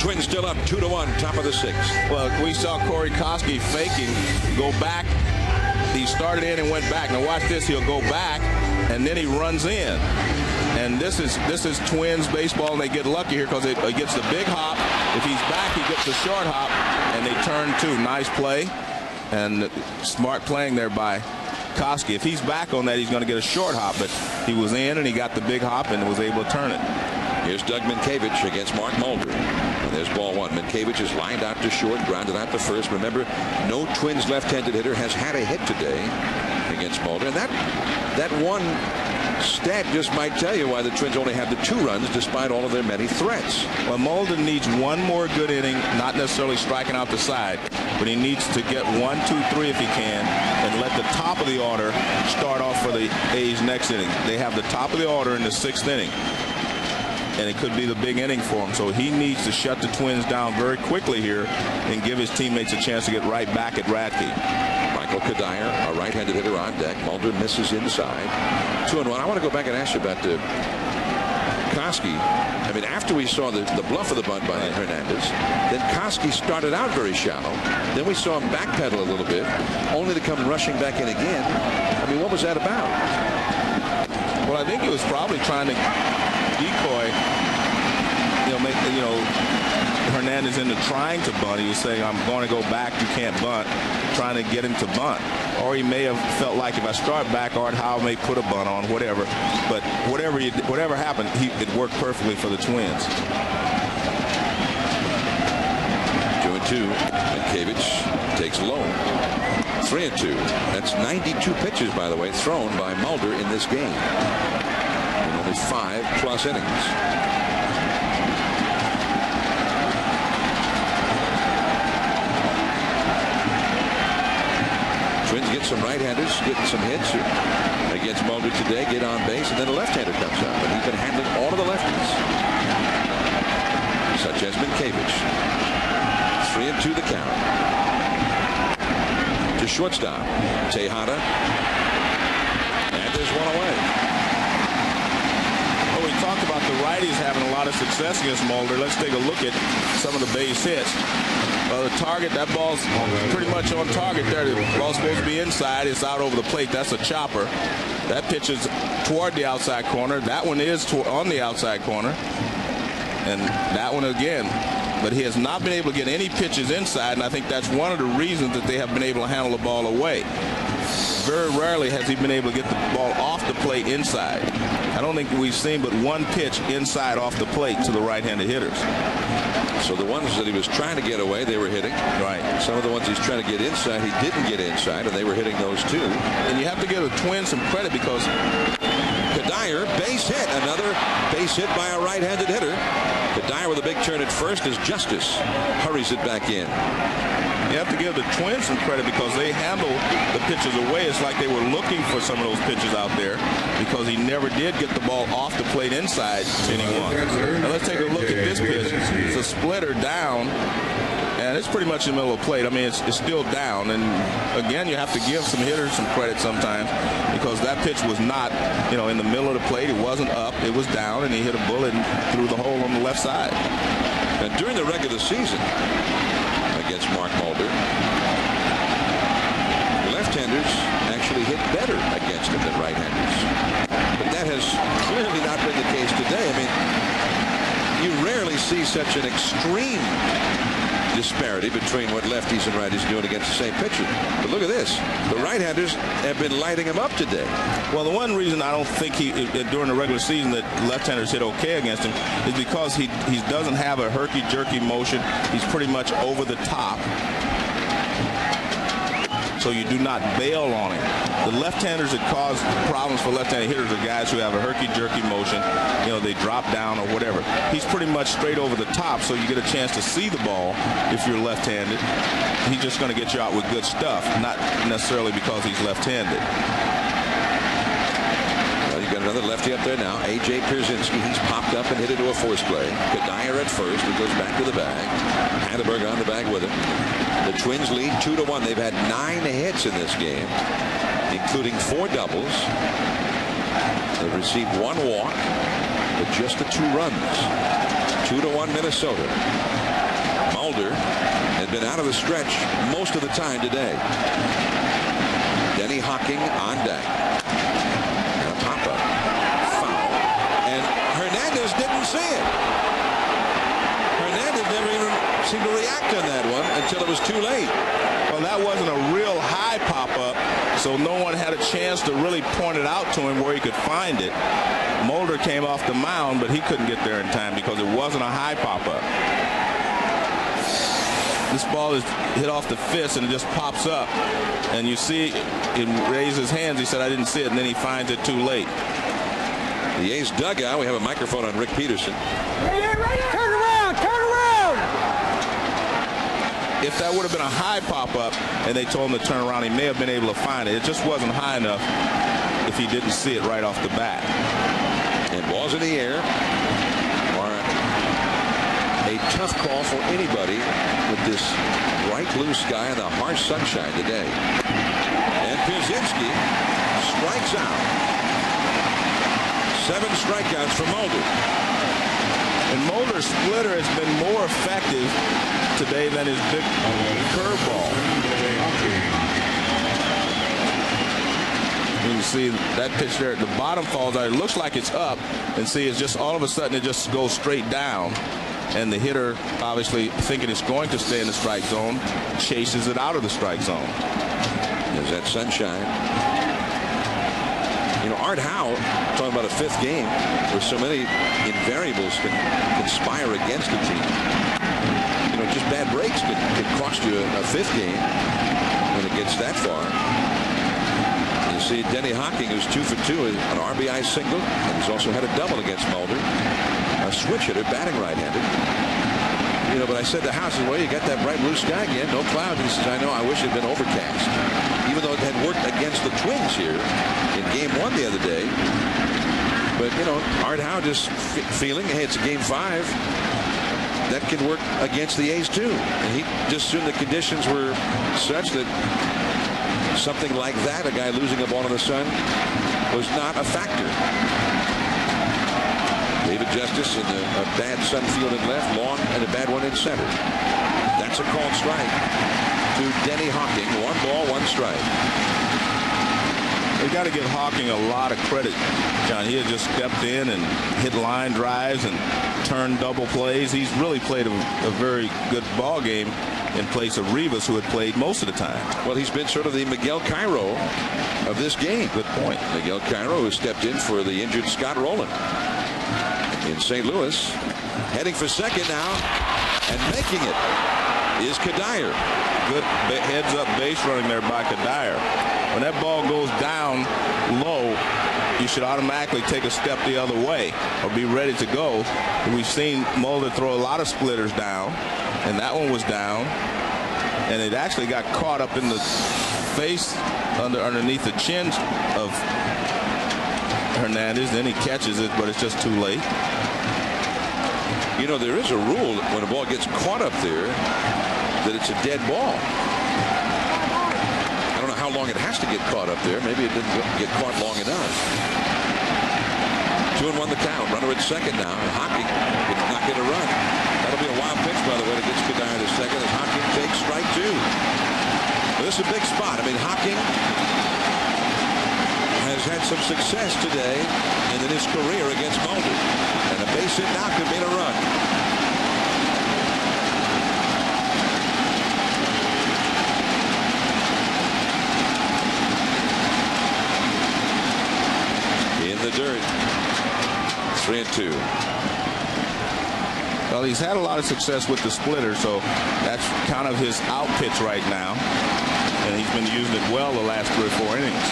Twins still up 2-1, top of the 6th. Well, we saw Corey Koski faking, go back. He started in and went back. Now watch this. He'll go back, and then he runs in. And this is Twins baseball, and they get lucky here because it gets the big hop. If he's back, he gets the short hop, and they turn 2. Nice play, and smart playing there by Koski. If he's back on that, he's going to get a short hop, but he was in, and he got the big hop, and was able to turn it. Here's Doug Minkevich against Mark Mulder. And there's ball 1. Minkevich is lined out to short, grounded out to first. Remember, no Twins left-handed hitter has had a hit today against Mulder. And that one stat just might tell you why the Twins only have the 2 runs despite all of their many threats. Well, Mulder needs one more good inning, not necessarily striking out the side, but he needs to get 1, 2, 3 if he can, and let the top of the order start off for the A's next inning. They have the top of the order in the 6th inning, and it could be the big inning for him. So he needs to shut the Twins down very quickly here and give his teammates a chance to get right back at Radke. Michael Kadire, a right-handed hitter on deck. Mulder misses inside. 2-1. I want to go back and ask you about Koski. I mean, after we saw the bluff of the bunt by Hernandez, then Koski started out very shallow. Then we saw him backpedal a little bit, only to come rushing back in again. I mean, what was that about? Well, I think he was probably trying to decoy, make Hernandez into trying to bunt. He was saying, I'm going to go back, you can't bunt, trying to get him to bunt. Or he may have felt like, if I start back, Art Howe may put a bunt on, whatever. But whatever happened, it worked perfectly for the Twins. 2-2. Minkevich takes low. 3-2. That's 92 pitches, by the way, thrown by Mulder in this game. In only 5+ innings. Twins get some right-handers, getting some hits against Mulder today, get on base, and then a left-hander comes up. And he's been handling all of the lefties, such as Minkevich. 3-2 the count. To shortstop, Tejada. And there's one away. Well, we talked about the righties having a lot of success against Mulder. Let's take a look at some of the base hits. The target, that ball's pretty much on target there. The ball's supposed to be inside. It's out over the plate. That's a chopper. That pitch is toward the outside corner. That one is on the outside corner. And that one again. But he has not been able to get any pitches inside, and I think that's one of the reasons that they have been able to handle the ball away. Very rarely has he been able to get the ball off the plate inside. I don't think we've seen but one pitch inside off the plate to the right-handed hitters. So the ones that he was trying to get away, they were hitting. Right. Some of the ones he's trying to get inside, he didn't get inside, and they were hitting those too. And you have to give the Twins some credit because Kadire, base hit. Another base hit by a right-handed hitter. Kadire with a big turn at first as Justice hurries it back in. You have to give the Twins some credit because they handle the pitches away. It's like they were looking for some of those pitches out there because he never did get the ball off the plate inside to anyone. Now let's take a look at this pitch. It's a splitter down, and it's pretty much in the middle of the plate. I mean, it's still down. And again, you have to give some hitters some credit sometimes because that pitch was not, in the middle of the plate. It wasn't up. It was down, and he hit a bullet through the hole on the left side. And during the regular season against Mark Mulder, left-handers actually hit better against him than right-handers. But that has clearly not been the case today. I mean, you rarely see such an extreme disparity between what lefties and righties are doing against the same pitcher. But look at this. The right-handers have been lighting him up today. Well, the one reason I don't think during the regular season that left-handers hit okay against him is because he doesn't have a herky-jerky motion. He's pretty much over the top. So you do not bail on him. The left-handers that cause problems for left-handed hitters are guys who have a herky-jerky motion. They drop down or whatever. He's pretty much straight over the top, so you get a chance to see the ball if you're left-handed. He's just going to get you out with good stuff, not necessarily because he's left-handed. Well, you've got another lefty up there now, A.J. Pierzynski. He's popped up and hit into a force play. Kadire at first. He goes back to the bag. Hatteberg on the bag with him. The Twins lead 2-1. They've had 9 hits in this game, including 4 doubles. They've received 1 walk, but just the 2 runs. 2-1 Minnesota. Mulder had been out of the stretch most of the time today. Denny Hocking on deck. And a pop-up. Foul. And Hernandez didn't see it. Hernandez never even seemed to react on that one until it was too late. Well, that wasn't a real high pop-up, so no one had a chance to really point it out to him where he could find it. Mulder came off the mound, but he couldn't get there in time because it wasn't a high pop-up. This ball is hit off the fist and it just pops up. And you see it raise his hands. He said, I didn't see it, and then he finds it too late. The A's dugout, we have a microphone on Rick Peterson. Turn around, turn around! If that would have been a high pop-up and they told him to turn around, he may have been able to find it. It just wasn't high enough if he didn't see it right off the bat. And balls in the air are a tough call for anybody with this bright blue sky and the harsh sunshine today. And Pierzynski strikes out. 7 strikeouts for Mulder. And Mulder's splitter has been more effective today than his big curveball. You can see that pitch there at the bottom falls out. It looks like it's up, and see it's just all of a sudden it just goes straight down. And the hitter, obviously thinking it's going to stay in the strike zone, chases it out of the strike zone. There's that sunshine. Art Howe, talking about a 5th game where so many invariables can conspire against a team. Just bad breaks can cost you a 5th game when it gets that far. You see Denny Hocking, who's 2 for 2, an RBI single, and he's also had a double against Mulder. A switch hitter, batting right-handed. But I said to House, well, you got that bright blue sky again, no clouds. He says, I know, I wish it had been overcast. Even though it had worked against the Twins here in Game 1 the other day. But, Art Howe just feeling, hey, it's a Game 5. That can work against the A's, too. And he just assumed the conditions were such that something like that, a guy losing a ball in the sun, was not a factor. David Justice in a bad Sunfield in left, Long and a bad one in center. That's a called strike to Denny Hawking. 1 ball, 1 strike. We've got to give Hawking a lot of credit, John. He had just stepped in and hit line drives and turned double plays. He's really played a very good ball game in place of Rivas, who had played most of the time. Well, he's been sort of the Miguel Cairo of this game. Good point. Miguel Cairo, who stepped in for the injured Scott Rowland in St. Louis. Heading for second now, and making it is Kadire. Good heads-up base running there by Kadire. When that ball goes down low, you should automatically take a step the other way or be ready to go. We've seen Mulder throw a lot of splitters down, and that one was down, and it actually got caught up in the face underneath the chin of Hernandez. Then he catches it, but it's just too late. You know, there is a rule when a ball gets caught up there that it's a dead ball. I don't know how long it has to get caught up there. Maybe it didn't get caught long enough. 2-1 the count. Runner at second now. Hawking did not get a run. That'll be a wild pitch, by the way, that gets Kadire to second as Hawking takes strike 2. Well, this is a big spot. I mean, Hawking has had some success today in his career against Mulder. And a base hit now could mean a run. In the dirt. 3-2. Well, he's had a lot of success with the splitter, so that's kind of his out pitch right now. And he's been using it well the last 3 or 4 innings.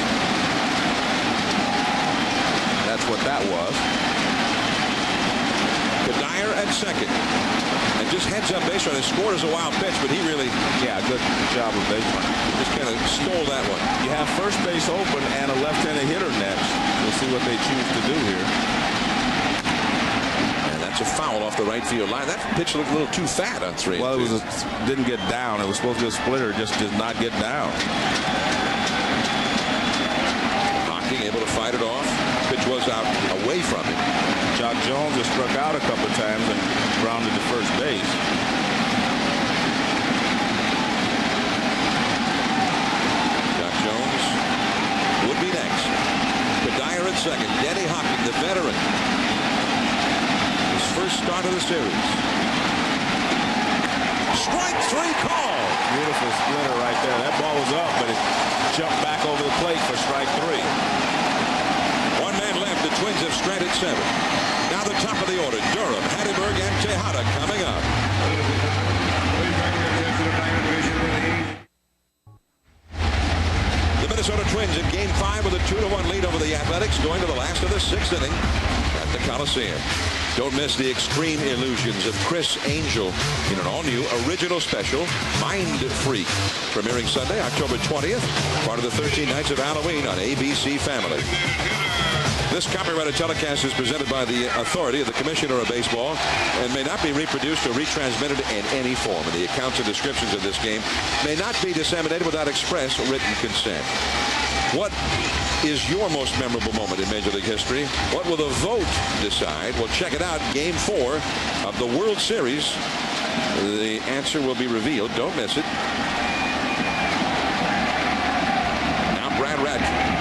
That's what that was. Kadire at second. And just heads up base runner. Scored as a wild pitch, but he really, good job of base running. just kind of stole that one. You have first base open and a left-handed hitter next. We'll see what they choose to do here. And that's a foul off the right field line. That pitch looked a little too fat on 3-2. Well, it didn't get down. It was supposed to be a splitter. Just did not get down. Hawking able to fight it off. Pitch was out away from him. Jock Jones has struck out a couple times and grounded to first base. Jock Jones would be next. Kadire at second. Denny Hawking, the veteran. His first start of the series. Strike 3 call. Beautiful splitter right there. That ball was up, but it jumped back over the plate for strike 3. 1 man left. The Twins have stranded 7. Now the top of the order. Durham, Hatteberg, and Tejada coming up. The Minnesota Twins in Game 5 with a 2-1 lead over the Athletics, going to the last of the 6th inning at the Coliseum. Don't miss the extreme illusions of Chris Angel in an all-new original special, Mind Freak, premiering Sunday, October 20th, part of the 13 Nights of Halloween on ABC Family. This copyrighted telecast is presented by the authority of the Commissioner of Baseball and may not be reproduced or retransmitted in any form. And the accounts and descriptions of this game may not be disseminated without express written consent. What is your most memorable moment in Major League history? What will the vote decide? Well, check it out. Game 4 of the World Series. The answer will be revealed. Don't miss it. Now Brad Radke.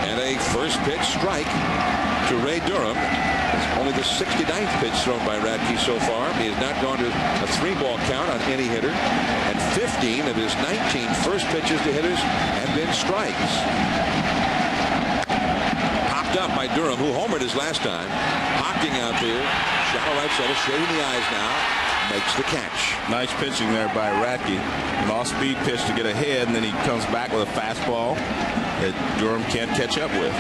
And a first pitch strike to Ray Durham. It's only the 69th pitch thrown by Radke so far. He has not gone to a 3-ball count on any hitter. And 15 of his 19 first pitches to hitters have been strikes. Popped up by Durham, who homered his last time. Hawking out there. Shallow right center, shading the eyes now. Makes the catch. Nice pitching there by Radke. An off-speed pitch to get ahead, and then he comes back with a fastball that Durham can't catch up with.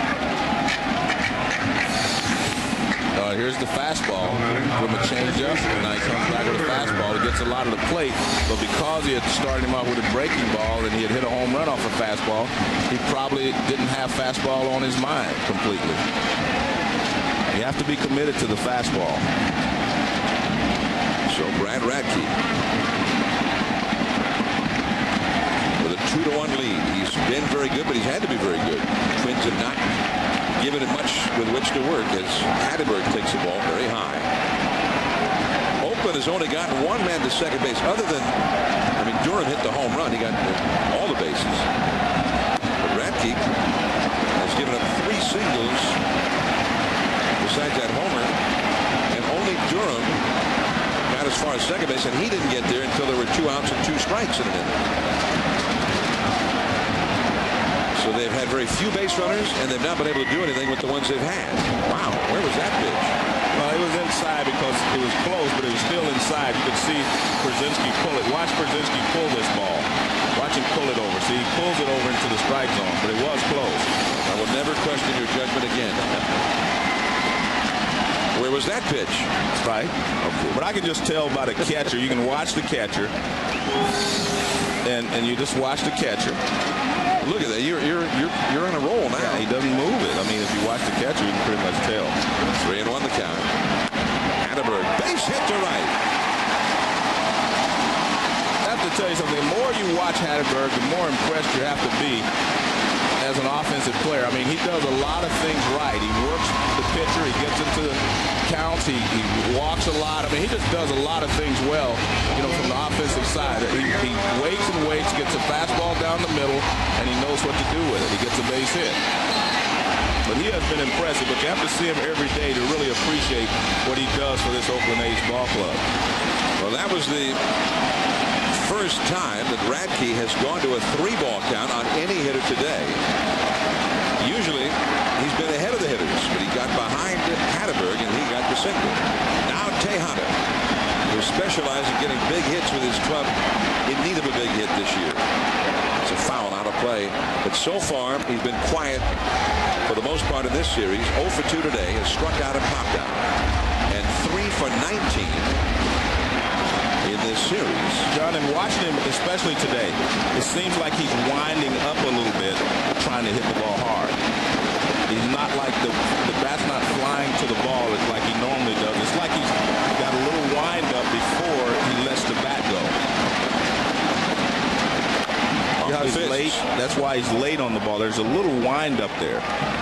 Here's the fastball from a changeup, and now he comes back with a fastball. He gets a lot of the plate, but because he had started him off with a breaking ball and he had hit a home run off a fastball, he probably didn't have fastball on his mind completely. You have to be committed to the fastball. So Brad Radke with a 2-1 lead. He's been very good, but he's had to be very good. Twins have not given it much with which to work as Hatteberg takes the ball very high. Oakland has only gotten one man to second base other than, Durham hit the home run. He got all the bases. But Radke has given up 3 singles besides that homer, and only Durham got as far as second base, and he didn't get there until there were 2 outs and 2 strikes in an inning. So they've had very few base runners, and they've not been able to do anything with the ones they've had. Wow, where was that pitch? Well, it was inside because it was close, but it was still inside. You could see Brzezinski pull it. Watch Brzezinski pull this ball. Watch him pull it over. See, he pulls it over into the strike zone, but it was close. I will never question your judgment again. Where was that pitch? Strike. Okay. But I can just tell by the catcher. You can watch the catcher, and you just watch the catcher. Look at that. You're on a roll now. Yeah, he doesn't move it. If you watch the catcher, you can pretty much tell. 3-1 the count. Hatteberg, base hit to right. I have to tell you something. The more you watch Hatteberg, the more impressed you have to be as an offensive player. He does a lot of things right. He works the pitcher. He gets into the counts. He walks a lot. He just does a lot of things well, from the offensive side. He waits and waits, gets a fastball down the middle, and he knows what to do with it. He gets a base hit. But he has been impressive, but you have to see him every day to really appreciate what he does for this Oakland A's ball club. Well, that was the first time that Radke has gone to a 3-ball count on any hitter today. Usually, he's been ahead of the hitters, but he got behind Hatteberg, and he got the single. Now Tejada, who specializes in getting big hits with his club, in need of a big hit this year. It's a foul out of play, but so far, he's been quiet for the most part in this series. 0 for 2 today, has struck out and popped out, and 3 for 19 in this series. John, and watching him, especially today, it seems like he's winding up a little bit, trying to hit the ball hard. He's not like the bat's not flying to the ball like he normally does. It's like he's got a little wind up before he lets the bat go. He's late. That's why he's late on the ball. There's a little wind up there,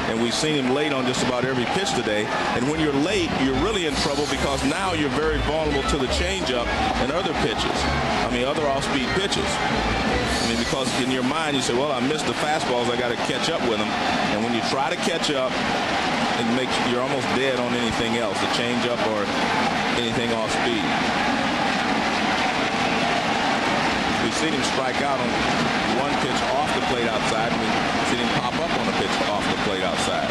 and we've seen him late on just about every pitch today. And when you're late, you're really in trouble because now you're very vulnerable to the changeup and other pitches. Other off-speed pitches. Because in your mind you say, well, I missed the fastballs. I got to catch up with them. And when you try to catch up, you're almost dead on anything else, the changeup or anything off-speed. We've seen him strike out on one pitch off the plate outside, and we've seen him pop up on a pitch off the plate outside.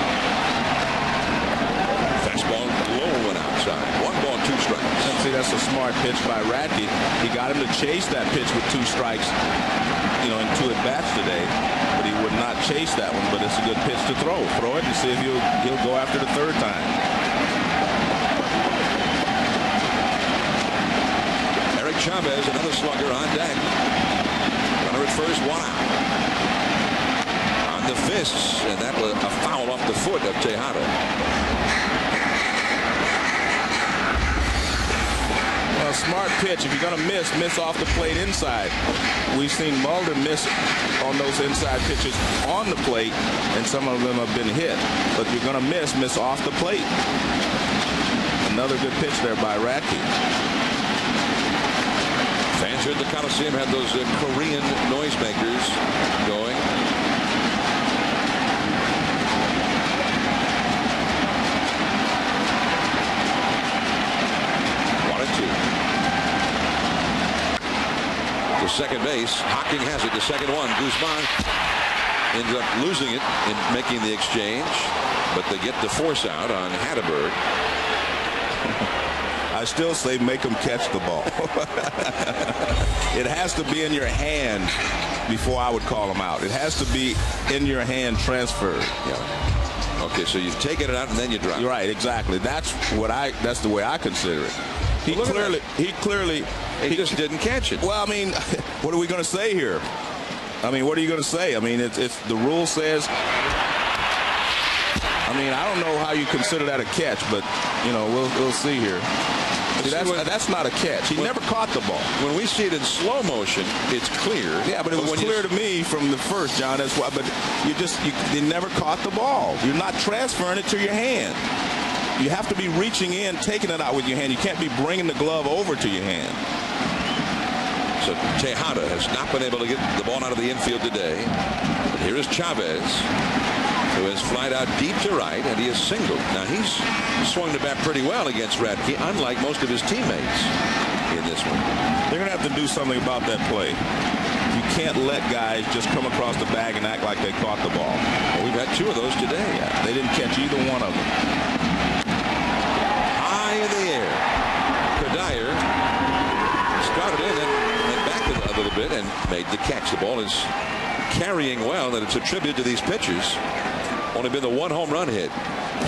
Fastball low went outside. 1 ball, 2 strikes. And see, that's a smart pitch by Radke. He got him to chase that pitch with 2 strikes, in 2 at-bats today, but he would not chase that one, but it's a good pitch to throw. Throw it and see if he'll go after the 3rd time. Chavez, another slugger on deck. Runner at first, 1 out. On the fists, and that was a foul off the foot of Tejada. A smart pitch. If you're going to miss off the plate inside. We've seen Mulder miss on those inside pitches on the plate, and some of them have been hit. But if you're going to miss off the plate. Another good pitch there by Radke. Fans here at the Coliseum had those Korean noisemakers going. To second base. Hocking has it to second one. Guzman ends up losing it in making the exchange, but they get the force out on Hatteberg. I still say make him catch the ball. It has to be in your hand before I would call him out. It has to be in your hand transferred. Yeah. Okay, so you've taken it out and then you drop it. Right, exactly. That's the way I consider it. He just didn't catch it. Well, what are we going to say here? What are you going to say? It's the rule says. I don't know how you consider that a catch, but we'll see here. See, that's not a catch. He never caught the ball. When we see it in slow motion, it's clear. Yeah, but it was clear to me from the first, John. That's why. But you never caught the ball. You're not transferring it to your hand. You have to be reaching in, taking it out with your hand. You can't be bringing the glove over to your hand. So Tejada has not been able to get the ball out of the infield today. But here is Chavez, who has flied out deep to right, and he is singled. Now, he's swung the bat pretty well against Radke, unlike most of his teammates in this one. They're going to have to do something about that play. You can't let guys just come across the bag and act like they caught the ball. Well, we've had 2 of those today. Yeah, they didn't catch either one of them. High in the air. Kadire started in and backed it a little bit and made the catch. The ball is carrying well, and it's attributed to these pitchers. Only been the 1 home run hit.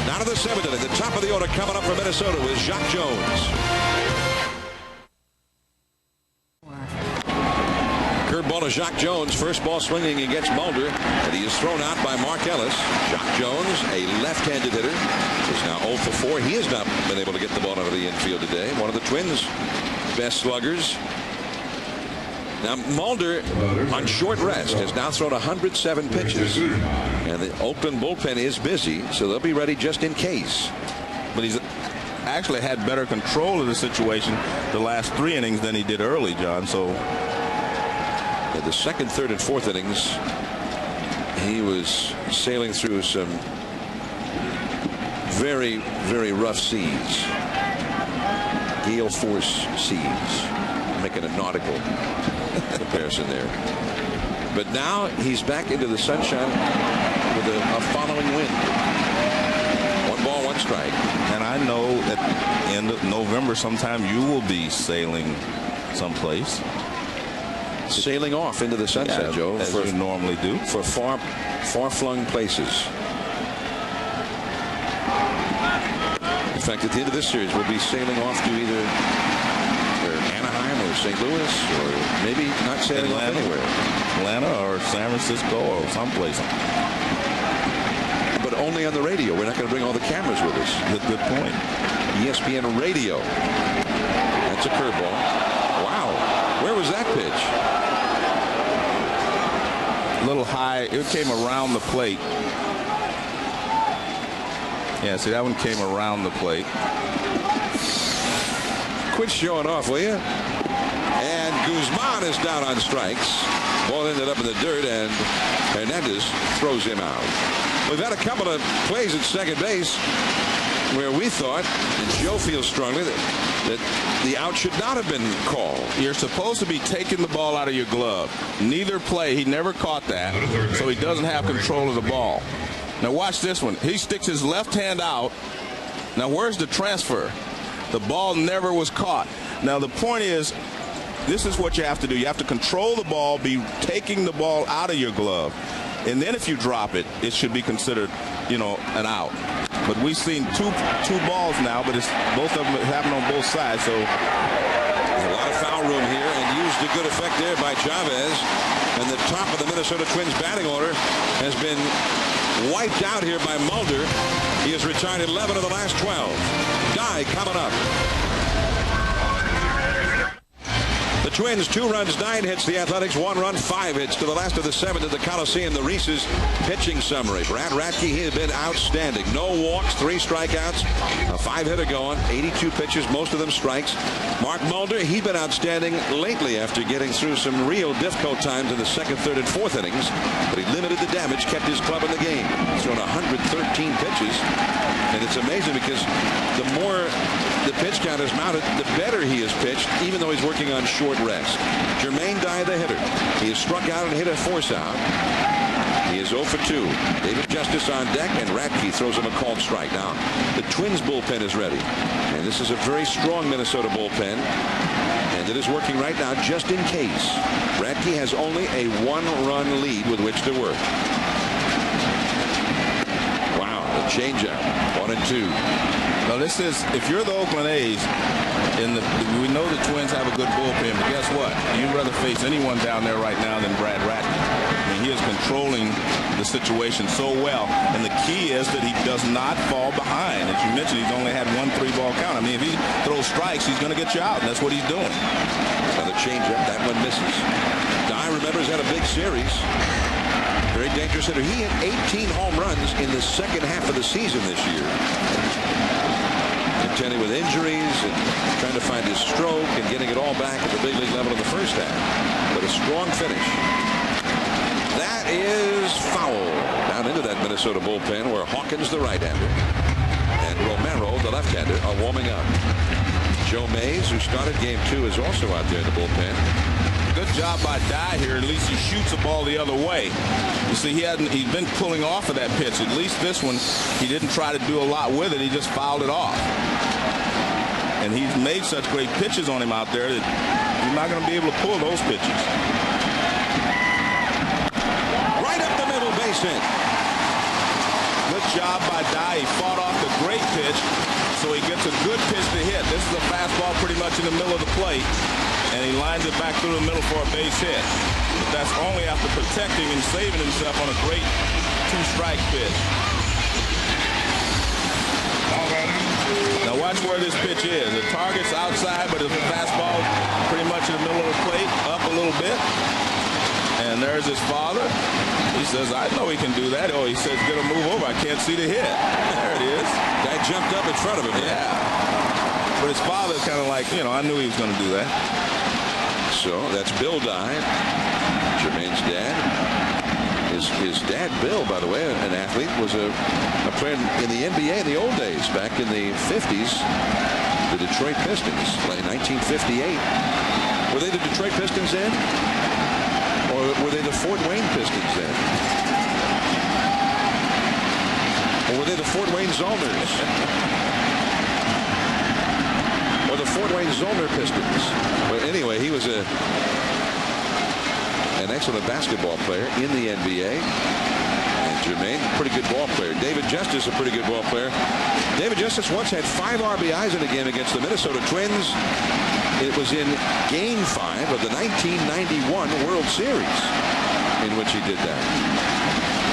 Now to the 7th inning. The top of the order coming up for Minnesota is Jacques Jones. Curveball to Jacques Jones. First ball swinging against Mulder, and he is thrown out by Mark Ellis. Jacques Jones, a left-handed hitter, is now 0 for 4. He has not been able to get the ball out of the infield today. One of the Twins' best sluggers. Now, Mulder, on short rest, has now thrown 107 pitches. And the Oakland bullpen is busy, so they'll be ready just in case. But he's actually had better control of the situation the last 3 innings than he did early, John. So in the 2nd, 3rd, and 4th innings, he was sailing through some very, very rough seas. Gale force seas. Making a nautical comparison there. But now he's back into the sunshine with a following wind. 1 ball, 1 strike. And I know at the end of November sometime you will be sailing someplace. Sailing off into the sunset, Joe. As you normally do. For far-flung places. In fact, at the end of this series, we'll be sailing off to either Anaheim or St. Louis, or maybe not sailing off anywhere. Atlanta or San Francisco or someplace. But only on the radio. We're not going to bring all the cameras with us. Good point. ESPN radio. That's a curveball. Wow. Where was that pitch? A little high. It came around the plate. Yeah, see, that one came around the plate. Quit showing off, will you? And Guzman is down on strikes. Ball ended up in the dirt, and Hernandez throws him out. We've had a couple of plays at second base where we thought, and Joe feels strongly, that the out should not have been called. You're supposed to be taking the ball out of your glove. Neither play, he never caught that, so he doesn't have control of the ball. Now watch this one. He sticks his left hand out. Now where's the transfer? The ball never was caught. Now the point is, this is what you have to do. You have to control the ball, be taking the ball out of your glove. And then if you drop it, it should be considered, an out. But we've seen two balls now, but it's both of them happen on both sides. So a lot of foul room here, and used to good effect there by Chavez. And the top of the Minnesota Twins batting order has been wiped out here by Mulder. He has retired 11 of the last 12. Guy coming up. The Twins, 2 runs, 9 hits. The Athletics, 1 run, 5 hits to the last of the 7th at the Coliseum. The Reese's pitching summary. Brad Radke, he has been outstanding. No walks, 3 strikeouts, a 5-hitter going, 82 pitches, most of them strikes. Mark Mulder, he's been outstanding lately after getting through some real difficult times in the 2nd, 3rd, and 4th innings. But he limited the damage, kept his club in the game. He's thrown 113 pitches. And it's amazing because the more the pitch count is mounted, the better he has pitched, even though he's working on short rest. Jermaine Dye, the hitter. He has struck out and hit a force out. He is 0 for 2. David Justice on deck, and Radke throws him a called strike. Now, the Twins bullpen is ready. And this is a very strong Minnesota bullpen. And it is working right now just in case. Radke has only a 1-run lead with which to work. Wow, the changeup. 1-2. Now this is, if you're the Oakland A's, we know the Twins have a good bullpen, but guess what? You'd rather face anyone down there right now than Brad Radke. I mean, he is controlling the situation so well. And the key is that he does not fall behind. As you mentioned, he's only had 1 3-ball count. I mean, if he throws strikes, he's going to get you out, and that's what he's doing. Another changeup. That one misses. Dye, remember, has had a big series. Very dangerous hitter. He hit 18 home runs in the second half of the season this year. Contending with injuries and trying to find his stroke and getting it all back at the big league level in the first half. But a strong finish. That is foul. Down into that Minnesota bullpen where Hawkins, the right-hander, and Romero, the left-hander, are warming up. Joe Mays, who started game 2, is also out there in the bullpen. Good job by Dye here. At least he shoots the ball the other way. You see, he's been pulling off of that pitch. At least this one, he didn't try to do a lot with it. He just fouled it off. And he's made such great pitches on him out there that he's not going to be able to pull those pitches. Right up the middle, base hit. Good job by Dye. He fought off the great pitch, so he gets a good pitch to hit. This is a fastball pretty much in the middle of the plate, and he lines it back through the middle for a base hit. But that's only after protecting and saving himself on a great 2-strike pitch. Now watch where this pitch is. The target's outside, but the fastball pretty much in the middle of the plate, up a little bit. And there's his father. He says, I know he can do that. Oh, he says, get a move over. I can't see the hit. There it is. Guy jumped up in front of him. Yeah. But his father's kind of like, I knew he was going to do that. So that's Bill Dye, Jermaine's dad. His dad, Bill, by the way, an athlete, was a player in the NBA in the old days, back in the 50s. The Detroit Pistons, in 1958. Were they the Detroit Pistons then? Or were they the Fort Wayne Pistons then? Or were they the Fort Wayne Zollners? Or the Fort Wayne Zollner Pistons? But anyway, he was an excellent basketball player in the NBA. And Jermaine, pretty good ball player. David Justice, a pretty good ball player. David Justice once had 5 RBIs in a game against the Minnesota Twins. It was in Game 5 of the 1991 World Series in which he did that.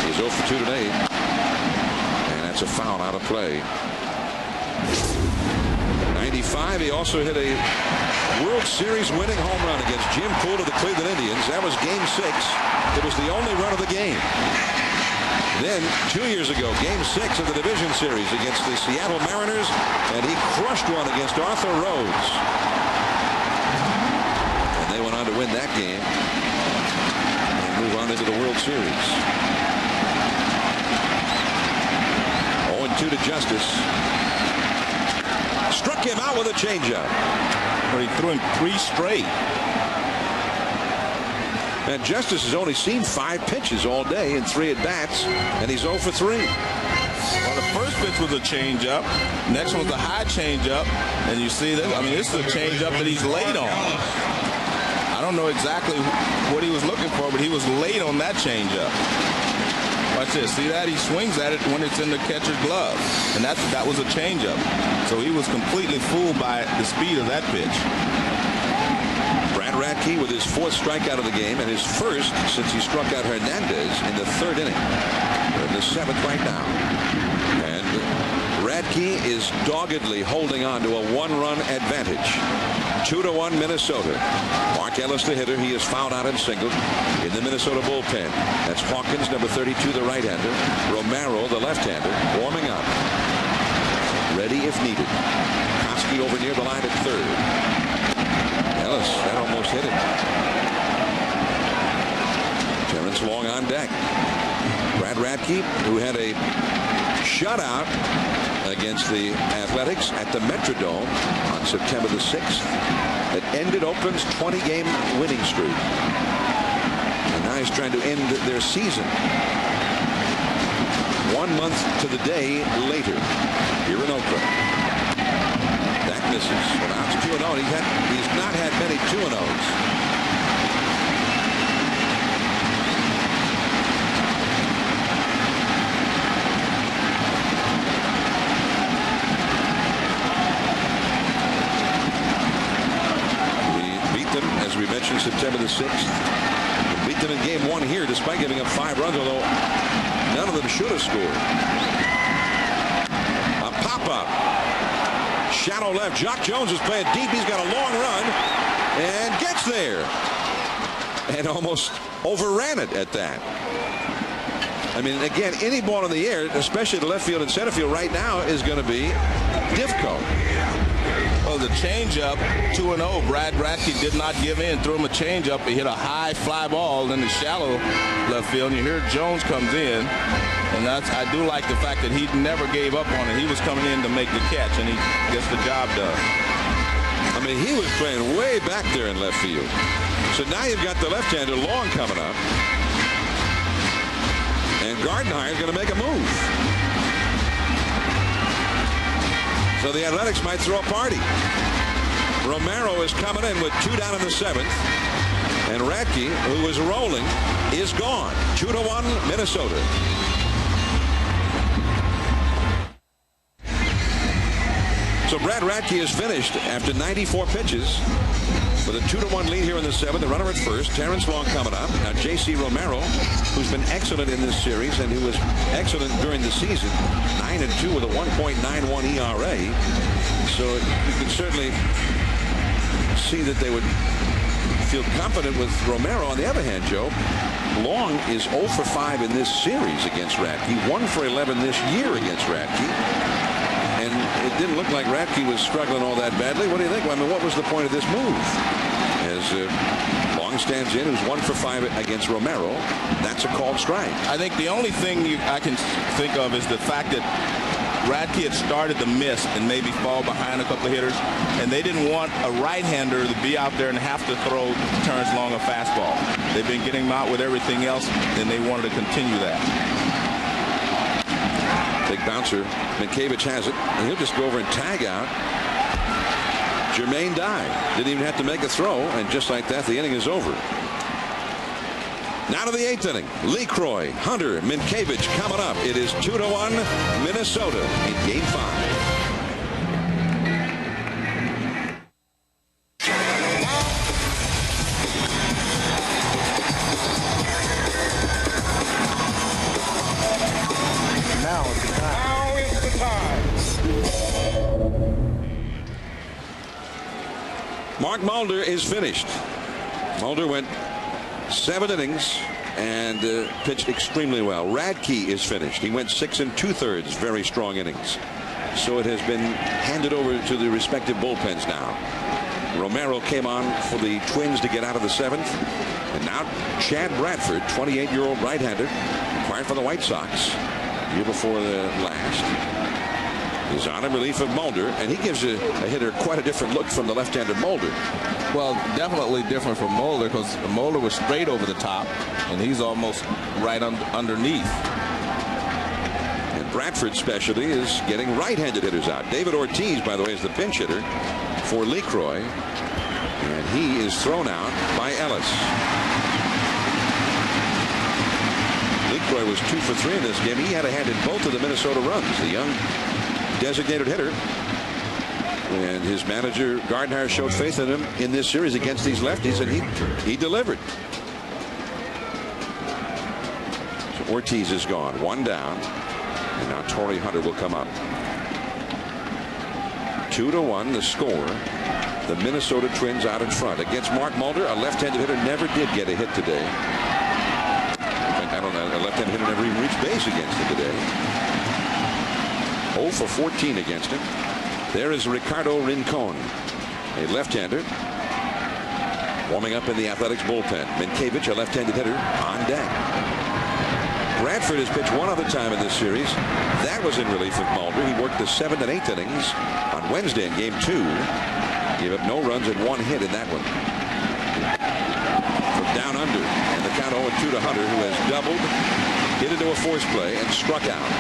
He's 0 for 2 today. And that's a foul out of play. 95, he also hit a World Series winning home run against Jim Poole of the Cleveland Indians. That was Game 6. It was the only run of the game. Then 2 years ago, Game 6 of the Division Series against the Seattle Mariners, and he crushed one against Arthur Rhodes. And they went on to win that game and move on into the World Series. 0-2 to Justice. Struck him out with a changeup. But he threw him 3 straight. And Justice has only seen 5 pitches all day in 3 at-bats, and he's 0 for 3. Well, the first pitch was a changeup. Next one was a high changeup. And you see this? I mean, this is a changeup that he's late on. I don't know exactly what he was looking for, but he was late on that changeup. Watch this. See that? He swings at it when it's in the catcher's glove. And that was a changeup. So he was completely fooled by the speed of that pitch. Brad Radke with his 4th strikeout of the game and his first since he struck out Hernandez in the 3rd inning. We're in the 7th right now. And Radke is doggedly holding on to a 1-run advantage. 2-1 Minnesota. Mark Ellis, the hitter, he is fouled out and singled in the Minnesota bullpen. That's Hawkins, number 32, the right-hander. Romero, the left-hander, warming up. Ready if needed. Koski over near the line at 3rd. Ellis, that almost hit him. Terrence Long on deck. Brad Radke, who had a shutout against the Athletics at the Metrodome on September the 6th. That ended Oakland's 20-game winning streak. And now he's trying to end their season 1 month to the day later here in Oakland. That misses. Well, now it's 2-0. He's not had many 2-0s. As we mentioned, September the 6th. We beat them in game 1 here, despite giving up 5 runs, although none of them should have scored. A pop-up. Shallow left. Jock Jones is playing deep. He's got a long run and gets there. And almost overran it at that. I mean, again, any ball in the air, especially the left field and center field right now, is going to be difficult. Well, the changeup, 2-0. Brad Radke did not give in. Threw him a changeup. He hit a high fly ball in the shallow left field. And you hear Jones comes in. And I do like the fact that he never gave up on it. He was coming in to make the catch, and he gets the job done. I mean, he was playing way back there in left field. So now you've got the left-hander Long coming up. And Gardenhire is going to make a move. So the Athletics might throw a party. Romero is coming in with 2 down in the 7th. And Radke, who was rolling, is gone. 2-1 Minnesota. So Brad Radke is finished after 94 pitches with a 2-1 lead here in the 7th. The runner at first. Terrence Long coming up. Now J.C. Romero, who's been excellent in this series and who was excellent during the season. 9-2 with a 1.91 ERA. So you can certainly see that they would feel confident with Romero. On the other hand, Joe, Long is 0 for 5 in this series against Radke. 1 for 11 this year against Radke. And it didn't look like Radke was struggling all that badly. What do you think? I mean, what was the point of this move? As Long stands in, who's 1 for 5 against Romero. That's a called strike. I think the only thing I can think of is the fact that Radke had started to miss and maybe fall behind a couple of hitters, and they didn't want a right-hander to be out there and have to throw Terrence Long a fastball. They've been getting him out with everything else, and they wanted to continue that. Big bouncer. Minkiewicz has it, and he'll just go over and tag out Jermaine Dye. Didn't even have to make a throw, and just like that, the inning is over. Now to the 8th inning. LeCroy, Hunter, Minkiewicz coming up. It is 2-1 Minnesota in Game 5. Mark Mulder is finished. Mulder went 7 innings and pitched extremely well. Radke is finished. He went 6 2/3 very strong innings. So it has been handed over to the respective bullpens now. Romero came on for the Twins to get out of the 7th. And now Chad Bradford, 28-year-old right-hander, acquired for the White Sox year before the last, is on in relief of Mulder, and he gives a hitter quite a different look from the left-handed Mulder. Well, definitely different from Mulder, because Mulder was straight over the top, and he's almost right underneath. And Bradford's specialty is getting right-handed hitters out. David Ortiz, by the way, is the pinch hitter for LeCroy, and he is thrown out by Ellis. LeCroy was 2 for 3 in this game. He had a hand in both of the Minnesota runs. The young designated hitter, and his manager Gardenhire showed faith in him in this series against these lefties, and he delivered. So Ortiz is gone, 1 down, and now Torrey Hunter will come up. 2-1 the score. The Minnesota Twins out in front against Mark Mulder. A left-handed hitter never did get a hit today. I don't know, a left-handed hitter never even reached base against him today. 0 for 14 against him. There is Ricardo Rincon, a left-hander, warming up in the Athletics bullpen. Minkiewicz, a left-handed hitter, on deck. Bradford has pitched 1 other time in this series. That was in relief of Mulder. He worked the 7th and 8th innings on Wednesday in Game 2. Gave up no runs and 1 hit in that one. From down under, and the count 0-2 to Hunter, who has doubled, hit into a force play, and struck out.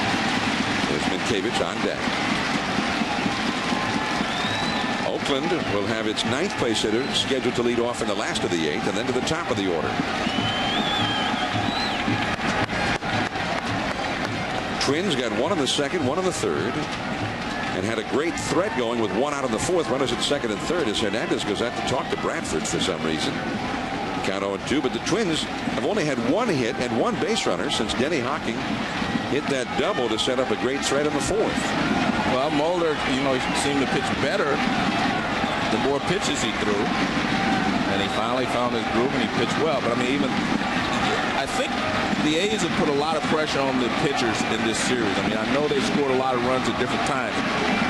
There's Minkiewicz on deck. Oakland will have its 9th place hitter scheduled to lead off in the last of the 8th, and then to the top of the order. Twins got 1 in the 2nd, 1 in the 3rd, and had a great threat going with 1 out in the 4th. Runners at 2nd and 3rd as Hernandez goes out to talk to Bradford for some reason. Count 0-2, but the Twins have only had one hit and one base runner since Denny Hocking hit that double to set up a great threat in the fourth. Well, Mulder, he seemed to pitch better the more pitches he threw, and he finally found his groove and he pitched well. But I mean, I think the A's have put a lot of pressure on the pitchers in this series. I mean, I know they scored a lot of runs at different times,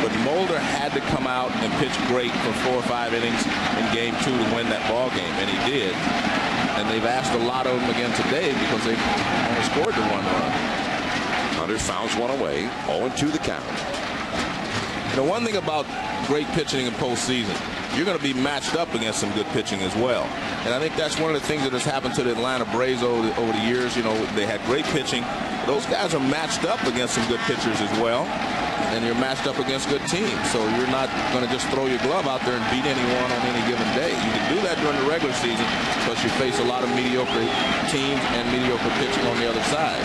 but Mulder had to come out and pitch great for 4 or 5 innings in Game 2 to win that ball game, and he did. And they've asked a lot of him again today because they only scored the 1 run. Hunter fouls one away. 0-2 the count. The one thing about great pitching in postseason, you're going to be matched up against some good pitching as well. And I think that's one of the things that has happened to the Atlanta Braves over the years. They had great pitching. Those guys are matched up against some good pitchers as well. And you're matched up against good teams. So you're not going to just throw your glove out there and beat anyone on any given day. You can do that during the regular season, but you face a lot of mediocre teams and mediocre pitching on the other side.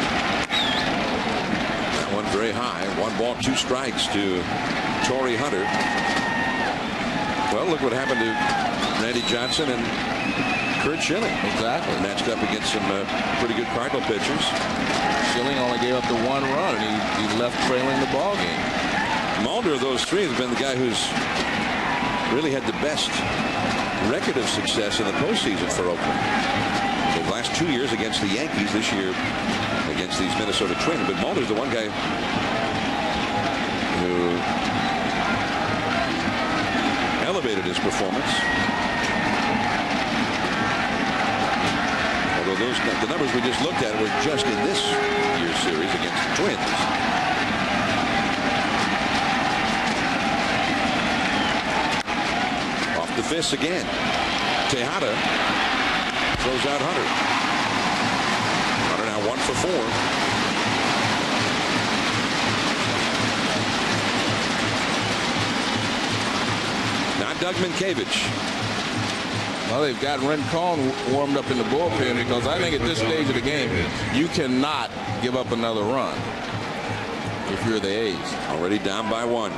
That one very high. 1 ball, 2 strikes to Torrey Hunter. Well, look what happened to Randy Johnson and Curt Schilling. Exactly. Matched up against some pretty good Cardinal pitchers. Schilling only gave up the 1 run, and he left trailing the ball game. Mulder of those 3 has been the guy who's really had the best record of success in the postseason for Oakland. The last 2 years against the Yankees, this year against these Minnesota Twins. But Mulder's the one guy who elevated his performance. Although the numbers we just looked at were just in this year's series against the Twins. Off the fist again. Tejada throws out Hunter. Hunter now 1 for 4. Doug Minkiewicz. Well, they've got Rincon warmed up in the bullpen because I think at this stage of the game, you cannot give up another run if you're the A's. Already down by 1.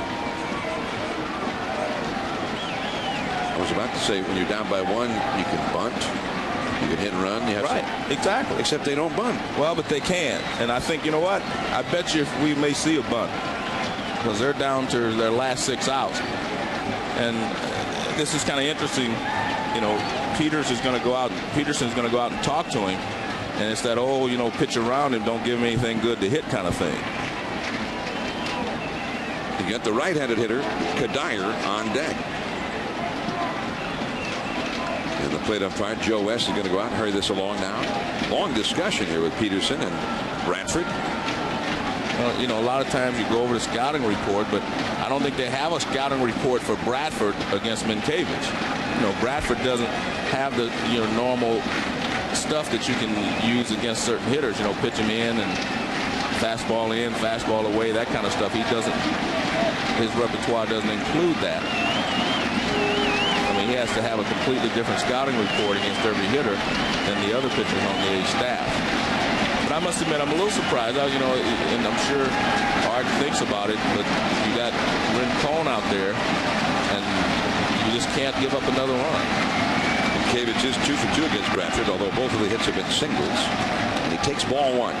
I was about to say, when you're down by 1, you can bunt, you can hit and run. You have right, exactly. Except they don't bunt. Well, but they can. And I think, you know what? I bet you we may see a bunt because they're down to their last 6 outs. And this is kind of interesting. Peterson's going to go out and talk to him, and it's that pitch around him, don't give him anything good to hit kind of thing. You got the right-handed hitter Kadire on deck, and the plate umpire Joe West is going to go out and hurry this along now. Long discussion here with Peterson and Bradford. Well, a lot of times you go over the scouting report, but I don't think they have a scouting report for Bradford against Minkiewicz. Bradford doesn't have the normal stuff that you can use against certain hitters. Pitch him in and fastball in, fastball away, that kind of stuff. His repertoire doesn't include that. I mean, he has to have a completely different scouting report against every hitter than the other pitchers on the A's staff. But I must admit, I'm a little surprised. And I'm sure Art thinks about it, but you got Rincon out there, and you just can't give up another run. Minkiewicz is 2 for 2 against Bradford, although both of the hits have been singles. And he takes ball 1.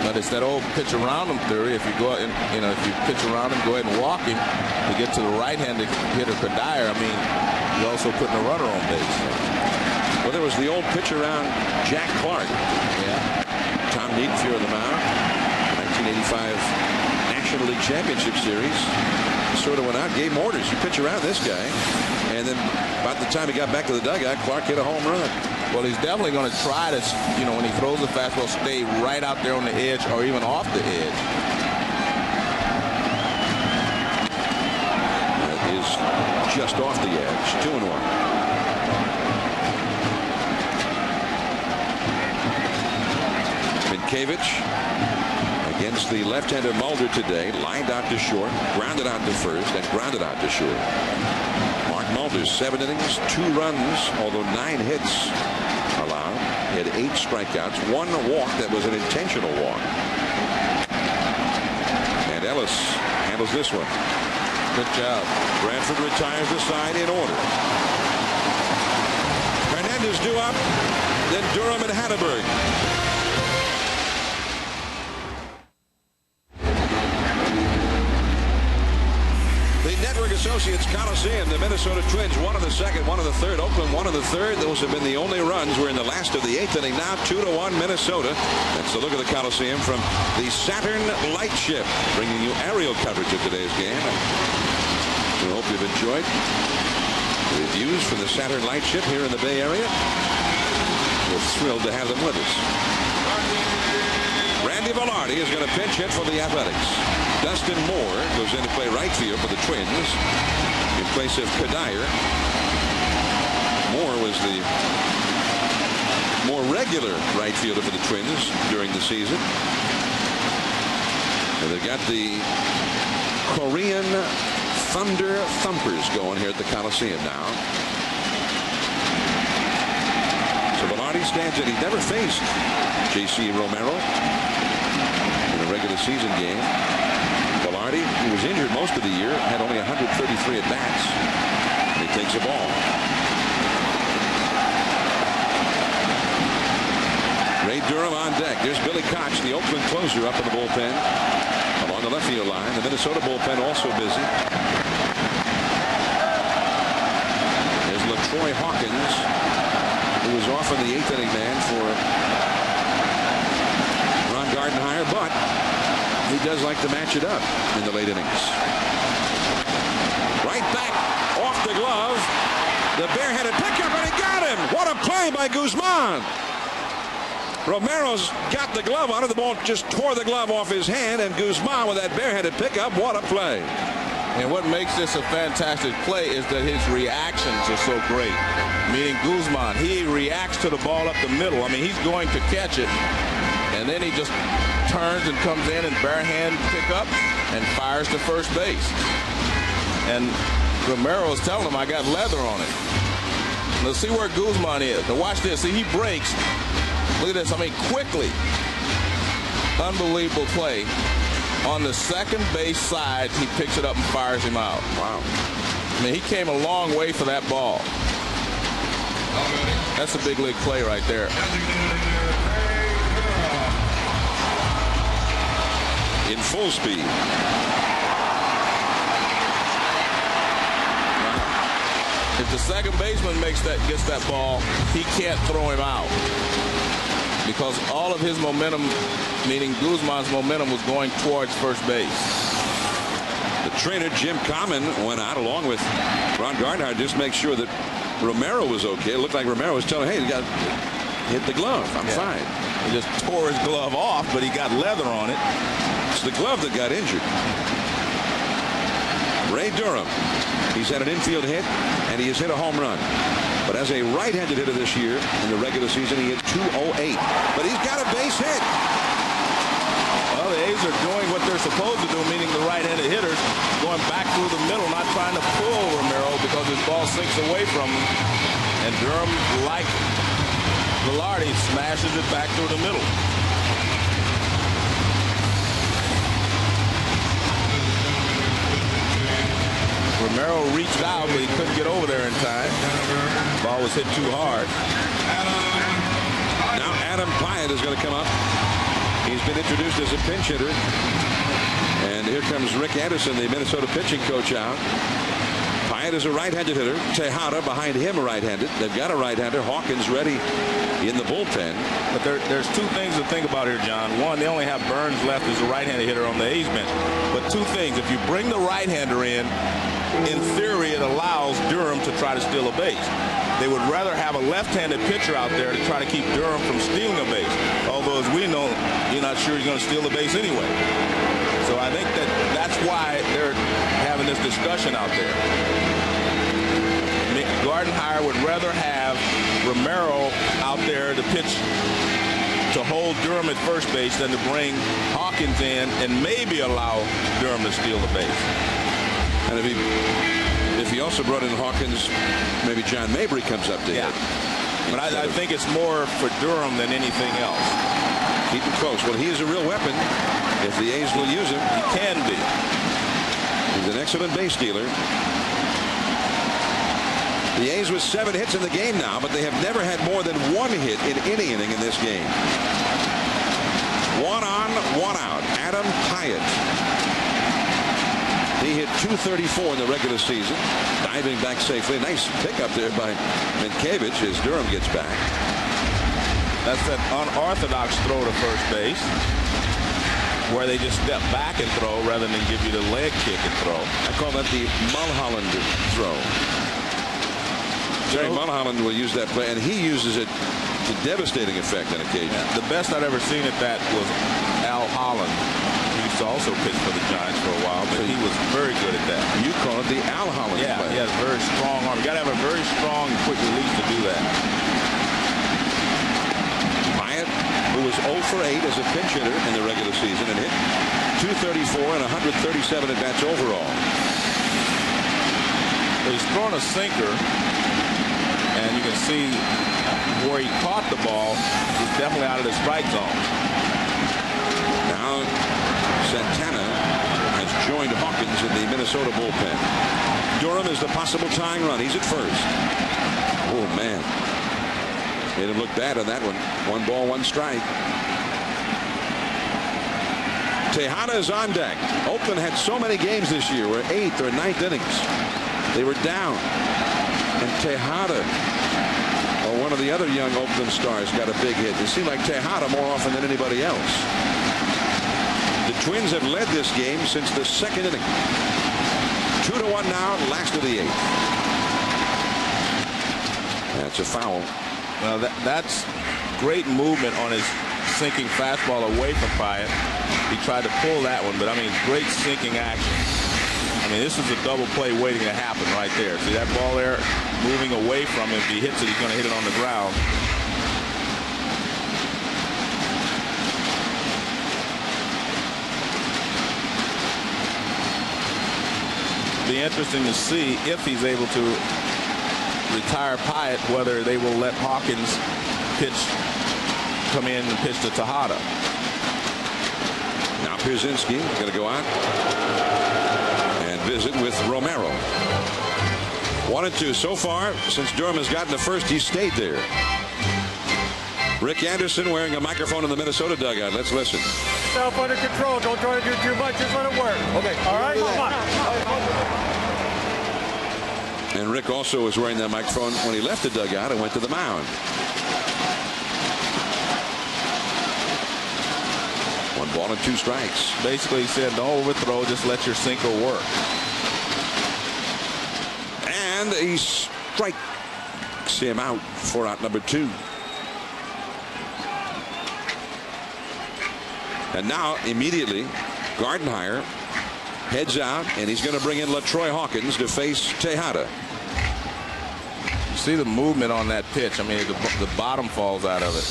But it's that old pitch around him theory. If you go and if you pitch around him, go ahead and walk him to get to the right-handed hitter Kadire. I mean, you're also putting a runner on base. Well, there was the old pitch around Jack Clark. Yeah. Tom Niedenfuhr on the mound. 1985 National League Championship Series. Sort of went out, gave him orders. You pitch around this guy. And then about the time he got back to the dugout, Clark hit a home run. Well, he's definitely going to try to, when he throws the fastball, stay right out there on the edge or even off the edge. That is just off the edge. 2-1. Minkiewicz against the left-hander Mulder today. Lined out to short, grounded out to first, and grounded out to short. Mark Mulder, 7 innings, 2 runs, although 9 hits allowed. He had 8 strikeouts, 1 walk that was an intentional walk. And Ellis handles this one. Good job. Bradford retires the side in order. is due up, then Durham and Hatteberg. The Network Associates Coliseum, the Minnesota Twins, 1 in the second, 1 in the third. Oakland, 1 in the third. Those have been the only runs. We're in the last of the 8th inning now, 2-1 Minnesota. That's the look of the Coliseum from the Saturn Lightship, bringing you aerial coverage of today's game. We hope you've enjoyed the views from the Saturn Lightship here in the Bay Area. We're thrilled to have them with us. Randy Velarde is going to pinch hit for the Athletics. Dustin Moore goes in to play right field for the Twins in place of Kadir. Moore was the more regular right fielder for the Twins during the season. And they've got the Korean Thunder Thumpers going here at the Coliseum now. So Velarde stands in. He never faced J.C. Romero in a regular season game. Velarde, who was injured most of the year, had only 133 at-bats. And he takes a ball. Ray Durham on deck. There's Billy Koch, the Oakland closer, up in the bullpen along the left field line. The Minnesota bullpen also busy. There's LaTroy Hawkins, who was often the 8th inning man for Ron Gardenhire, but he does like to match it up in the late innings. Right back off the glove. The barehanded pickup, and he got him. What a play by Guzman. Romero's got the glove on it. The ball just tore the glove off his hand, and Guzman with that barehanded pickup. What a play. And what makes this a fantastic play is that his reactions are so great. Meaning Guzman, he reacts to the ball up the middle. I mean, he's going to catch it, and then he just turns and comes in and barehand pickup and fires to first base. And Romero is telling him, I got leather on it. Let's see where Guzman is. Now watch this. See, he breaks. Look at this. I mean, quickly. Unbelievable play. On the second base side, he picks it up and fires him out. Wow. I mean, he came a long way for that ball. That's a big league play right there. In full speed. If the second baseman gets that ball, he can't throw him out. Because all of his momentum, meaning Guzman's momentum, was going towards first base. The trainer, Jim Common, went out along with Ron Gardenhire just to make sure that Romero was okay. It looked like Romero was telling him, hey, you got to hit the glove. I'm fine. He just tore his glove off, but he got leather on it. It's the glove that got injured. Ray Durham. He's had an infield hit, and he has hit a home run. But as a right-handed hitter this year in the regular season, he hit .208. But he's got a base hit. Well, the A's are doing what they're supposed to do, meaning the right-handed hitters going back through the middle, not trying to pull Romero because his ball sinks away from him. And Durham, like Velarde, smashes it back through the middle. Romero reached out, but he couldn't get over there in time. Ball was hit too hard. Now Adam Pyatt is going to come up. He's been introduced as a pinch hitter. And here comes Rick Anderson, the Minnesota pitching coach, out. Pyatt is a right-handed hitter. Tejada behind him, a right-handed. They've got a right-hander. Hawkins ready in the bullpen. But there's two things to think about here, John. One, they only have Burns left as a right-handed hitter on the A's bench. But two things. If you bring the right-hander in theory, it allows Durham to try to steal a base. They would rather have a left-handed pitcher out there to try to keep Durham from stealing a base. Although, as we know, you're not sure he's going to steal the base anyway. So I think that's why they're having this discussion out there. Gardenhire would rather have Romero out there to pitch to hold Durham at first base than to bring Hawkins in and maybe allow Durham to steal the base. And if he also brought in Hawkins, maybe John Mabry comes up to hit. But I think it's more for Durham than anything else. Keep him close. Well, he is a real weapon. If the A's will use him, he can be. He's an excellent base stealer. The A's with 7 hits in the game now, but they have never had more than 1 hit in any inning in this game. 1 on, 1 out. Adam Hyatt. He hit .234 in the regular season, diving back safely. Nice pickup there by Minkiewicz as Durham gets back. That's an unorthodox throw to first base, where they just step back and throw rather than give you the leg kick and throw. I call that the Mulholland throw. Jerry Mulholland will use that play, and he uses it to devastating effect on occasion. Yeah, the best I'd ever seen at that was Al Holland. He used to also pitch for the Giants for a while, but he was very good at that. You call it the Al Holland play. Yeah, he has very strong arm. You got to have a very strong, quick release to do that. Hyatt, who was 0 for 8 as a pinch hitter in the regular season, and hit .234 and 137 at bats overall. He's throwing a sinker, and you can see where he caught the ball is definitely out of the strike zone. Now Santana has joined Hawkins in the Minnesota bullpen. Durham is the possible tying run. He's at first. Oh, man. Made him look bad on that one. 1 ball, 1 strike. Tejada is on deck. Oakland had so many games this year where 8th or 9th innings they were down. And Tejada, or one of the other young Oakland stars, got a big hit. It seemed like Tejada more often than anybody else. The Twins have led this game since the 2nd inning. 2-1 now, last of the 8th. That's a foul. Well, that's great movement on his sinking fastball away from Pyatt. He tried to pull that one, but I mean, great sinking action. I mean, this is a double play waiting to happen right there. See that ball there moving away from him. If he hits it, he's going to hit it on the ground. Be interesting to see if he's able to retire Pyatt, whether they will let Hawkins come in and pitch to Tejada. Now Pierzynski going to go out and visit with Romero. 1-2 so far. Since Durham has gotten to first, he stayed there. Rick Anderson wearing a microphone in the Minnesota dugout. Let's listen. Self under control. Don't try to do too much. Just let it work. Okay. All right. Come on. And Rick also was wearing that microphone when he left the dugout and went to the mound. 1 ball and 2 strikes. Basically, he said, don't overthrow, just let your sinker work. And he strikes him out for out number 2. And now, immediately, Gardenhire heads out, and he's going to bring in LaTroy Hawkins to face Tejada. You see the movement on that pitch. I mean, the bottom falls out of it.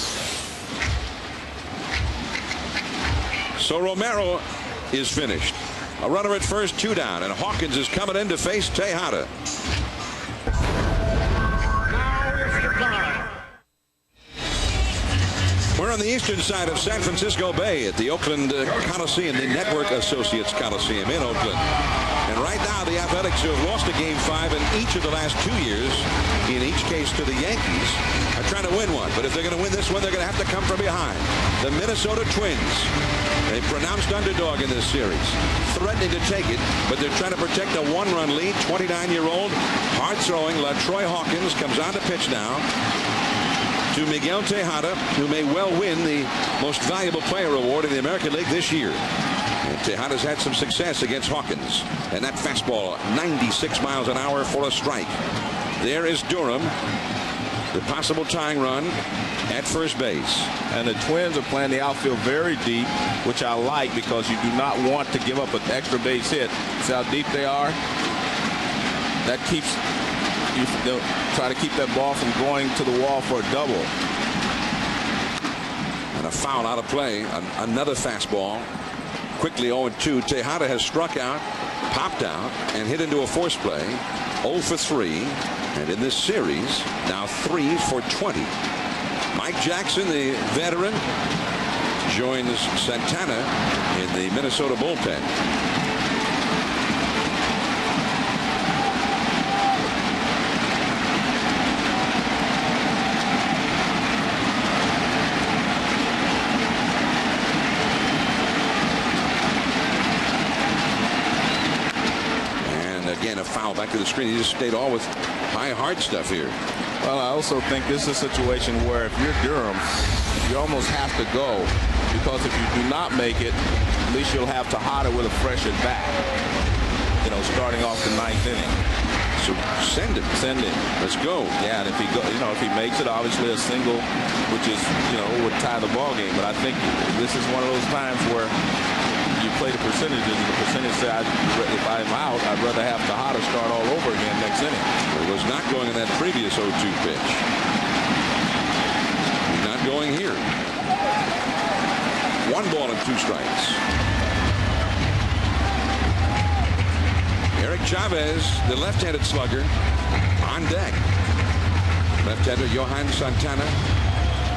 So Romero is finished. A runner at first, 2 down, and Hawkins is coming in to face Tejada. We're on the eastern side of San Francisco Bay at the Oakland Coliseum, the Network Associates Coliseum in Oakland. And right now, the Athletics, who have lost a Game 5 in each of the last 2 years, in each case to the Yankees, are trying to win one. But if they're going to win this one, they're going to have to come from behind. The Minnesota Twins, a pronounced underdog in this series, threatening to take it, but they're trying to protect a 1-run lead. 29-year-old, hard-throwing LaTroy Hawkins comes on to pitch now to Miguel Tejada, who may well win the Most Valuable Player award in the American League this year. And Tejada's had some success against Hawkins. And that fastball, 96 miles an hour for a strike. There is Durham, the possible tying run at first base. And the Twins are playing the outfield very deep, which I like because you do not want to give up an extra base hit. See how deep they are? That keeps... You try to keep that ball from going to the wall for a double. And a foul out of play. Another fastball. Quickly 0-2. Tejada has struck out, popped out, and hit into a force play. 0 for 3. And in this series, now 3 for 20. Mike Jackson, the veteran, joins Santana in the Minnesota bullpen. foul. Back to the screen. He just stayed all with high hard stuff here. Well, I also think this is a situation where if you're Durham, you almost have to go, because if you do not make it, at least you'll have Tejada with a fresh at bat. You know, starting off the 9th inning. So send him. Send him. Let's go. Yeah, and if he if he makes it, obviously a single, which is, would tie the ball game. But I think this is one of those times where you play the percentages, and the percentage says, if I'm out, I'd rather have Tejada start all over again next inning. It was not going in that previous 0-2 pitch. Not going here. 1 ball and 2 strikes. Eric Chavez, the left-handed slugger, on deck. Left-hander Johan Santana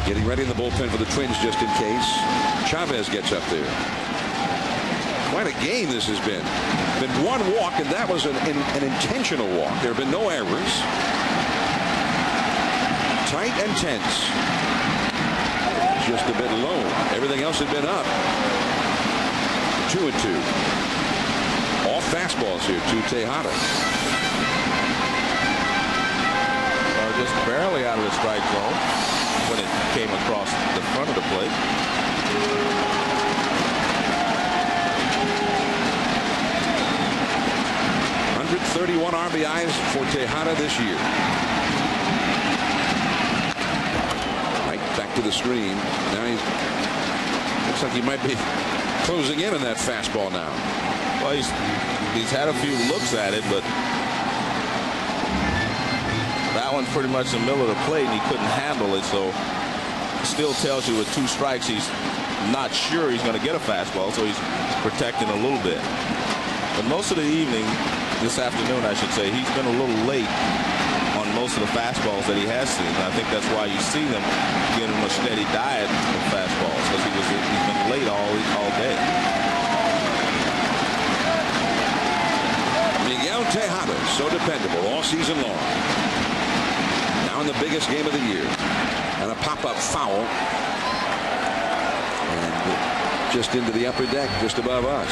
getting ready in the bullpen for the Twins just in case. Chavez gets up there. Quite a game this has been. Been 1 walk, and that was an intentional walk. There have been no errors. Tight and tense. Just a bit low. Everything else had been up. 2-2. All fastballs here to Tejada. Just barely out of the strike zone when it came across the front of the plate. .131 RBIs for Tejada this year. Right back to the screen. Now looks like he might be closing in on that fastball now. Well, he's had a few looks at it, but that one's pretty much in the middle of the plate, and he couldn't handle it. So it still tells you with 2 strikes, he's not sure he's going to get a fastball, so he's protecting a little bit. But most of the evening, this afternoon, I should say, he's been a little late on most of the fastballs that he has seen. And I think that's why you see them giving him a steady diet of fastballs, because he's been late all day. Miguel Tejada, so dependable all season long. Now in the biggest game of the year. And a pop-up foul. And just into the upper deck, just above us.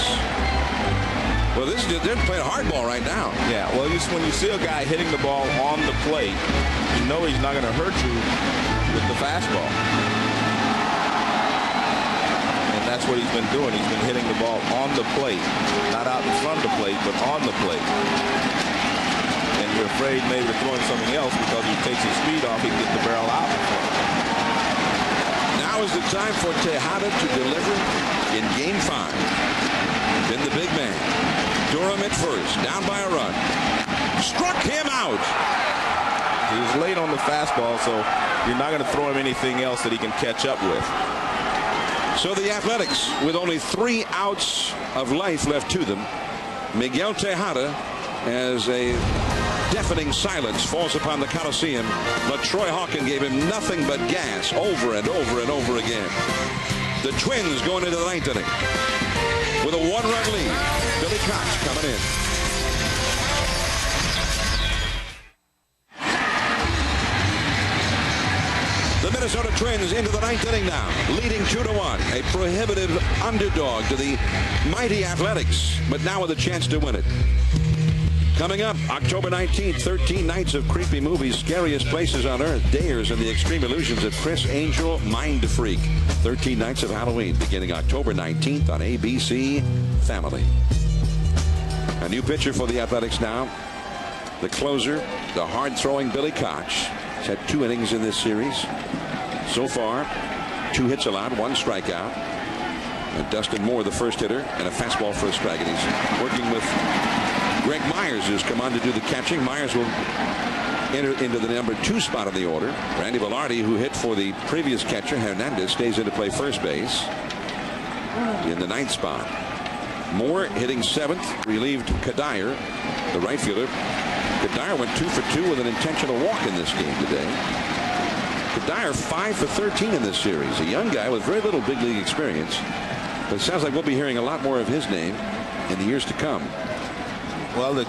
Well, they're playing hardball right now. Yeah, well, when you see a guy hitting the ball on the plate, you know he's not going to hurt you with the fastball. And that's what he's been doing. He's been hitting the ball on the plate. Not out in front of the plate, but on the plate. And you're afraid maybe of throwing something else because he takes his speed off, he can get the barrel out. Now is the time for Tejada to deliver in Game 5. Been the big man. Durham at first, down by a run. Struck him out. He was late on the fastball, so you're not going to throw him anything else that he can catch up with. So the Athletics, with only 3 outs of life left to them, Miguel Tejada, as a deafening silence falls upon the Coliseum, but Troy Hawken gave him nothing but gas over and over and over again. The Twins going into the 9th inning with a 1-run lead. Billy Cox coming in. The Minnesota Twins into the 9th inning now, leading 2-1. A prohibitive underdog to the mighty Athletics, but now with a chance to win it. Coming up, October 19th, 13 nights of creepy movies, scariest places on earth, dares and the extreme illusions of Chris Angel, Mind Freak. 13 nights of Halloween, beginning October 19th on ABC Family. A new pitcher for the Athletics now. The closer, the hard-throwing Billy Koch. He's had 2 innings in this series. So far, 2 hits allowed, 1 strikeout. And Dustin Moore, the first hitter, and a fastball for a strike. And he's working with Greg Myers, who's come on to do the catching. Myers will enter into the number 2 spot on the order. Randy Velarde, who hit for the previous catcher, Hernandez, stays in to play first base in the 9th spot. Moore hitting 7th, relieved Kadire, the right fielder. Kadire went 2 for 2 with an intentional walk in this game today. Kadire 5 for 13 in this series. A young guy with very little big league experience. But it sounds like we'll be hearing a lot more of his name in the years to come. Well, the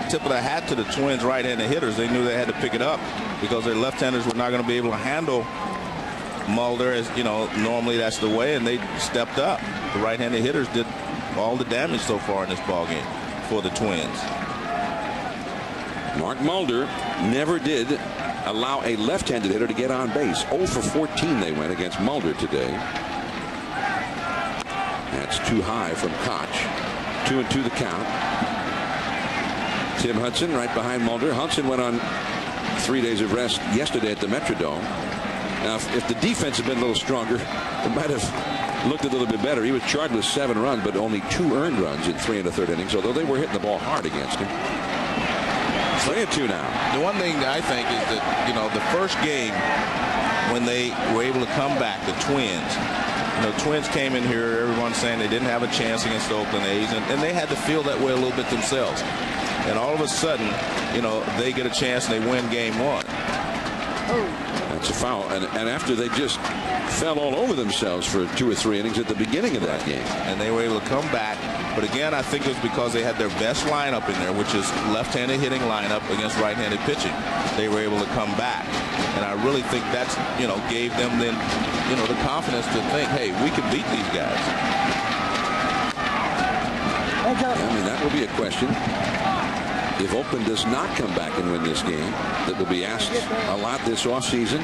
tip of the hat to the Twins right-handed hitters. They knew they had to pick it up because their left-handers were not going to be able to handle Mulder, as you know, normally that's the way, and they stepped up. The right-handed hitters did all the damage so far in this ballgame for the Twins. Mark Mulder never did allow a left-handed hitter to get on base. 0 for 14 they went against Mulder today. That's too high from Koch. 2-2 the count. Tim Hudson right behind Mulder. Hudson went on 3 days of rest yesterday at the Metrodome. Now, if the defense had been a little stronger, it might have looked a little bit better. He was charged with 7 runs, but only 2 earned runs in 3 1/3 innings, although they were hitting the ball hard against him. 3-2 now. The one thing that I think is that, you know, the first game when they were able to come back, the Twins, you know, Twins came in here, everyone's saying they didn't have a chance against the Oakland A's, and they had to feel that way a little bit themselves. And all of a sudden, you know, they get a chance and they win game 1. That's a foul. And after they just fell all over themselves for 2 or 3 innings at the beginning of that game. And they were able to come back. But again, I think it was because they had their best lineup in there, which is left-handed hitting lineup against right-handed pitching. They were able to come back. And I really think that's, you know, gave them then, you know, the confidence to think, hey, we can beat these guys. I mean, that will be a question. If Oakland does not come back and win this game, that will be asked a lot this offseason.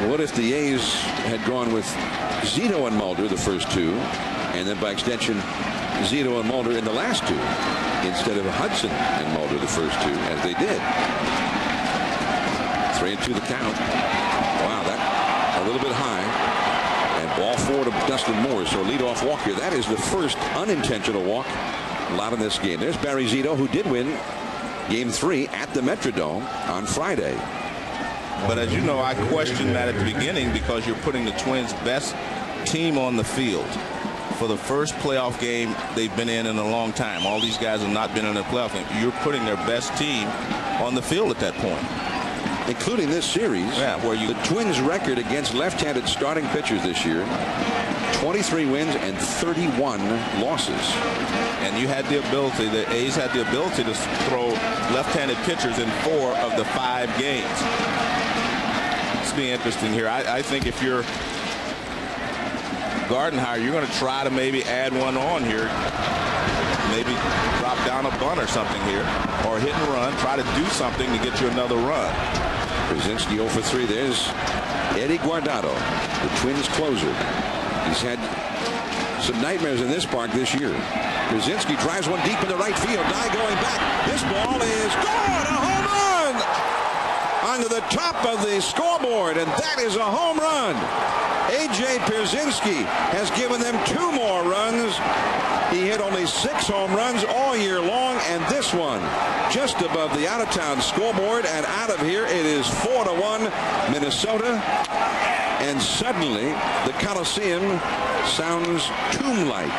What if the A's had gone with Zito and Mulder the first 2, and then by extension Zito and Mulder in the last 2, instead of Hudson and Mulder the first 2, as they did? 3-2 the count. Wow, that a little bit high. And ball 4 to Dustin Moore. So leadoff walk here. That is the first unintentional walk allowed in this game. There's Barry Zito, who did win game 3 at the Metrodome on Friday. But as you know, I questioned that at the beginning because you're putting the Twins' best team on the field for the first playoff game they've been in a long time. All these guys have not been in a playoff game. You're putting their best team on the field at that point. Including this series, where the Twins' record against left-handed starting pitchers this year, 23 wins and 31 losses. And you had the ability, the A's had the ability to throw left-handed pitchers in 4 of the 5 games. It's be interesting here. I think if you're Gardenhire, you're going to try to maybe add one on here. Maybe drop down a bunt or something here, or hit and run. Try to do something to get you another run. Brzezinski 0 for 3. There's Eddie Guardado, the Twins closer. He's had some nightmares in this park this year. Brzezinski drives one deep into right field. Nye going back. This ball is gone. A home run onto the top of the scoreboard, and that is a home run. A.J. Brzezinski has given them 2 more runs. He hit only 6 home runs all year long, and this one just above the out-of-town scoreboard, and out of here it is 4-1 Minnesota. And suddenly the Coliseum sounds tomb-like.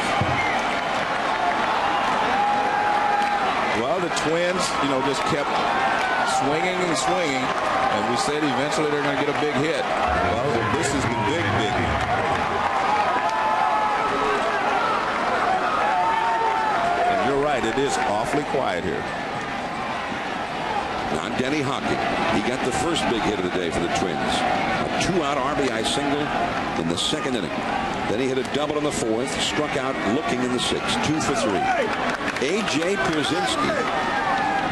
Well, the Twins, you know, just kept swinging and swinging, and we said eventually they're going to get a big hit. Well, this is the big hit. And you're right, it is awfully quiet here. Now Denny Hocking. He got the first big hit of the day for the Twins. A 2-out RBI single in the 2nd inning. Then he hit a double in the 4th, struck out looking in the 6th. 2 for 3. A.J. Brzezinski,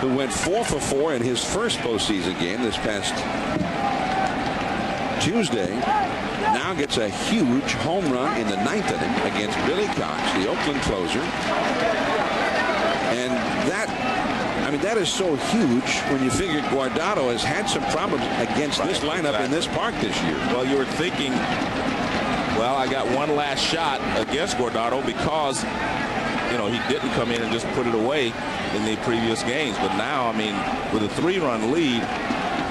who went 4 for 4 in his first postseason game this past Tuesday, now gets a huge home run in the 9th inning against Billy Cox, the Oakland closer. And that is so huge when you figure Guardado has had some problems against this lineup in this park this year. Well, you were thinking, well, I got one last shot against Guardado because, you know, he didn't come in and just put it away in the previous games. But now, I mean, with a 3-run lead,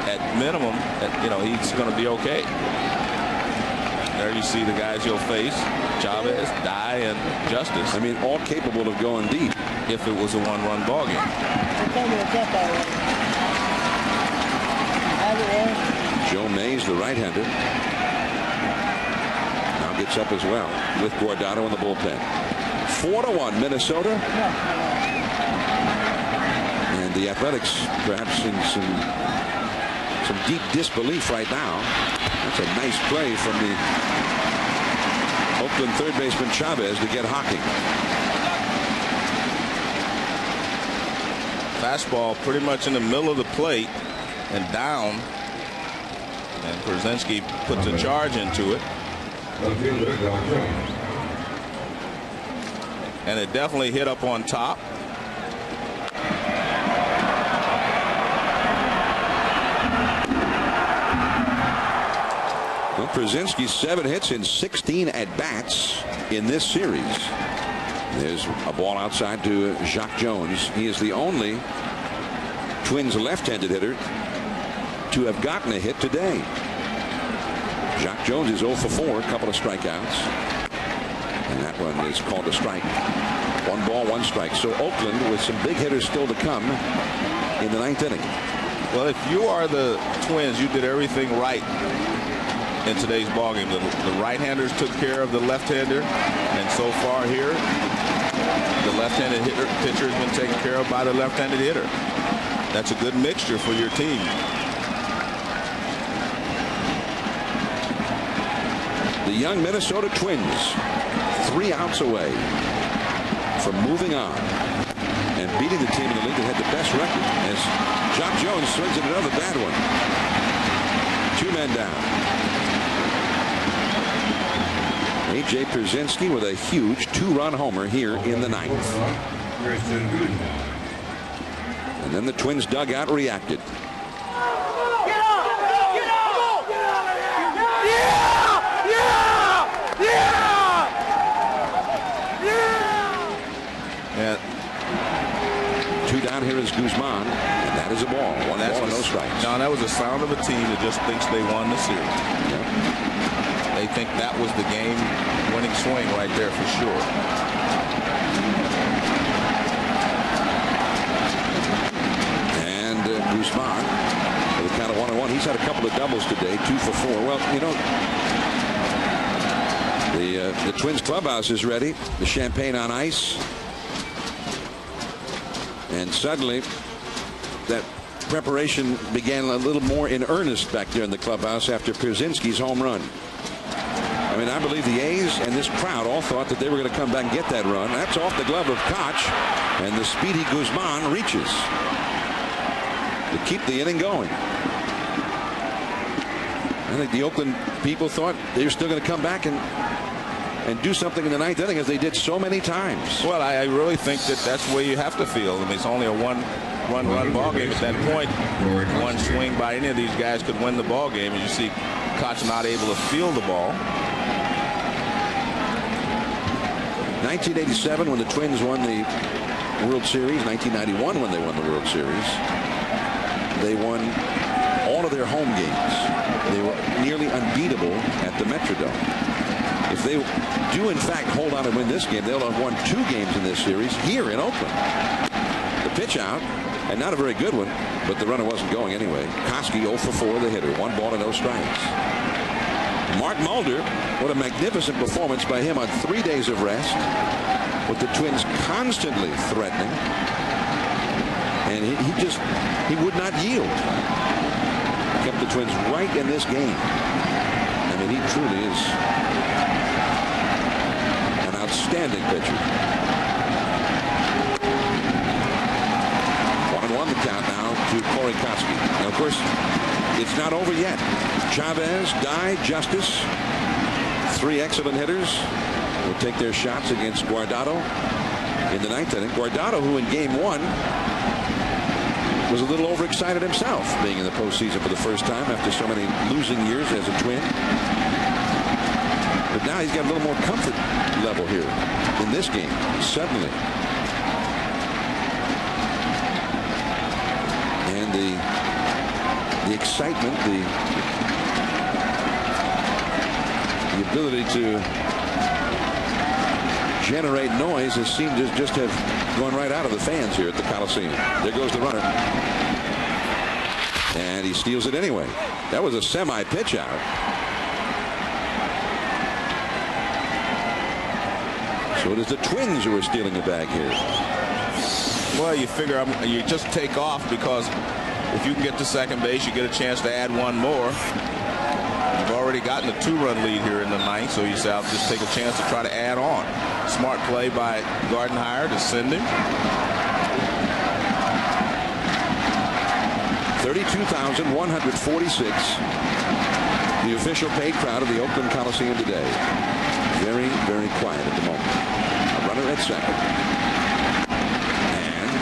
at minimum, you know, he's going to be okay. There you see the guys he'll face: Chavez, Dye, and Justice. I mean, all capable of going deep if it was a 1-run ball game. Joe Mays, the right-hander, now gets up as well with Guardado in the bullpen. 4-1 Minnesota. And the Athletics perhaps in some deep disbelief right now. That's a nice play from the Oakland third baseman Chavez to get Hocking. Fastball pretty much in the middle of the plate and down. And Pierzynski puts a charge into it. And it definitely hit up on top. Well, Pierzynski 7 hits in 16 at-bats in this series. There's a ball outside to Jacques Jones. He is the only Twins left-handed hitter to have gotten a hit today. Jacques Jones is 0 for 4, a couple of strikeouts. And that one is called a strike. 1 ball, 1 strike. So Oakland with some big hitters still to come in the 9th inning. Well, if you are the Twins, you did everything right in today's ballgame. The right-handers took care of the left-hander, and so far here, the left-handed pitcher has been taken care of by the left-handed hitter. That's a good mixture for your team. The young Minnesota Twins 3 outs away from moving on and beating the team in the league that had the best record as Jacques Jones swings at another bad one. 2 men down. A.J. Pierzynski with a huge 2-run homer here in the 9th. And then the Twins dugout reacted. Get up! Get up! Yeah! Yeah! Yeah! Yeah! And 2 down here is Guzman, and that is a ball. 1 ball and no strikes. John, that was the sound of a team that just thinks they won the series. Yep. They think that was the game-winning swing right there for sure. And Guzman with a count of 1-1. He's had a couple of doubles today, 2 for 4. Well, you know, the Twins clubhouse is ready. The champagne on ice. And suddenly that preparation began a little more in earnest back there in the clubhouse after Pierzynski's home run. I mean, I believe the A's and this crowd all thought that they were going to come back and get that run. That's off the glove of Koch, and the speedy Guzman reaches to keep the inning going. I think the Oakland people thought they were still going to come back and do something in the 9th inning as they did so many times. Well, I really think that that's the way you have to feel. I mean, it's only a one-run ball game at that point. 1 swing by any of these guys could win the ball game, and you see Koch not able to field the ball. 1987 when the Twins won the World Series, 1991 when they won the World Series, they won all of their home games. They were nearly unbeatable at the Metrodome. If they do in fact hold on and win this game, they'll have won 2 games in this series here in Oakland. The pitch out, and not a very good one, but the runner wasn't going anyway. Koski 0 for 4, the hitter, 1 ball and no strikes. Mark Mulder, what a magnificent performance by him on 3 days of rest, with the Twins constantly threatening, and he would not yield. Kept the Twins right in this game. I mean, he truly is an outstanding pitcher. 1-1 the count now to Corey Koski. Now, of course, it's not over yet. Chavez, Dye, Justice, 3 excellent hitters will take their shots against Guardado in the 9th inning. Guardado, who in Game 1 was a little overexcited himself, being in the postseason for the first time after so many losing years as a Twin. But now he's got a little more comfort level here in this game, suddenly. And the excitement, the ability to generate noise has seemed to just have gone right out of the fans here at the Coliseum. There goes the runner. And he steals it anyway. That was a semi-pitch out. So it is the Twins who are stealing the bag here. Well, you figure you just take off, because if you can get to second base, you get a chance to add 1 more. You've already gotten a 2-run lead here in the 9th, so you say, I'll just take a chance to try to add on. Smart play by Gardenhire to send him. 32,146. The official paid crowd of the Oakland Coliseum today. Very, very quiet at the moment. A runner at second. And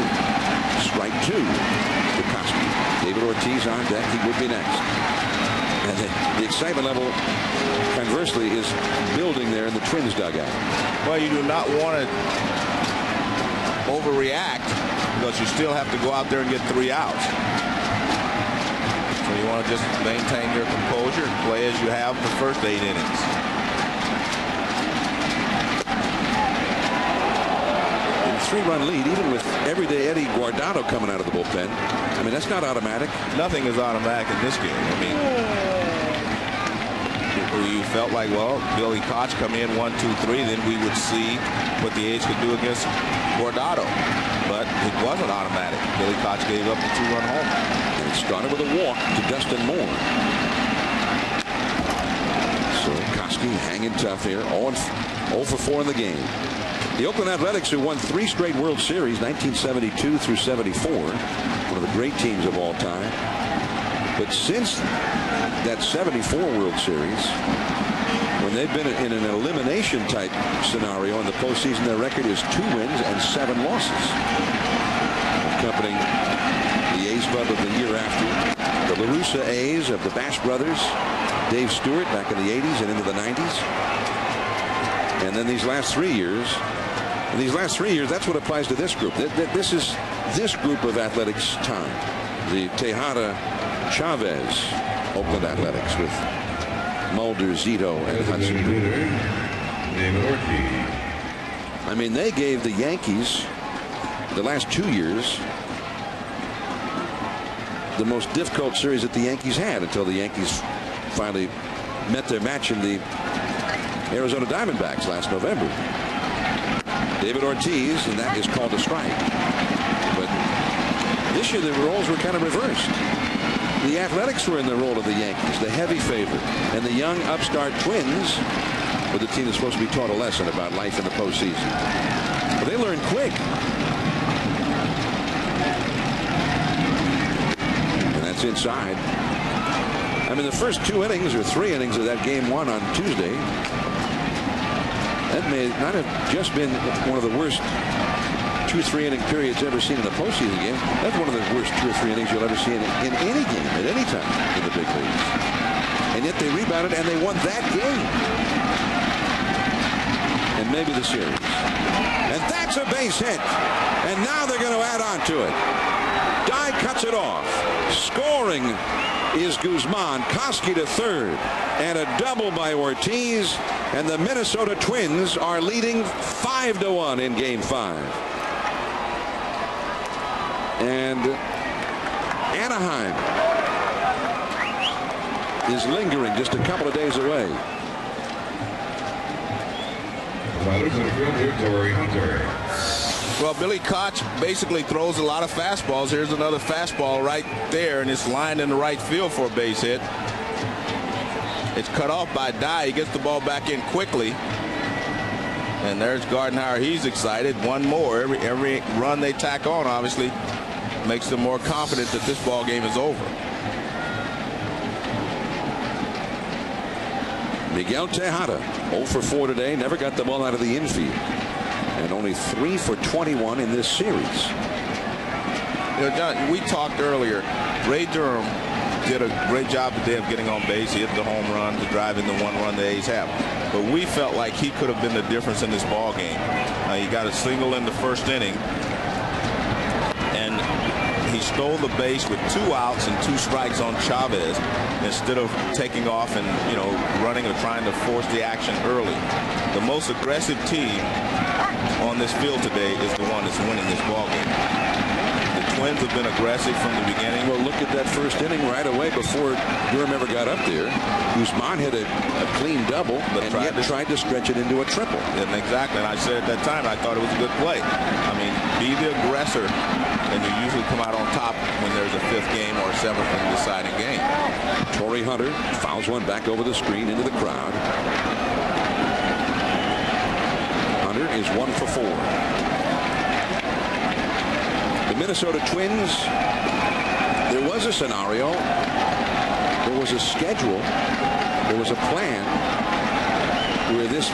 strike two to Koski. David Ortiz on deck. He would be next. And the excitement level, conversely, is building there in the Twins dugout. Well, you do not want to overreact because you still have to go out there and get 3 outs. So you want to just maintain your composure and play as you have the first 8 innings. And 3-run lead, even with everyday Eddie Guardado coming out of the bullpen. I mean, that's not automatic. Nothing is automatic in this game. I mean, you felt like, well, Billy Koch come in 1, 2, 3, then we would see what the A's could do against Guardado. But it wasn't automatic. Billy Koch gave up the 2-run home. And it started with a walk to Dustin Moore. So Koski hanging tough here. 0 for 4 in the game. The Oakland Athletics, who won 3 straight World Series, 1972 through 74, one of the great teams of all time. But since that 74 World Series, when they've been in an elimination type scenario in the postseason, their record is 2 wins and 7 losses. Accompanying the A's club of the year after, the LaRussa A's of the Bash brothers, Dave Stewart back in the 80s and into the 90s. And then these last 3 years, that's what applies to this group. This is this group of Athletics time. The Tejada Chavez Oakland Athletics with Mulder, Zito, and Hudson. David Ortiz. I mean, they gave the Yankees the last 2 years the most difficult series that the Yankees had until the Yankees finally met their match in the Arizona Diamondbacks last November. David Ortiz, and that is called a strike. But this year the roles were kind of reversed. The Athletics were in the role of the Yankees, the heavy favorite, and the young upstart Twins were the team that's supposed to be taught a lesson about life in the postseason. But they learned quick. And that's inside. I mean, the first 2 innings or 3 innings of that game 1 on Tuesday, that may not have just been one of the worst 2 or 3 inning periods ever seen in a postseason game. That's one of the worst 2 or 3 innings you'll ever see in any game at any time in the big leagues. And yet they rebounded and they won that game. And maybe the series. And that's a base hit. And now they're going to add on to it. Dye cuts it off. Scoring is Guzman. Koski to third. And a double by Ortiz. And the Minnesota Twins are leading 5-1 in Game 5. And Anaheim is lingering just a couple of days away. Well, Billy Koch basically throws a lot of fastballs. Here's another fastball right there, and it's lined in the right field for a base hit. It's cut off by Dye. He gets the ball back in quickly. And there's Gardenhire. He's excited. One more. Every run they tack on, obviously, makes them more confident that this ball game is over. Miguel Tejada, 0 for 4 today. Never got the ball out of the infield. And only 3 for 21 in this series. You know, John, we talked earlier. Ray Durham did a great job today of getting on base. He hit the home run to drive in the 1 run the A's have. But we felt like he could have been the difference in this ball game. He got a single in the first inning. And he stole the base with 2 outs and 2 strikes on Chavez instead of taking off and, you know, running or trying to force the action early. The most aggressive team on this field today is the one that's winning this ball game. The Twins have been aggressive from the beginning. Well, look at that first inning right away before Durham ever got up there. Guzman hit a clean double, but yet tried to stretch it into a triple. And exactly. And I said at that time, I thought it was a good play. I mean, be the aggressor, and you usually come out on top when there's a 5th game or a 7th in the deciding game. Torrey Hunter fouls one back over the screen into the crowd. Hunter is 1 for 4. The Minnesota Twins, there was a scenario, there was a schedule, there was a plan where this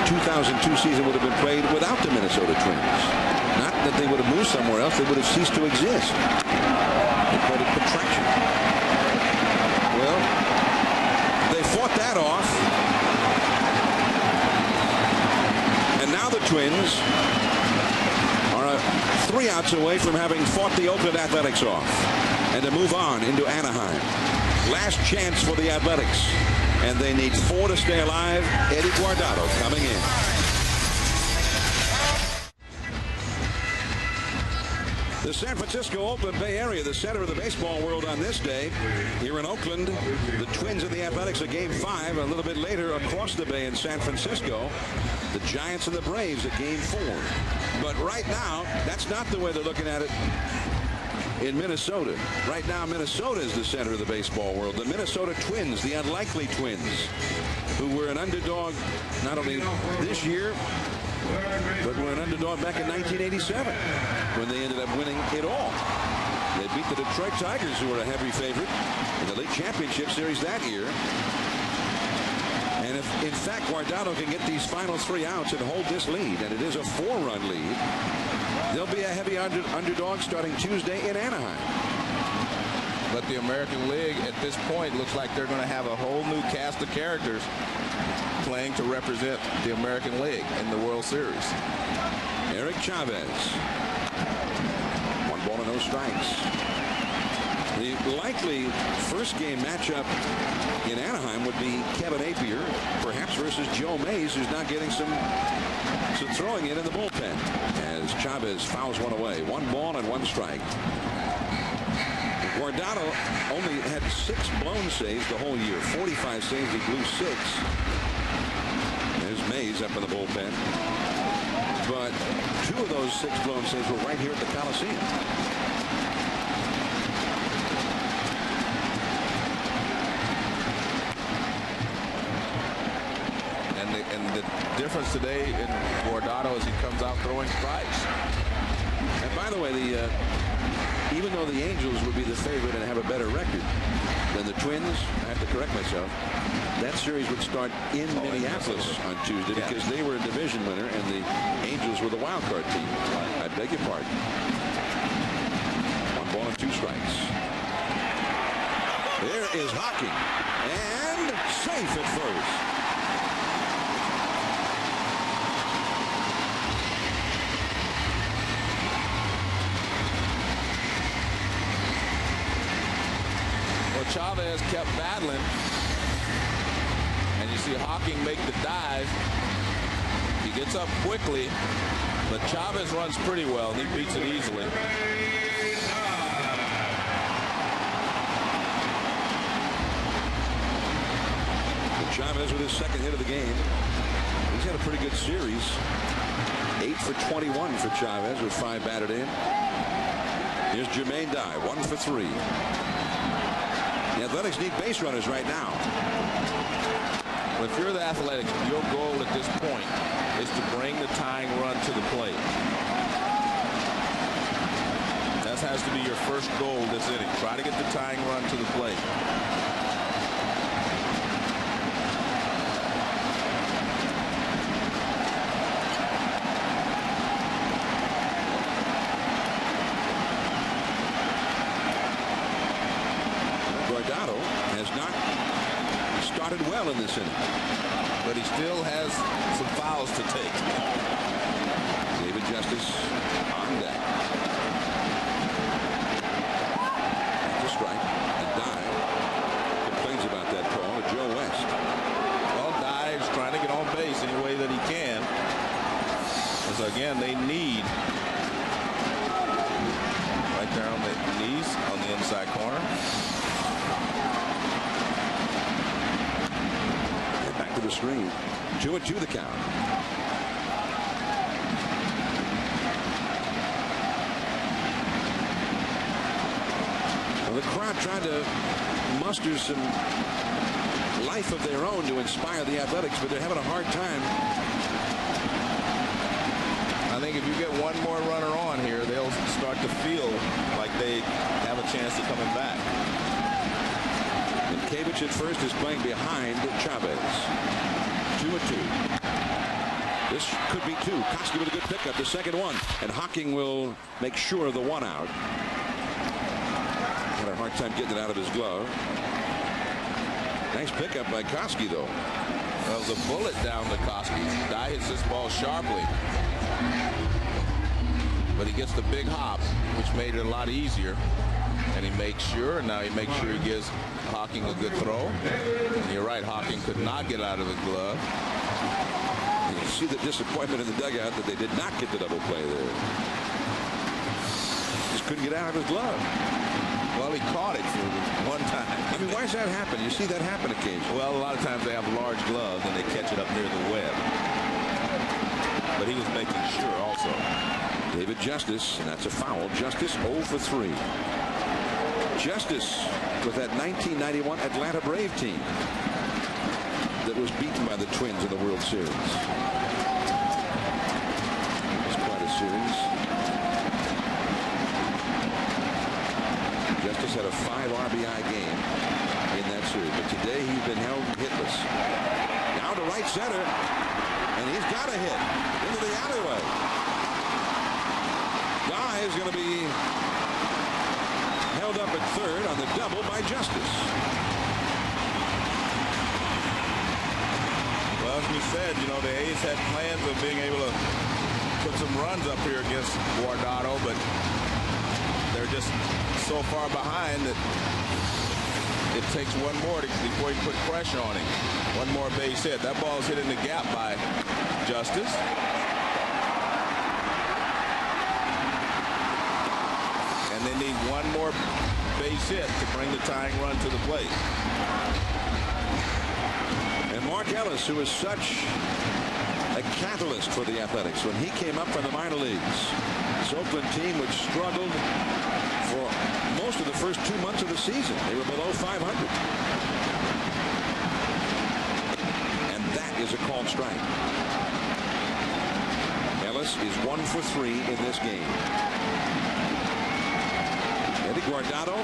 2002 season would have been played without the Minnesota Twins. Not that they would have moved somewhere else, they would have ceased to exist. They called it contraction. Well, they fought that off. And now the Twins are 3 outs away from having fought the Oakland Athletics off and to move on into Anaheim. Last chance for the Athletics. And they need 4 to stay alive. Eddie Guardado coming in. The San Francisco Oakland Bay Area, the center of the baseball world on this day. Here in Oakland, the Twins and the Athletics at Game 5. A little bit later across the bay in San Francisco, the Giants and the Braves at Game 4. But right now, that's not the way they're looking at it in Minnesota. Right now, Minnesota is the center of the baseball world. The Minnesota Twins, the unlikely Twins, who were an underdog not only this year, but were an underdog back in 1987 when they ended up winning it all. They beat the Detroit Tigers, who were a heavy favorite in the League Championship Series that year. And if, in fact, Guardado can get these final 3 outs and hold this lead, and it is a 4-run lead, they'll be a heavy underdog starting Tuesday in Anaheim. But the American League at this point looks like they're going to have a whole new cast of characters playing to represent the American League in the World Series. Eric Chavez. 1 ball and no strikes. The likely first game matchup in Anaheim would be Kevin Appier, perhaps versus Joe Mays, who's not getting some throwing in the bullpen, as Chavez fouls one away. 1 ball and 1 strike. Guardado only had 6 blown saves the whole year. 45 saves, he blew 6. There's Mays up in the bullpen. But 2 of those 6 blown saves were right here at the Coliseum. And the difference today in Guardado is he comes out throwing strikes. And by the way, even though the Angels would be the favorite and have a better record than the Twins, I have to correct myself, that series would start in Minneapolis on Tuesday because they were a division winner and the Angels were the wild card team. I beg your pardon. 1 ball and 2 strikes. There is Hocking, and safe at first. Chavez kept battling, and you see Hocking make the dive. He gets up quickly, but Chavez runs pretty well, and he beats it easily. Chavez with his 2nd hit of the game. He's had a pretty good series. 8 for 21 for Chavez with 5 batted in. Here's Jermaine Dye, 1 for 3. The Athletics need base runners right now. Well, if you're the Athletics, your goal at this point is to bring the tying run to the plate. That has to be your first goal this inning. Try to get the tying run to the plate. Guardado has not started well in this inning, but he still has some fouls to take. David Justice on deck. That's a strike. And Dye complains about that call to Joe West. Well, Dye is trying to get on base any way that he can. Because again, they need right there on the knees on the inside corner. To the screen. 2-2 the count. Well, the crowd tried to muster some life of their own to inspire the Athletics, but they're having a hard time. I think if you get one more runner on here, they'll start to feel like they have a a chance of coming back. And Kavich at first is playing behind Chavez. 2-2. This could be two. Koski with a good pickup, the second one. And Hocking will make sure of the one out. Had a hard time getting it out of his glove. Nice pickup by Koski, though. That was a bullet down to Koski. Guy hits this ball sharply. But he gets the big hop, which made it a lot easier. And he makes sure, and now he makes sure he gives Hocking a good throw. And you're right, Hocking could not get out of his glove. You can see the disappointment in the dugout that they did not get the double play there. Just couldn't get out of his glove. Well, he caught it for one time. I mean, why does that happen? You see that happen occasionally. Well, a lot of times they have large gloves and they catch it up near the web. But he was making sure also. David Justice, and that's a foul. Justice 0 for 3. Justice with that 1991 Atlanta Brave team that was beaten by the Twins in the World Series. It's quite a series. Justice had a 5 RBI game in that series, but today he's been held hitless. Now to right center, and he's got a hit into the alleyway. Guy is going to be held up at third on the double by Justice. Well, as we said, you know, the A's had plans of being able to put some runs up here against Guardado, but they're just so far behind that it takes one more before you put pressure on him. One more base hit. That ball's hit in the gap by Justice. And they need one more base hit to bring the tying run to the plate. And Mark Ellis, who was such a catalyst for the Athletics when he came up from the minor leagues. This Oakland team, which struggled for most of the first 2 months of the season. They were below 500. And that is a called strike. Ellis is 1 for 3 in this game. Eddie Guardado,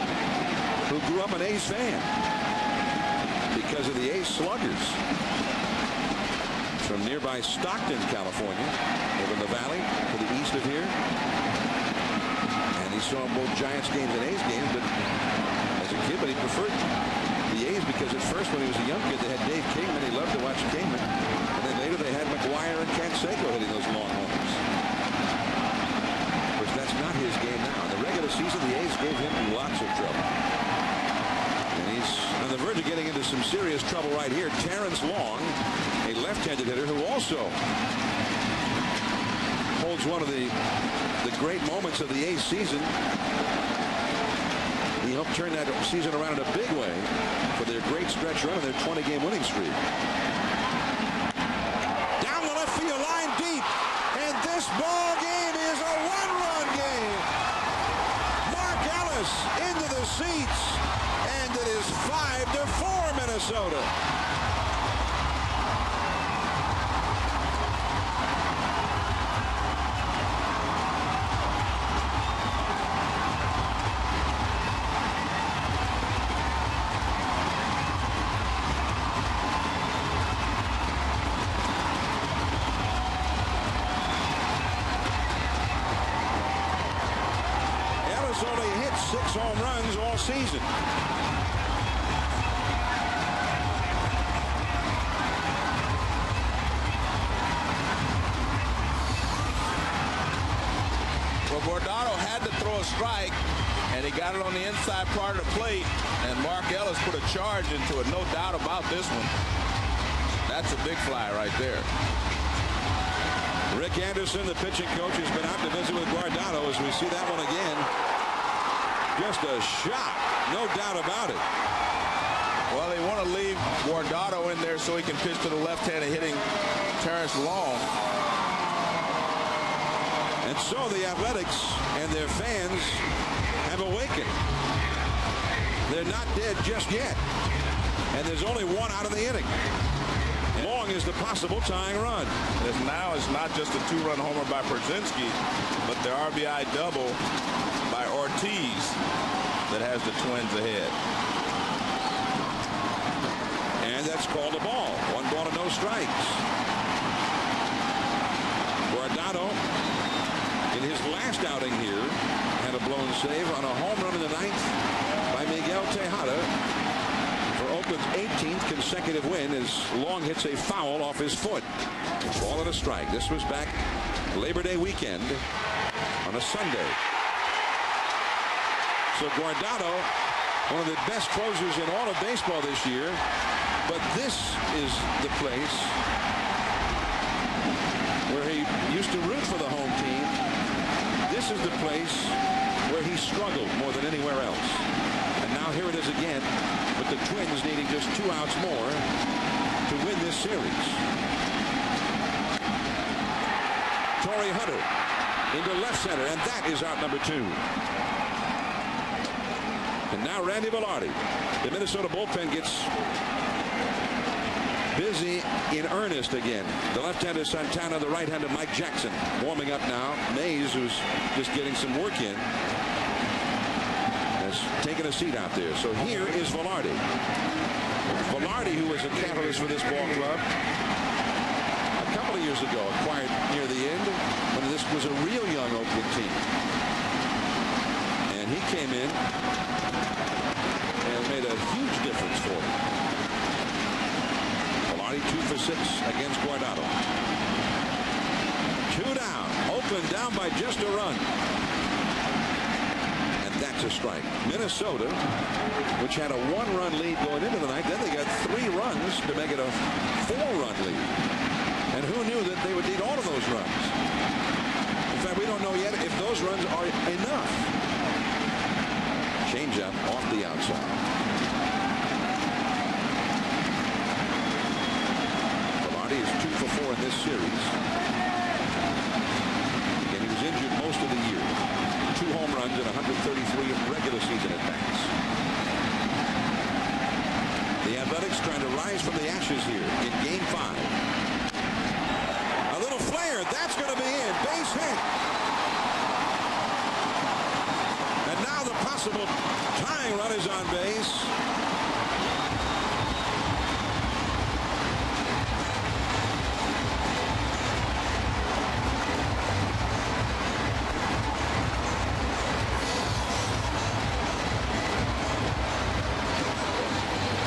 who grew up an A's fan because of the A's sluggers from nearby Stockton, California, over in the valley to the east of here. And he saw both Giants games and A's games, but as a kid, but he preferred the A's because at first when he was a young kid, they had Dave Kingman. He loved to watch Kingman. And then later they had McGuire and Canseco hitting those long homers. Of course, that's not his game now. In the regular season, the A's gave him lots of trouble. And he's on the verge of getting into some serious trouble right here. Terrence Long, a left-handed hitter who also holds one of the great moments of the A's season. He helped turn that season around in a big way for their great stretch run of their 20-game winning streak. Down the left field line deep, and this ball game is a one-run game. Mark Ellis into the seats, and it is 5-4 Minnesota. Only hit 6 home runs all season. Well, Guardado had to throw a strike, and he got it on the inside part of the plate, and Mark Ellis put a charge into it. No doubt about this one. That's a big fly right there. Rick Anderson, the pitching coach, has been out to visit with Guardado as we see that one again. Just a shot, no doubt about it. Well, they want to leave Guardado in there so he can pitch to the left-handed hitting Terrence Long. And so the Athletics and their fans have awakened. They're not dead just yet. And there's only one out of the inning. Long is the possible tying run. Now it's not just a 2-run homer by Przinsky, but the RBI double by Ortiz. that has the Twins ahead. And that's called a ball. 1 ball and no strikes. Guardado, in his last outing here, had a blown save on a home run in the 9th by Miguel Tejada for Oakland's 18th consecutive win as Long hits a foul off his foot. Ball and a strike. This was back Labor Day weekend on a Sunday. So Guardado, one of the best closers in all of baseball this year, but this is the place where he used to root for the home team. This is the place where he struggled more than anywhere else. And now here it is again, with the Twins needing just 2 outs more to win this series. Torrey Hunter into left center, and that is out number 2. And now Randy Velarde. The Minnesota bullpen gets busy in earnest again. The left-hander Santana, the right-hander Mike Jackson warming up now. Mays, who's just getting some work in, has taken a seat out there. So here is Velarde. Velarde, who was a catalyst for this ball club a couple of years ago, acquired near the end when this was a real young Oakland team. And he came in and made a huge difference for them. Velarde 2 for 6 against Guardado. 2 down. Oakland down by just a run. And that's a strike. Minnesota, which had a 1-run lead going into the night, then they got 3 runs to make it a 4-run lead. And who knew that they would need all of those runs? In fact, we don't know yet if those runs are enough. Changeup off the outside. Velarde is 2 for 4 in this series. And he was injured most of the year. 2 home runs and 133 regular season at bats. The Athletics trying to rise from the ashes here in Game 5. A little flare. That's going to be in. Base hit. And now the possible tying run is on base.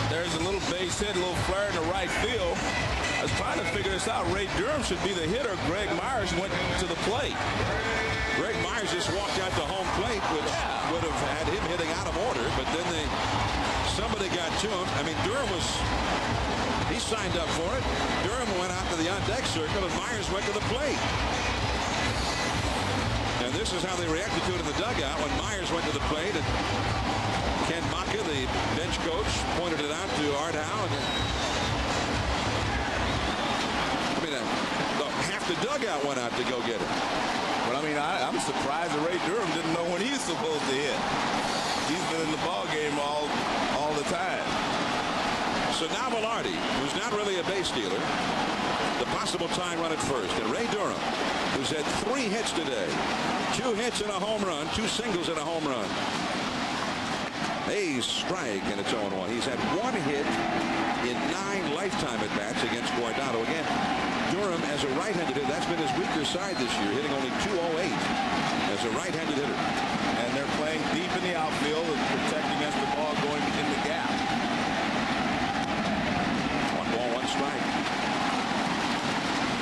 There's a little base hit, a little flare in the right field. I was trying to figure this out. Ray Durham should be the hitter. Greg Myers went to the plate. Greg Myers just walked out to home plate, which would have had him hitting out of order, but then somebody got to him. I mean, Durham he signed up for it. Durham went out to the on-deck circle, and Myers went to the plate. And this is how they reacted to it in the dugout when Myers went to the plate, and Ken Maka, the bench coach, pointed it out to Art Howe. Half the dugout went out to go get it. But I mean, I'm surprised that Ray Durham didn't know when he was supposed to hit. He's been in the ball game all the time. So now Velarde, who's not really a base stealer, the possible tying run at first. And Ray Durham, who's had 3 hits today, 2 hits and a home run, 2 singles and a home run. A strike, and it's 0-1. He's had 1 hit in 9 lifetime at-bats against Guardado. Again, Durham as a right-handed hitter, that's been his weaker side this year, hitting only .208 as a right-handed hitter. And they're playing deep in the outfield and protecting against the ball going in the gap. 1 ball, 1 strike.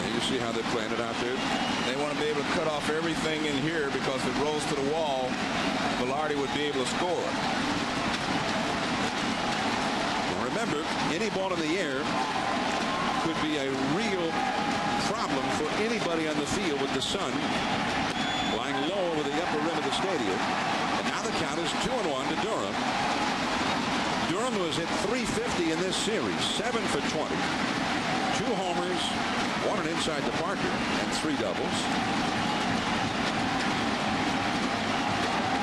And you see how they're playing it out there? They want to be able to cut off everything in here because if it rolls to the wall, Velarde would be able to score. Remember, any ball in the air could be a real problem for anybody on the field with the sun lying low over the upper rim of the stadium. And now the count is 2-1 to Durham. Durham was hit .350 in this series, 7 for 20. 2 homers, 1 inside the Parker, and 3 doubles.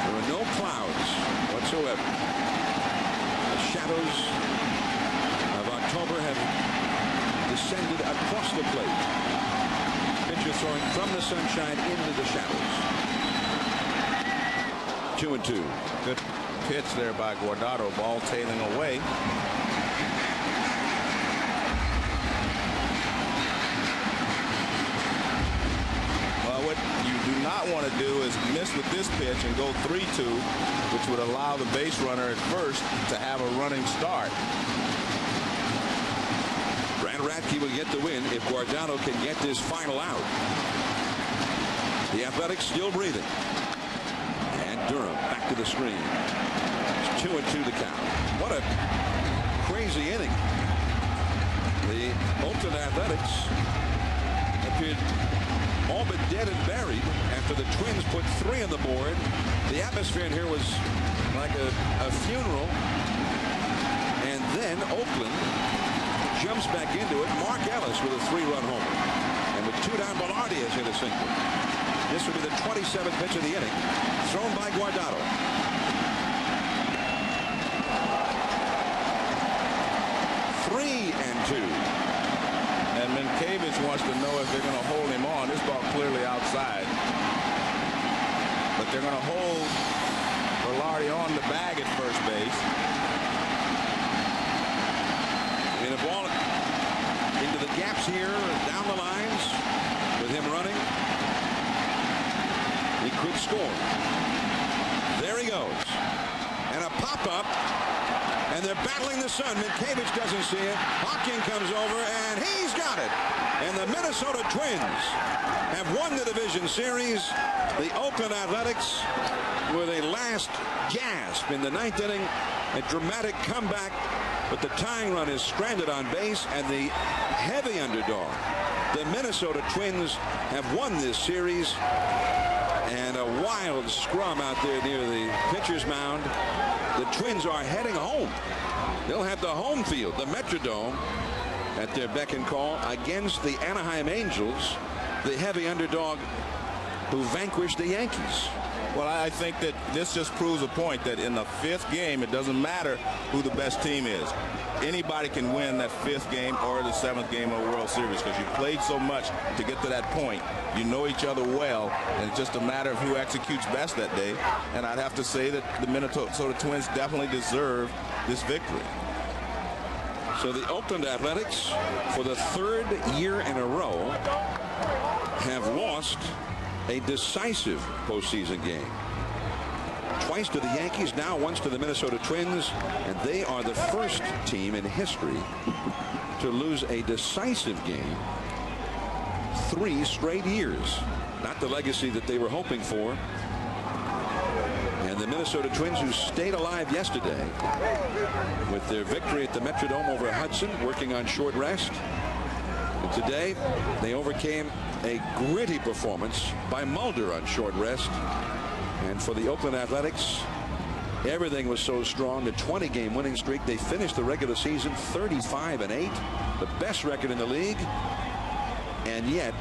There were no clouds whatsoever. The shadows of October have descended across the plate. Pitcher throwing from the sunshine into the shadows. 2-2. pitch there by Guardado, ball tailing away. Well, what you do not want to do is miss with this pitch and go 3-2, which would allow the base runner at first to have a running start. Brad Radke will get the win if Guardado can get this final out. The Athletics still breathing. And Durham back to the screen. It's 2-2 the count. What a crazy inning. The Oakland Athletics appeared all but dead and buried after the Twins put 3 on the board. The atmosphere in here was like a funeral. And then Oakland jumps back into it. Mark Ellis with a 3-run homer. And with 2 down, Velarde has hit a single. This would be the 27th pitch of the inning, thrown by Guardado. 3-2. And Minkiewicz wants to know if they're going to hold him on. This ball clearly outside. But they're going to hold Velarde on the bag at first base. And a ball into the gaps here, down the lines, with him running. He could score. There he goes. And a pop-up. And they're battling the sun. Minkiewicz doesn't see it. Hawking comes over, and he's got it. And the Minnesota Twins have won the division series. The Oakland Athletics, with a last gasp in the 9th inning, a dramatic comeback. But the tying run is stranded on base, and the heavy underdog, the Minnesota Twins, have won this series. And a wild scrum out there near the pitcher's mound. The Twins are heading home. They'll have the home field, the Metrodome, at their beck and call against the Anaheim Angels, the heavy underdog who vanquished the Yankees. Well, I think that this just proves a point that in the 5th game, it doesn't matter who the best team is. Anybody can win that 5th game or the 7th game of the World Series because you played so much to get to that point. You know each other well, and it's just a matter of who executes best that day. And I'd have to say that the Minnesota Twins definitely deserve this victory. So the Oakland Athletics, for the 3rd year in a row, have lost a decisive postseason game. Twice to the Yankees, now once to the Minnesota Twins, and they are the first team in history to lose a decisive game 3 straight years. Not the legacy that they were hoping for. And the Minnesota Twins, who stayed alive yesterday with their victory at the Metrodome over Hudson, working on short rest. And today, they overcame a gritty performance by Mulder on short rest. And for the Oakland Athletics, everything was so strong. The 20-game winning streak. They finished the regular season 35-8, the best record in the league. And yet,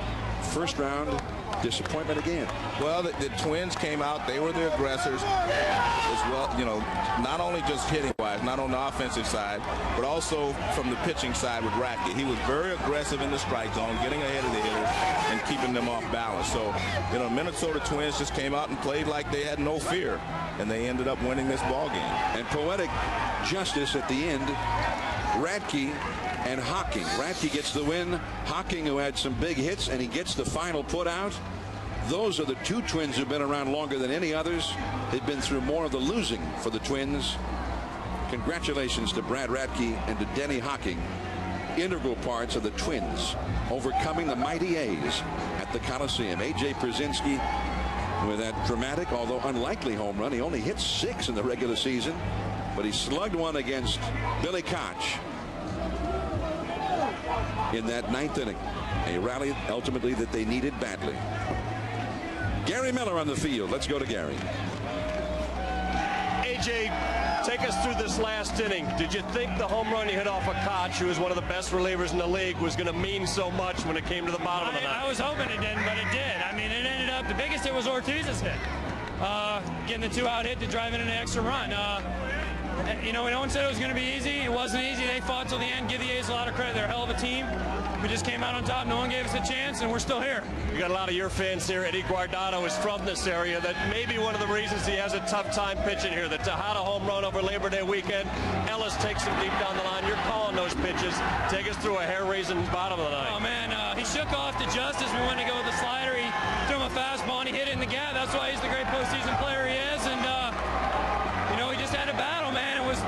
first round disappointment again. Well, the Twins came out. They were the aggressors as well. You know, not only just hitting wise, not on the offensive side, but also from the pitching side with Radke. He was very aggressive in the strike zone, getting ahead of the hitters and keeping them off balance. So, you know, Minnesota Twins just came out and played like they had no fear, and they ended up winning this ball game. And poetic justice at the end. Radke and Hawking. Radke gets the win. Hawking, who had some big hits, and he gets the final put out. Those are the 2 Twins who've been around longer than any others. They've been through more of the losing for the Twins. Congratulations to Brad Radke and to Denny Hawking, integral parts of the Twins overcoming the mighty A's at the Coliseum. A.J. Pierzynski with that dramatic, although unlikely home run. He only hit 6 in the regular season, but he slugged one against Billy Koch in that 9th inning. A rally ultimately that they needed badly. Gary Miller on the field. Let's go to Gary. AJ, take us through this last inning. Did you think the home run you hit off of Koch, who is one of the best relievers in the league, was going to mean so much when it came to the bottom of the ninth? I was hoping it didn't, but it did. I mean, it ended up, the biggest hit was Ortiz's hit. Getting the 2-out hit to drive in an extra run. You know, no one said it was going to be easy. It wasn't easy. They fought till the end. Give the A's a lot of credit. They're a hell of a team. we just came out on top. No one gave us a chance, and we're still here. You got a lot of your fans here. Eddie Guardado is from this area. That may be one of the reasons he has a tough time pitching here. The Tejada home run over Labor Day weekend. Ellis takes him deep down the line. You're calling those pitches. Take us through a hair-raising bottom of the ninth. Oh, man, he shook off to Justice. We went to go with the slider. He threw him a fastball, and he hit it in the gap. That's why he's the great postseason player he is. And, you know, he just had a battle, man. It was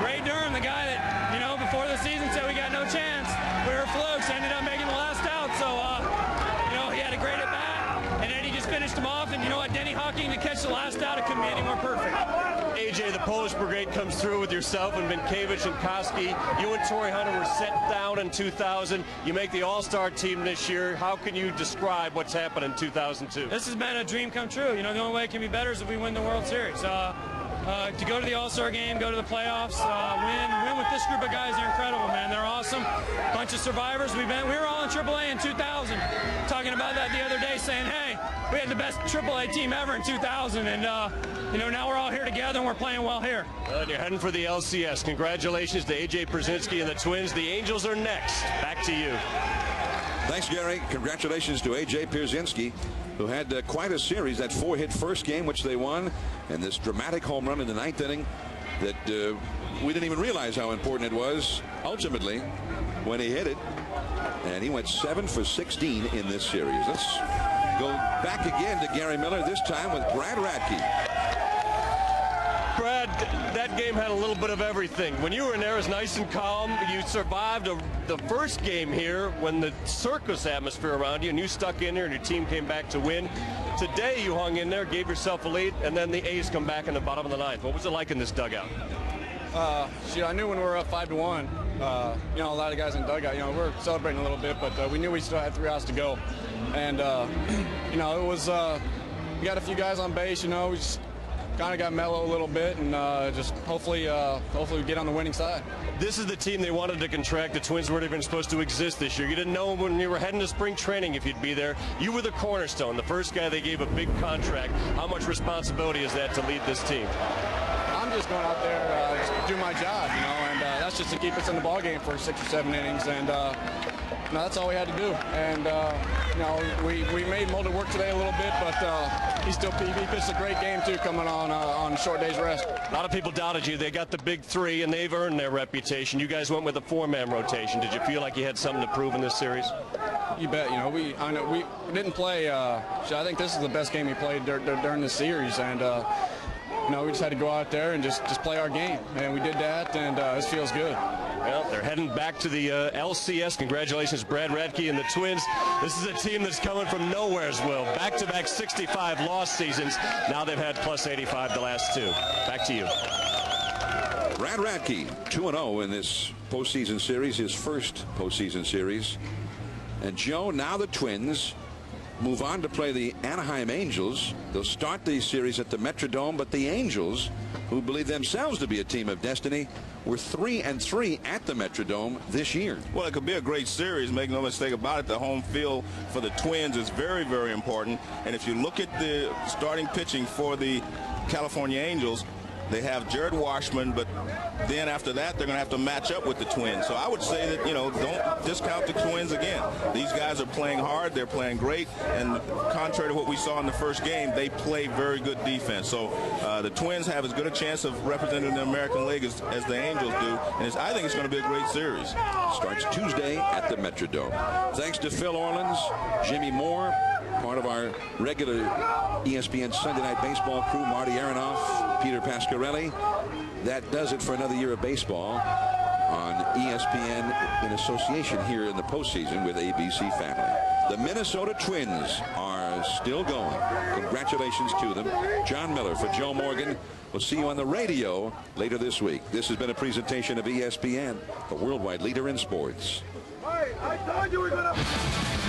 Ray Durham, the guy that, you know, before the season said we got no chance. We were flukes. Ended up making the last out. So, you know, he had a great at-bat, and Eddie just finished him off. And you know what? Denny Hawking to catch the last out, it couldn't be any more perfect. AJ, the Polish Brigade comes through with yourself and Minkiewicz and Koski. You and Torrey Hunter were sent down in 2000. You make the All-Star team this year. How can you describe what's happened in 2002? This has been a dream come true. You know, the only way it can be better is if we win the World Series. To go to the All-Star game, go to the playoffs, win with this group of guys, they're incredible, man. They're awesome. Bunch of survivors. We were all in AAA in 2000. Talking about that the other day, saying, hey, we had the best AAA team ever in 2000, and you know, now we're all here together and we're playing well here. Well, and you're heading for the LCS. Congratulations to AJ Pierzynski and the Twins. The Angels are next. Back to you. Thanks, Gary. Congratulations to A.J. Pierzynski, who had quite a series. That 4-hit first game, which they won, and this dramatic home run in the ninth inning that we didn't even realize how important it was ultimately when he hit it. And he went 7 for 16 in this series. Let's go back again to Gary Miller, this time with Brad Radke. Brad, that game had a little bit of everything. When you were in there, it was nice and calm. You survived the first game here when the circus atmosphere around you, and you stuck in there and your team came back to win. Today you hung in there, gave yourself a lead, and then the A's come back in the bottom of the ninth. What was it like in this dugout? I knew when we were up 5-1, you know, a lot of guys in the dugout, you know, we were celebrating a little bit, but we knew we still had 3 outs to go. And, you know, it was, we got a few guys on base, you know, we just kind of got mellow a little bit, and just hopefully we get on the winning side. This is the team they wanted to contract. The Twins weren't even supposed to exist this year. You didn't know when you were heading to spring training if you'd be there. You were the cornerstone, the first guy they gave a big contract. How much responsibility is that to lead this team? I'm just going out there just do my job, you know, and that's just to keep us in the ball game for 6 or 7 innings, and you know, that's all we had to do. And you know, we made Mulder work today a little bit, but he pitched a great game too, coming on a short day's rest. A lot of people doubted you. They got the big 3, and they've earned their reputation. You guys went with a 4-man rotation. Did you feel like you had something to prove in this series? You bet. You know, we didn't play. I think this is the best game we played during the series, and you know, we just had to go out there and just play our game, and we did that, and this feels good. Well, they're heading back to the LCS. Congratulations, Brad Radke and the Twins. This is a team that's coming from nowheresville. Back-to-back 65 loss seasons. Now they've had plus 85 the last 2. Back to you. Brad Radke, 2-0 in this postseason series, his first postseason series. And Joe, now the Twins move on to play the Anaheim Angels. They'll start the series at the Metrodome, but the Angels, who believe themselves to be a team of destiny, were 3-3 at the Metrodome this year. Well, it could be a great series. Make no mistake about it. The home field for the Twins is very, very important. And if you look at the starting pitching for the California Angels, they have Jared Washburn, but then after that, they're going to have to match up with the Twins. So I would say that, you know, don't discount the Twins again. These guys are playing hard. They're playing great. And contrary to what we saw in the first game, they play very good defense. So the Twins have as good a chance of representing the American League as the Angels do. And I think it's going to be a great series. Starts Tuesday at the Metrodome. Thanks to Phil Orleans, Jimmy Moore, part of our regular ESPN Sunday Night Baseball crew, Marty Aronoff, Peter Pasquarelli. That does it for another year of baseball on ESPN in association here in the postseason with ABC Family. The Minnesota Twins are still going. Congratulations to them. John Miller for Joe Morgan. We'll see you on the radio later this week. This has been a presentation of ESPN, the worldwide leader in sports. Hey, I told you we're going to...